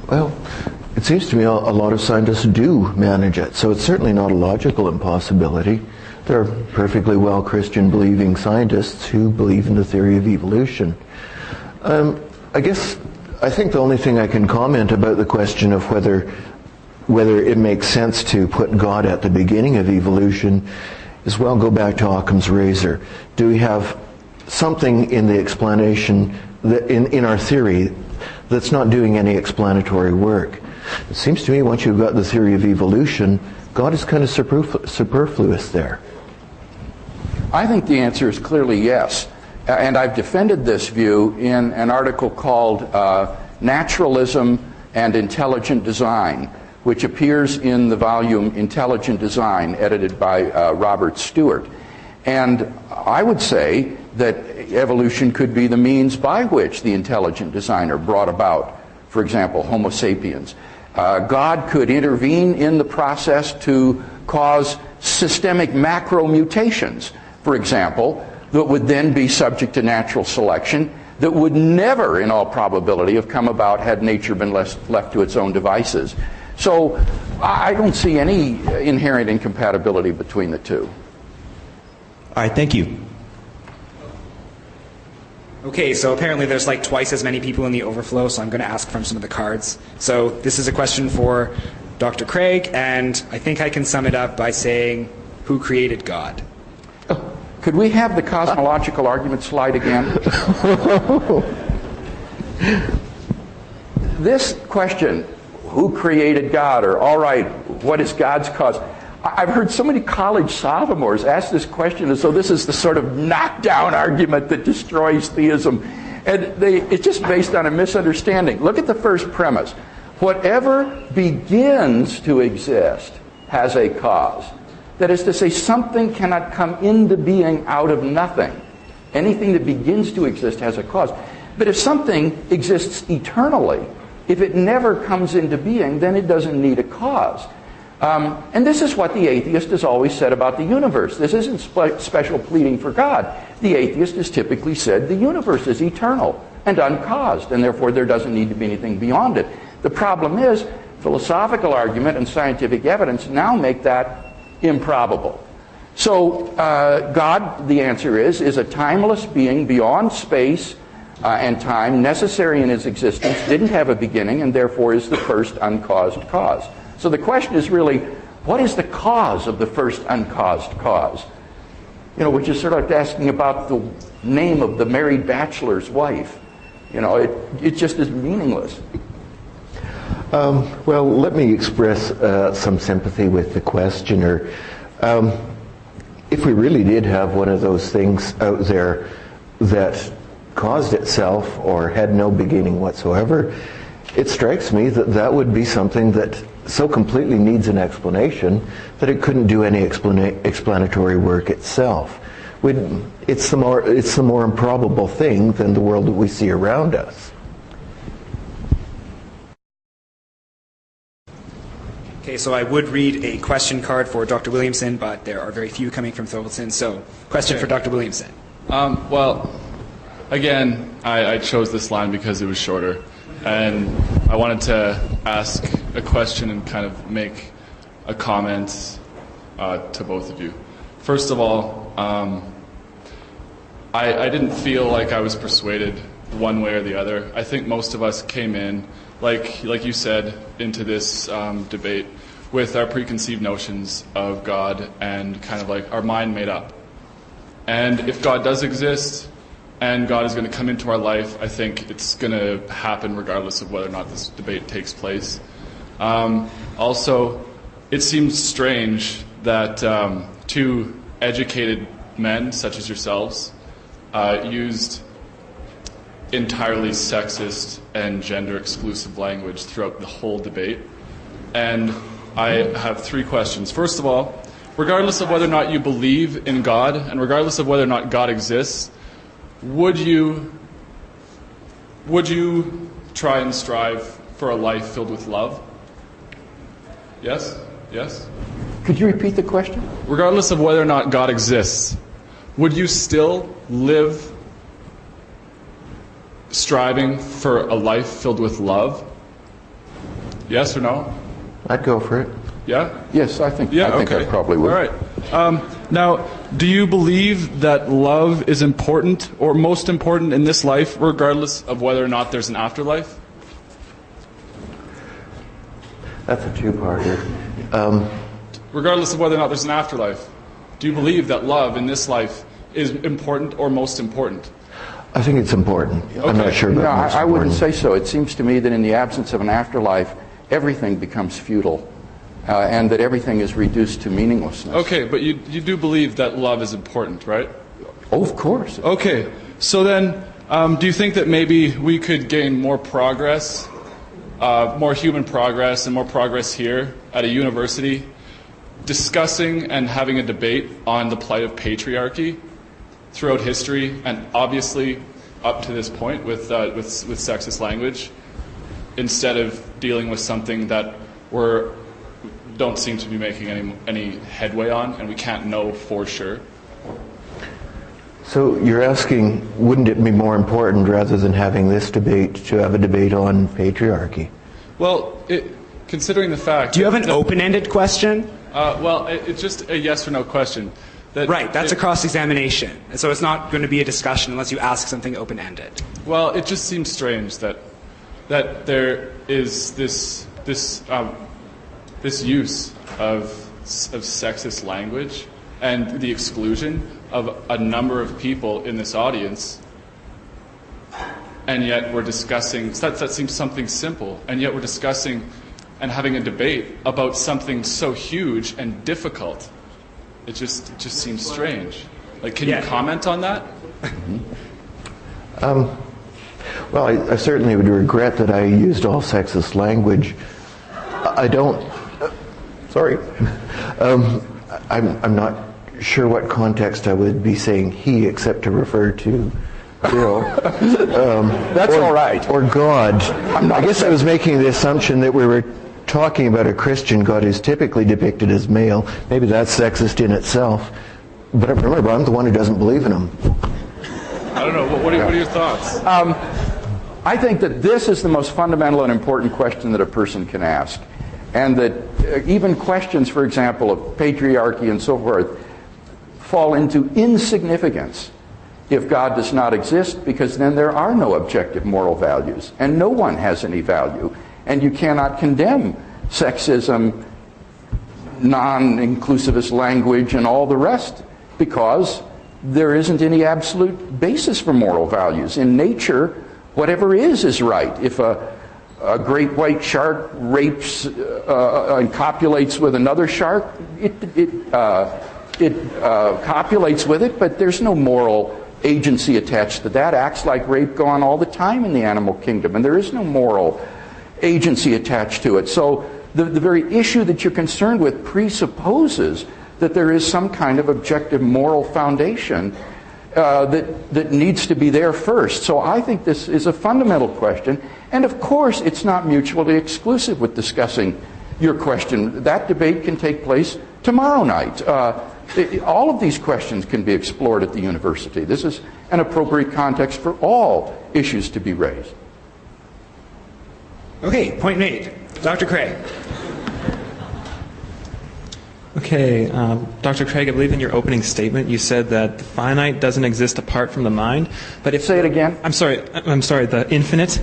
Well, it seems to me a lot of scientists do manage it, so it's certainly not a logical impossibility. There are perfectly well Christian believing scientists who believe in the theory of evolution. I think the only thing I can comment about the question of whether it makes sense to put God at the beginning of evolution is, well, go back to Occam's razor. Do we have something in the explanation, that in our theory, that's not doing any explanatory work? It seems to me once you've got the theory of evolution, God is kind of superfluous there. I think the answer is clearly yes. And I've defended this view in an article called Naturalism and Intelligent Design, which appears in the volume Intelligent Design, edited by Robert Stewart. And I would say that evolution could be the means by which the intelligent designer brought about, for example, Homo sapiens. God could intervene in the process to cause systemic macro mutations, for example, that would then be subject to natural selection, that would never, in all probability, have come about had nature been left to its own devices. So I don't see any inherent incompatibility between the two. All right, thank you. Okay, so apparently there's like twice as many people in the overflow, so I'm going to ask from some of the cards. So this is a question for Dr. Craig, and I think I can sum it up by saying, who created God? Could we have the cosmological argument slide again? This question, who created God, or all right, what is God's cause? I've heard so many college sophomores ask this question as though this is the sort of knockdown argument that destroys theism. And it's just based on a misunderstanding. Look at the first premise. Whatever begins to exist has a cause. That is to say, something cannot come into being out of nothing. Anything that begins to exist has a cause. But if something exists eternally, if it never comes into being, then it doesn't need a cause. And this is what the atheist has always said about the universe. This isn't special pleading for God. The atheist has typically said the universe is eternal and uncaused, and therefore there doesn't need to be anything beyond it. The problem is, philosophical argument and scientific evidence now make that improbable. So God, the answer is a timeless being beyond space and time, necessary in his existence, didn't have a beginning, and therefore is the first uncaused cause. So the question is really, what is the cause of the first uncaused cause? You know, which is sort of like asking about the name of the married bachelor's wife. You know, it just is meaningless. Well, let me express some sympathy with the questioner. If we really did have one of those things out there that caused itself or had no beginning whatsoever, it strikes me that that would be something that so completely needs an explanation that it couldn't do any explanatory work itself. It's the more improbable thing than the world that we see around us. Okay, so I would read a question card for Dr. Williamson, but there are very few coming from Thorvaldson. So, question for Dr. Williamson. Well, again, I chose this line because it was shorter. And I wanted to ask a question and kind of make a comment to both of you. First of all, I didn't feel like I was persuaded one way or the other. I think most of us came in, like you said, into this debate with our preconceived notions of God and kind of like our mind made up. And if God does exist, and God is going to come into our life, I think it's going to happen regardless of whether or not this debate takes place. Also, it seems strange that two educated men, such as yourselves, used entirely sexist and gender-exclusive language throughout the whole debate. And I have three questions. First of all, regardless of whether or not you believe in God, and regardless of whether or not God exists, would you try and strive for a life filled with love? Yes? Yes? Could you repeat the question? Regardless of whether or not God exists, would you still live striving for a life filled with love? Yes or no? I'd go for it. Yeah? Yes, I think I probably would. All right. Now, do you believe that love is important or most important in this life, regardless of whether or not there's an afterlife? That's a two-parter. Regardless of whether or not there's an afterlife, do you believe that love in this life is important or most important? I think it's important. Okay. I'm not sure about No, most I wouldn't important. say so. It seems to me that in the absence of an afterlife, everything becomes futile, and that everything is reduced to meaninglessness. Okay, but you do believe that love is important, right? Oh, of course. Okay, so then do you think that maybe we could gain more progress, more human progress and more progress here at a university, discussing and having a debate on the plight of patriarchy throughout history, and obviously up to this point with sexist language, instead of dealing with something that we don't seem to be making any headway on, and we can't know for sure? So you're asking, wouldn't it be more important, rather than having this debate, to have a debate on patriarchy? Well, considering the fact... Do you have an open-ended question? Well, it's just a yes or no question. Right, that's a cross-examination. And so it's not going to be a discussion unless you ask something open-ended. Well, it just seems strange that there is this this use of sexist language and the exclusion of a number of people in this audience, and yet we're discussing, that seems something simple, and yet we're discussing and having a debate about something so huge and difficult. It just seems strange. Like, can you comment on that? Well, I certainly would regret that I used all sexist language. I don't. Sorry. I'm not sure what context I would be saying he, except to refer to Bill. That's all right. Or God. I guess I was making the assumption that we were talking about a Christian God who's typically depicted as male. Maybe that's sexist in itself. But remember, I'm the one who doesn't believe in him. I don't know. What are your thoughts? I think that this is the most fundamental and important question that a person can ask. And that even questions, for example, of patriarchy and so forth, fall into insignificance if God does not exist, because then there are no objective moral values, and no one has any value. And you cannot condemn sexism, non-inclusivist language, and all the rest, because there isn't any absolute basis for moral values. In nature, whatever is right. If a great white shark rapes and copulates with another shark, it copulates with it, but there's no moral agency attached to that. Acts like rape go on all the time in the animal kingdom, and there is no moral agency attached to it. So the very issue that you're concerned with presupposes that there is some kind of objective moral foundation that needs to be there first. So I think this is a fundamental question. And of course, it's not mutually exclusive with discussing your question. That debate can take place tomorrow night. All of these questions can be explored at the university. This is an appropriate context for all issues to be raised. Okay, point made. Dr. Craig. Okay, Dr. Craig, I believe in your opening statement you said that the finite doesn't exist apart from the mind. But if Say it again. I'm sorry, the infinite.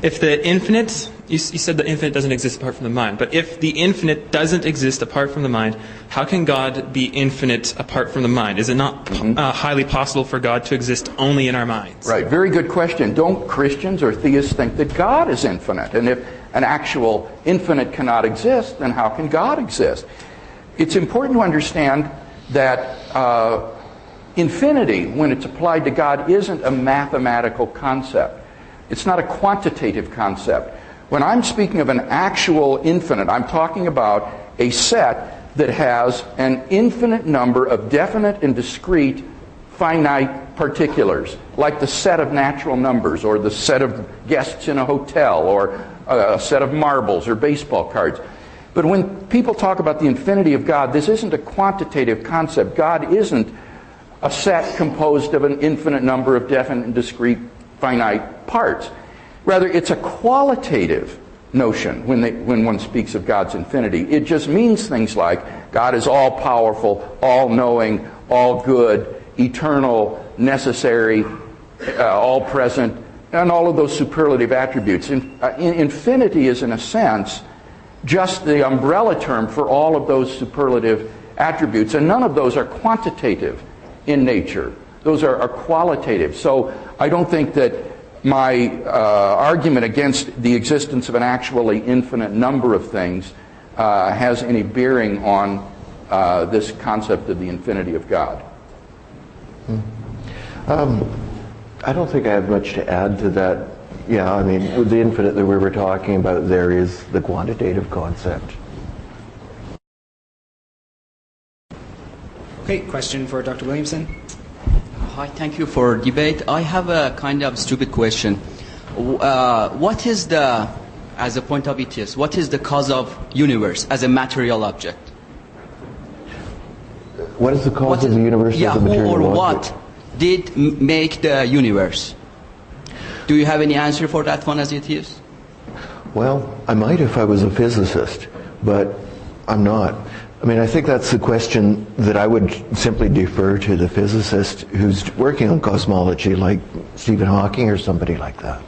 If the infinite, you said the infinite doesn't exist apart from the mind. But if the infinite doesn't exist apart from the mind, how can God be infinite apart from the mind? Is it not highly possible for God to exist only in our minds? Right, very good question. Don't Christians or theists think that God is infinite? And if an actual infinite cannot exist, then how can God exist? It's important to understand that infinity, when it's applied to God, isn't a mathematical concept. It's not a quantitative concept. When I'm speaking of an actual infinite, I'm talking about a set that has an infinite number of definite and discrete finite particulars, like the set of natural numbers, or the set of guests in a hotel, or a set of marbles or baseball cards. But when people talk about the infinity of God, this isn't a quantitative concept. God isn't a set composed of an infinite number of definite and discrete finite parts. Rather, it's a qualitative notion when one speaks of God's infinity. It just means things like God is all-powerful, all-knowing, all-good, eternal, necessary, all-present, and all of those superlative attributes. Infinity is, in a sense, just the umbrella term for all of those superlative attributes, and none of those are quantitative in nature. Those are qualitative. So I don't think that my argument against the existence of an actually infinite number of things has any bearing on this concept of the infinity of God. I don't think I have much to add to that. Yeah, I mean, with the infinite that we were talking about, there is the quantitative concept. Okay, question for Dr. Williamson. Hi, thank you for debate. I have a kind of stupid question. What is the, as a point of ETS, what is the cause of universe as a material object? What is the cause of the universe as a material object? What did make the universe? Do you have any answer for that one as it is? Well, I might if I was a physicist, but I'm not. I mean, I think that's the question that I would simply defer to the physicist who's working on cosmology, like Stephen Hawking or somebody like that.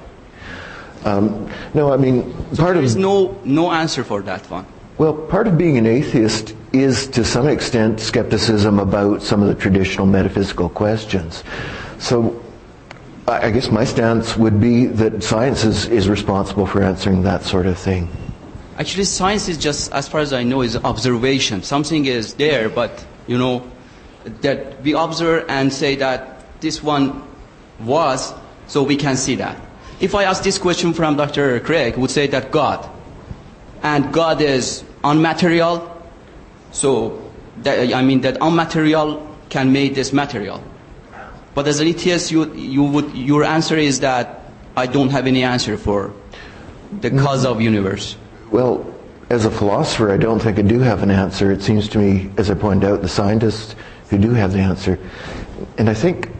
No, I mean, There is no answer for that one. Well, part of being an atheist is, to some extent, skepticism about some of the traditional metaphysical questions. So I guess my stance would be that science is responsible for answering that sort of thing. Actually, science is just, as far as I know, is observation. Something is there, but, you know, that we observe and say that this one was, so we can see that. If I ask this question from Dr. Craig, would say that God, and God is unmaterial, so that, I mean that unmaterial can make this material. But as an atheist, your answer is that I don't have any answer for the cause of universe. Well, as a philosopher, I don't think I do have an answer. It seems to me, as I pointed out, the scientists who do have the answer. And I think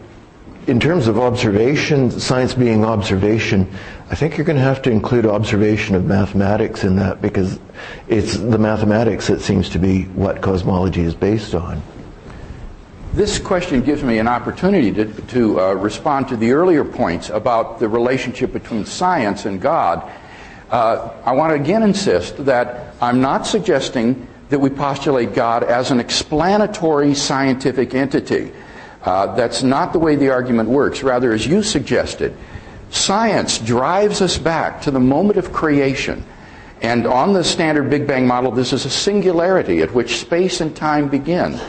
in terms of observation, science being observation, I think you're going to have to include observation of mathematics in that, because it's the mathematics that seems to be what cosmology is based on. This question gives me an opportunity to respond to the earlier points about the relationship between science and God. I want to again insist that I'm not suggesting that we postulate God as an explanatory scientific entity. That's not the way the argument works. Rather, as you suggested, science drives us back to the moment of creation. And on the standard Big Bang model, this is a singularity at which space and time begin,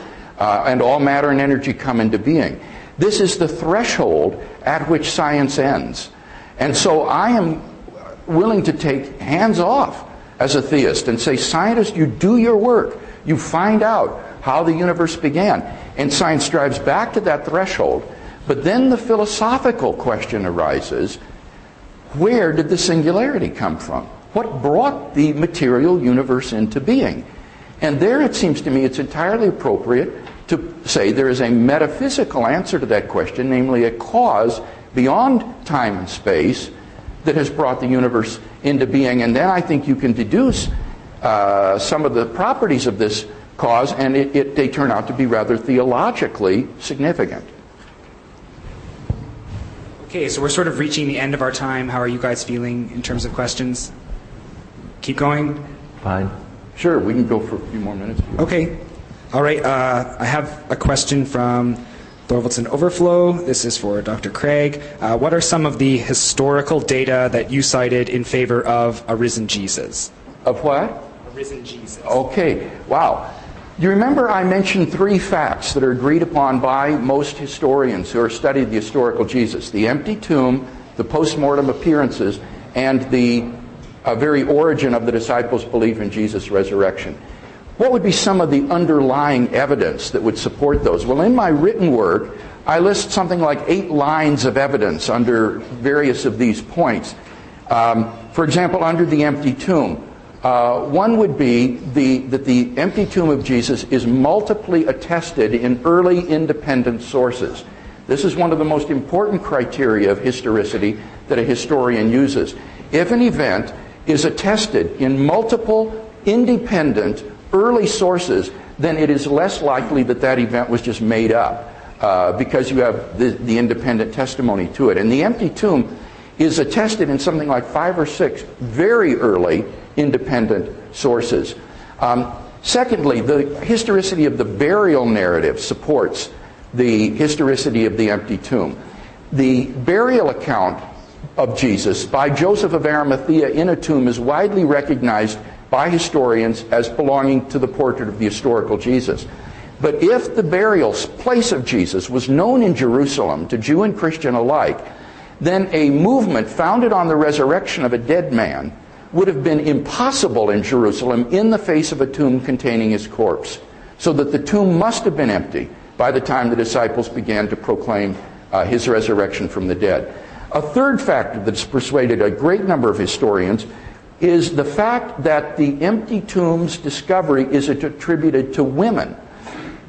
and all matter and energy come into being. This is the threshold at which science ends. And so I am willing to take hands off as a theist and say, scientists, you do your work. You find out how the universe began. And science drives back to that threshold. But then the philosophical question arises, where did the singularity come from? What brought the material universe into being? And there it seems to me it's entirely appropriate to say there is a metaphysical answer to that question, namely a cause beyond time and space that has brought the universe into being. And then I think you can deduce some of the properties of this cause, and they turn out to be rather theologically significant. Okay, so we're sort of reaching the end of our time. How are you guys feeling in terms of questions? Keep going? Fine. Sure, we can go for a few more minutes. Okay. All right, I have a question from Thorvaldsen Overflow. This is for Dr. Craig. What are some of the historical data that you cited in favor of a risen Jesus? Of what? A risen Jesus. Okay, wow. You remember I mentioned three facts that are agreed upon by most historians who have studied the historical Jesus: the empty tomb, the post-mortem appearances, and the very origin of the disciples' belief in Jesus' resurrection. What would be some of the underlying evidence that would support those? Well, in my written work, I list something like 8 lines of evidence under various of these points. For example, under the empty tomb, one would be that the empty tomb of Jesus is multiply attested in early independent sources. This is one of the most important criteria of historicity that a historian uses. If an event is attested in multiple independent early sources, then it is less likely that that event was just made up because you have the independent testimony to it. And the empty tomb is attested in something like 5 or 6 very early independent sources. Secondly, the historicity of the burial narrative supports the historicity of the empty tomb. The burial account of Jesus by Joseph of Arimathea in a tomb is widely recognized by historians as belonging to the portrait of the historical Jesus. But if the burial place of Jesus was known in Jerusalem to Jew and Christian alike, then a movement founded on the resurrection of a dead man would have been impossible in Jerusalem in the face of a tomb containing his corpse. So that the tomb must have been empty by the time the disciples began to proclaim his resurrection from the dead. A third factor that's persuaded a great number of historians is the fact that the empty tomb's discovery is attributed to women.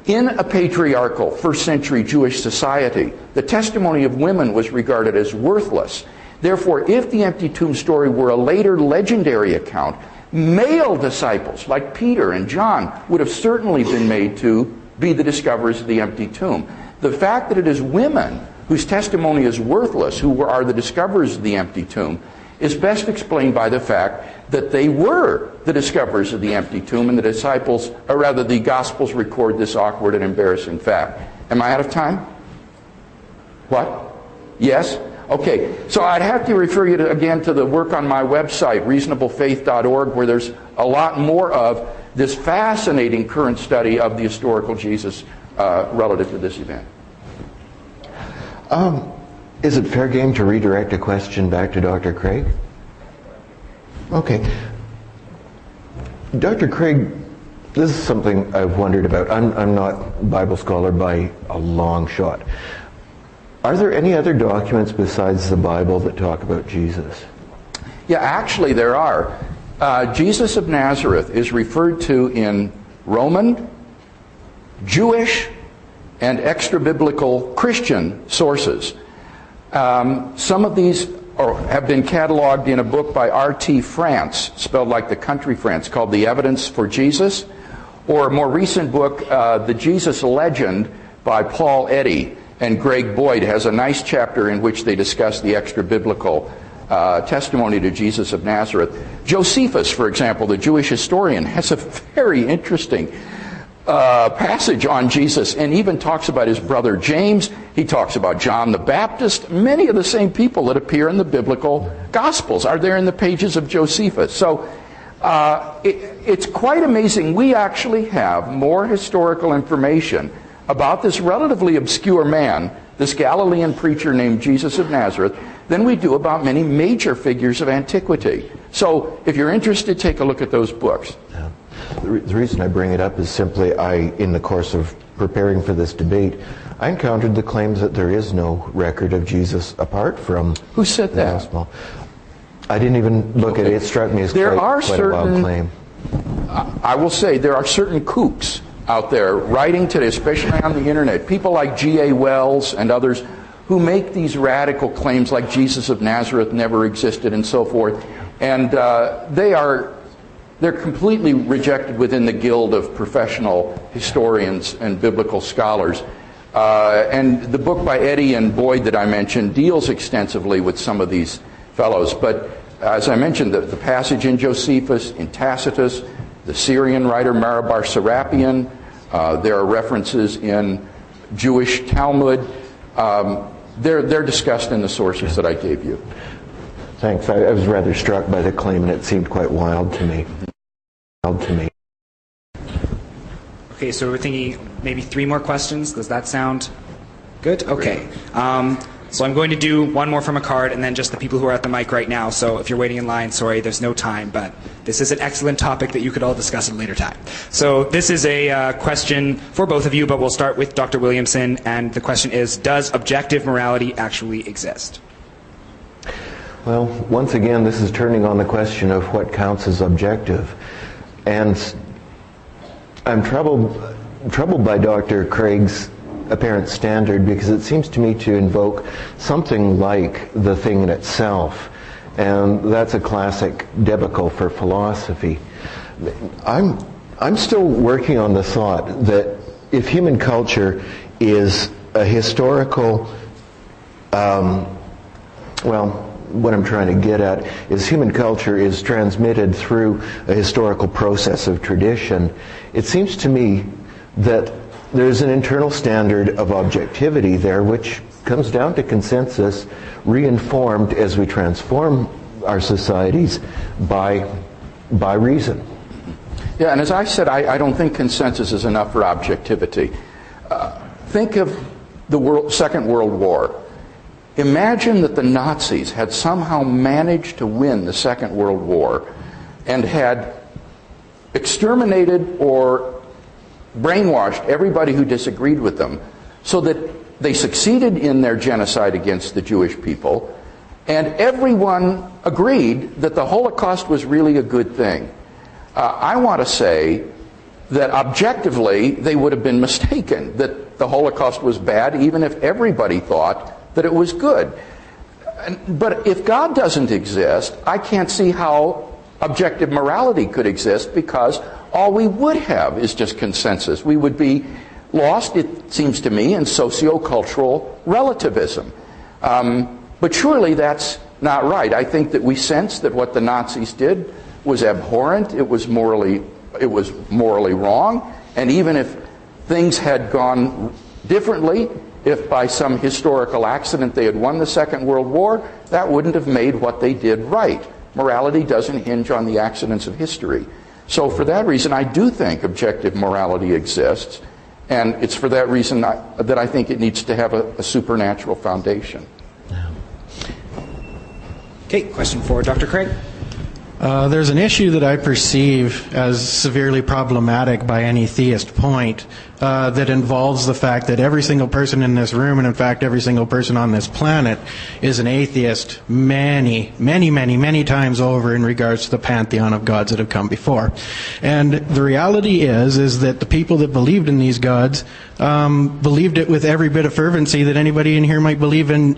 In a patriarchal first century Jewish society, the testimony of women was regarded as worthless. Therefore, if the empty tomb story were a later legendary account, male disciples like Peter and John would have certainly been made to be the discoverers of the empty tomb. The fact that it is women whose testimony is worthless who are the discoverers of the empty tomb is best explained by the fact that they were the discoverers of the empty tomb, and the disciples, or rather the Gospels, record this awkward and embarrassing fact. Am I out of time? What? Yes? Okay, so I'd have to refer you again to the work on my website, reasonablefaith.org, where there's a lot more of this fascinating current study of the historical Jesus relative to this event. Is it fair game to redirect a question back to Dr. Craig? Okay. Dr. Craig, this is something I've wondered about. I'm not a Bible scholar by a long shot. Are there any other documents besides the Bible that talk about Jesus? Yeah, actually there are. Jesus of Nazareth is referred to in Roman, Jewish, and extra-biblical Christian sources. Some of these have been cataloged in a book by R.T. France, spelled like the country France, called The Evidence for Jesus, or a more recent book, The Jesus Legend, by Paul Eddy and Greg Boyd, has a nice chapter in which they discuss the extra-biblical testimony to Jesus of Nazareth. Josephus, for example, the Jewish historian, has a very interesting passage on Jesus, and even talks about his brother James. He talks about John the Baptist. Many of the same people that appear in the biblical Gospels are there in the pages of Josephus. So it's quite amazing. We actually have more historical information about this relatively obscure man, this Galilean preacher named Jesus of Nazareth, than we do about many major figures of antiquity. So if you're interested, take a look at those books. Yeah. The reason I bring it up is simply in the course of preparing for this debate, I encountered the claims that there is no record of Jesus apart from... Who said that? Gospel. I didn't even look at it. It struck me as quite a wild claim. I will say there are certain kooks out there writing today, especially on the internet, people like G.A. Wells and others who make these radical claims like Jesus of Nazareth never existed and so forth. And they're completely rejected within the guild of professional historians and biblical scholars. And the book by Eddy and Boyd that I mentioned deals extensively with some of these fellows. But as I mentioned, the passage in Josephus, in Tacitus, the Syrian writer Marabar Serapion, there are references in Jewish Talmud. They're discussed in the sources that I gave you. Thanks. I was rather struck by the claim, and it seemed quite wild to me. Okay, so we're thinking maybe 3 more questions. Does that sound good? Okay. So I'm going to do one more from a card, and then just the people who are at the mic right now. So if you're waiting in line, sorry, there's no time, but this is an excellent topic that you could all discuss at a later time. So this is a question for both of you, but we'll start with Dr. Williamson, and the question is, does objective morality actually exist? Well, once again, this is turning on the question of what counts as objective. And I'm troubled by Dr. Craig's apparent standard, because it seems to me to invoke something like the thing in itself, and that's a classic debacle for philosophy. I'm still working on the thought that if human culture is a historical, what I'm trying to get at is human culture is transmitted through a historical process of tradition, it seems to me that there's an internal standard of objectivity there, which comes down to consensus, reinformed as we transform our societies by reason. Yeah, and as I said, I don't think consensus is enough for objectivity. Think of the Second World War. Imagine that the Nazis had somehow managed to win the Second World War and had exterminated or brainwashed everybody who disagreed with them, so that they succeeded in their genocide against the Jewish people, and everyone agreed that the Holocaust was really a good thing. I want to say that objectively they would have been mistaken, that the Holocaust was bad, even if everybody thought that it was good. But if God doesn't exist, I can't see how objective morality could exist, because all we would have is just consensus. We would be lost, it seems to me, in socio-cultural relativism. But surely that's not right. I think that we sense that what the Nazis did was abhorrent, it was morally wrong, and even if things had gone differently, if by some historical accident they had won the Second World War, that wouldn't have made what they did right. Morality doesn't hinge on the accidents of history. So for that reason, I do think objective morality exists, and it's for that reason that I think it needs to have a supernatural foundation. Okay, question for Dr. Craig. There's an issue that I perceive as severely problematic by any theist point that involves the fact that every single person in this room, and in fact every single person on this planet, is an atheist many times over in regards to the pantheon of gods that have come before. And the reality is that the people that believed in these gods believed it with every bit of fervency that anybody in here might believe in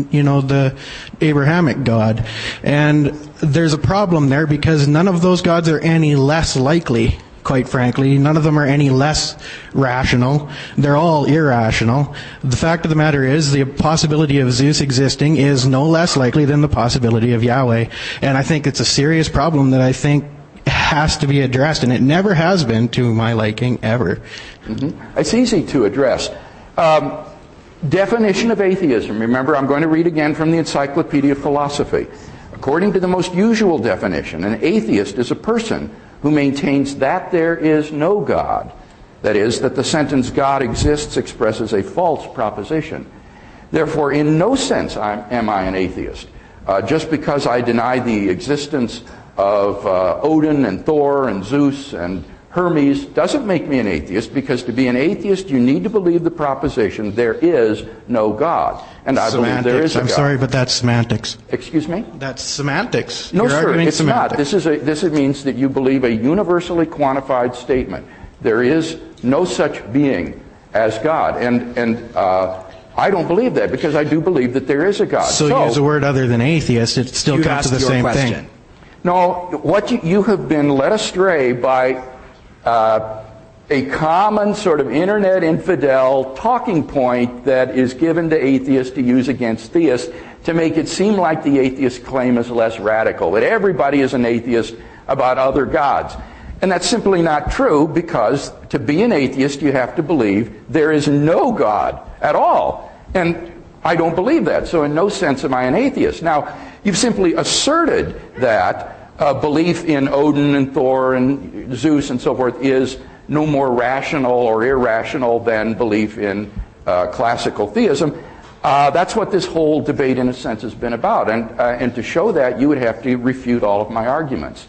the Abrahamic God. And there's a problem there because none of those gods are any less likely, quite frankly. None of them are any less rational. They're all irrational. The fact of the matter is the possibility of Zeus existing is no less likely than the possibility of Yahweh. And I think it's a serious problem that I think has to be addressed, and it never has been to my liking, ever. It's easy to address. Definition of atheism. Remember, I'm going to read again from the Encyclopedia of Philosophy. According to the most usual definition, an atheist is a person who maintains that there is no God. That is, that the sentence God exists expresses a false proposition. Therefore, in no sense am I an atheist. Just because I deny the existence of Odin and Thor and Zeus and Hermes doesn't make me an atheist, because to be an atheist you need to believe the proposition there is no God. And I believe there is a God. I'm sorry, but that's semantics. Excuse me? That's semantics. No, You're sir, arguing it's semantics. not. This means that you believe a universally quantified statement. There is no such being as God. And I don't believe that, because I do believe that there is a God. So use a word other than atheist, it still comes to the same thing. No, what you have been led astray by a common sort of internet infidel talking point that is given to atheists to use against theists to make it seem like the atheist claim is less radical, that everybody is an atheist about other gods. And that's simply not true, because to be an atheist you have to believe there is no God at all. And I don't believe that, so in no sense am I an atheist. Now, you've simply asserted that belief in Odin and Thor and Zeus and so forth is no more rational or irrational than belief in classical theism. That's what this whole debate, in a sense, has been about. And to show that, you would have to refute all of my arguments.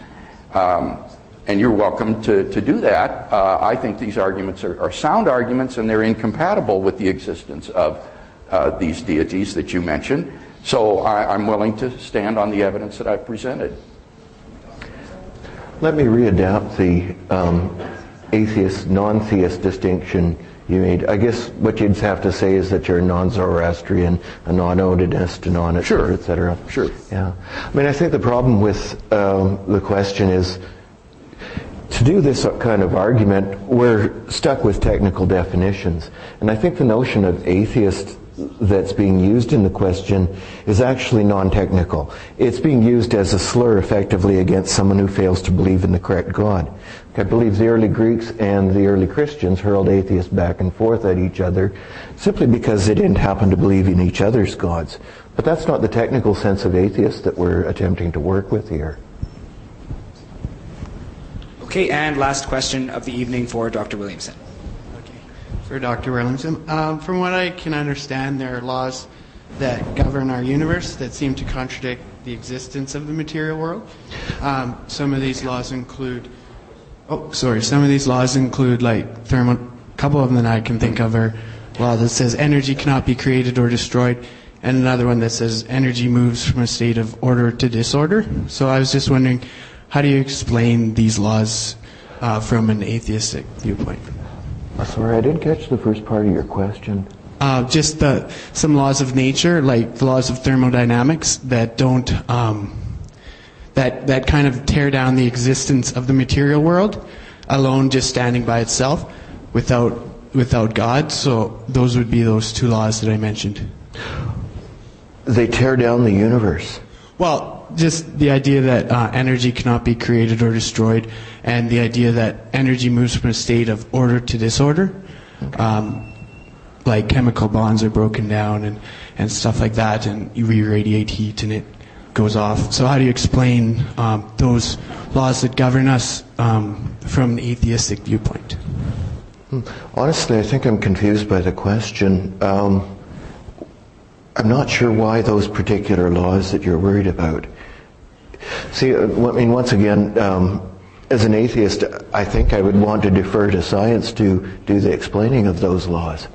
And you're welcome to do that. I think these arguments are sound arguments, and they're incompatible with the existence of these deities that you mentioned. So I'm willing to stand on the evidence that I've presented. Let me readapt the atheist, non-theist distinction you made. I guess what you'd have to say is that you're a non-Zoroastrian, a non-Odinist, a non-etc., etc. Sure. Yeah. I mean, I think the problem with the question is, to do this kind of argument, we're stuck with technical definitions. And I think the notion of atheist that's being used in the question is actually non-technical. It's being used as a slur, effectively, against someone who fails to believe in the correct God. I believe the early Greeks and the early Christians hurled atheists back and forth at each other simply because they didn't happen to believe in each other's gods. But that's not the technical sense of atheist that we're attempting to work with here. Okay, and last question of the evening for Dr. Williamson. For Dr. Williamson, from what I can understand, there are laws that govern our universe that seem to contradict the existence of the material world. Some of these laws include, like thermo. A couple of them that I can think of are a law that says energy cannot be created or destroyed, and another one that says energy moves from a state of order to disorder. So I was just wondering, how do you explain these laws from an atheistic viewpoint? Sorry, I didn't catch the first part of your question. Just some laws of nature, like the laws of thermodynamics, that don't that kind of tear down the existence of the material world alone, just standing by itself, without God. So those would be those two laws that I mentioned. They tear down the universe. Well, just the idea that energy cannot be created or destroyed, and the idea that energy moves from a state of order to disorder. Like chemical bonds are broken down and stuff like that, and you re-radiate heat and it goes off. So how do you explain those laws that govern us from the atheistic viewpoint? Honestly, I think I'm confused by the question. I'm not sure why those particular laws that you're worried about. See, I mean, once again, as an atheist, I think I would want to defer to science to do the explaining of those laws.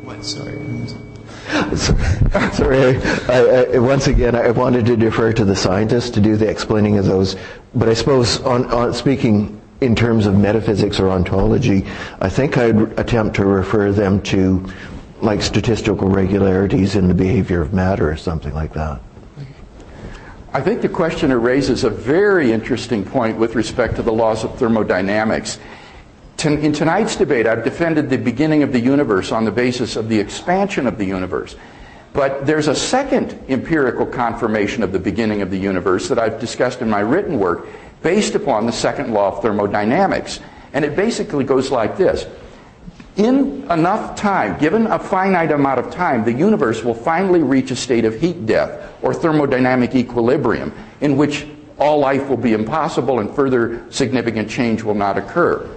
What? Sorry. Sorry. Once again, I wanted to defer to the scientists to do the explaining of those. But I suppose, on speaking in terms of metaphysics or ontology, I think I'd attempt to refer them to, like, statistical regularities in the behavior of matter or something like that. I think the questioner raises a very interesting point with respect to the laws of thermodynamics. In tonight's debate, I've defended the beginning of the universe on the basis of the expansion of the universe. But there's a second empirical confirmation of the beginning of the universe that I've discussed in my written work based upon the second law of thermodynamics. And it basically goes like this. In enough time, given a finite amount of time, the universe will finally reach a state of heat death or thermodynamic equilibrium in which all life will be impossible and further significant change will not occur.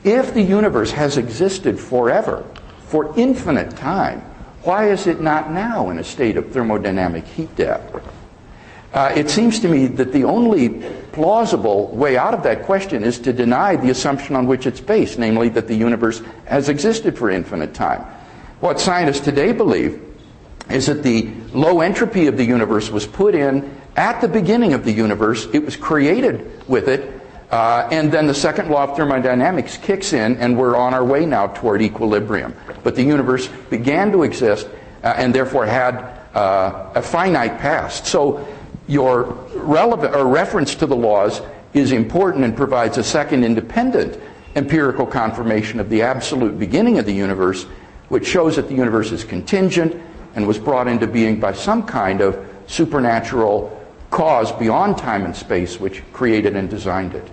If the universe has existed forever, for infinite time, why is it not now in a state of thermodynamic heat death? It seems to me that the only plausible way out of that question is to deny the assumption on which it's based, namely that the universe has existed for infinite time. What scientists today believe is that the low entropy of the universe was put in at the beginning of the universe. It was created with it, and then the second law of thermodynamics kicks in, and we're on our way now toward equilibrium. But the universe began to exist and therefore had a finite past. So your relevant or reference to the laws is important and provides a second independent empirical confirmation of the absolute beginning of the universe, which shows that the universe is contingent and was brought into being by some kind of supernatural cause beyond time and space which created and designed it.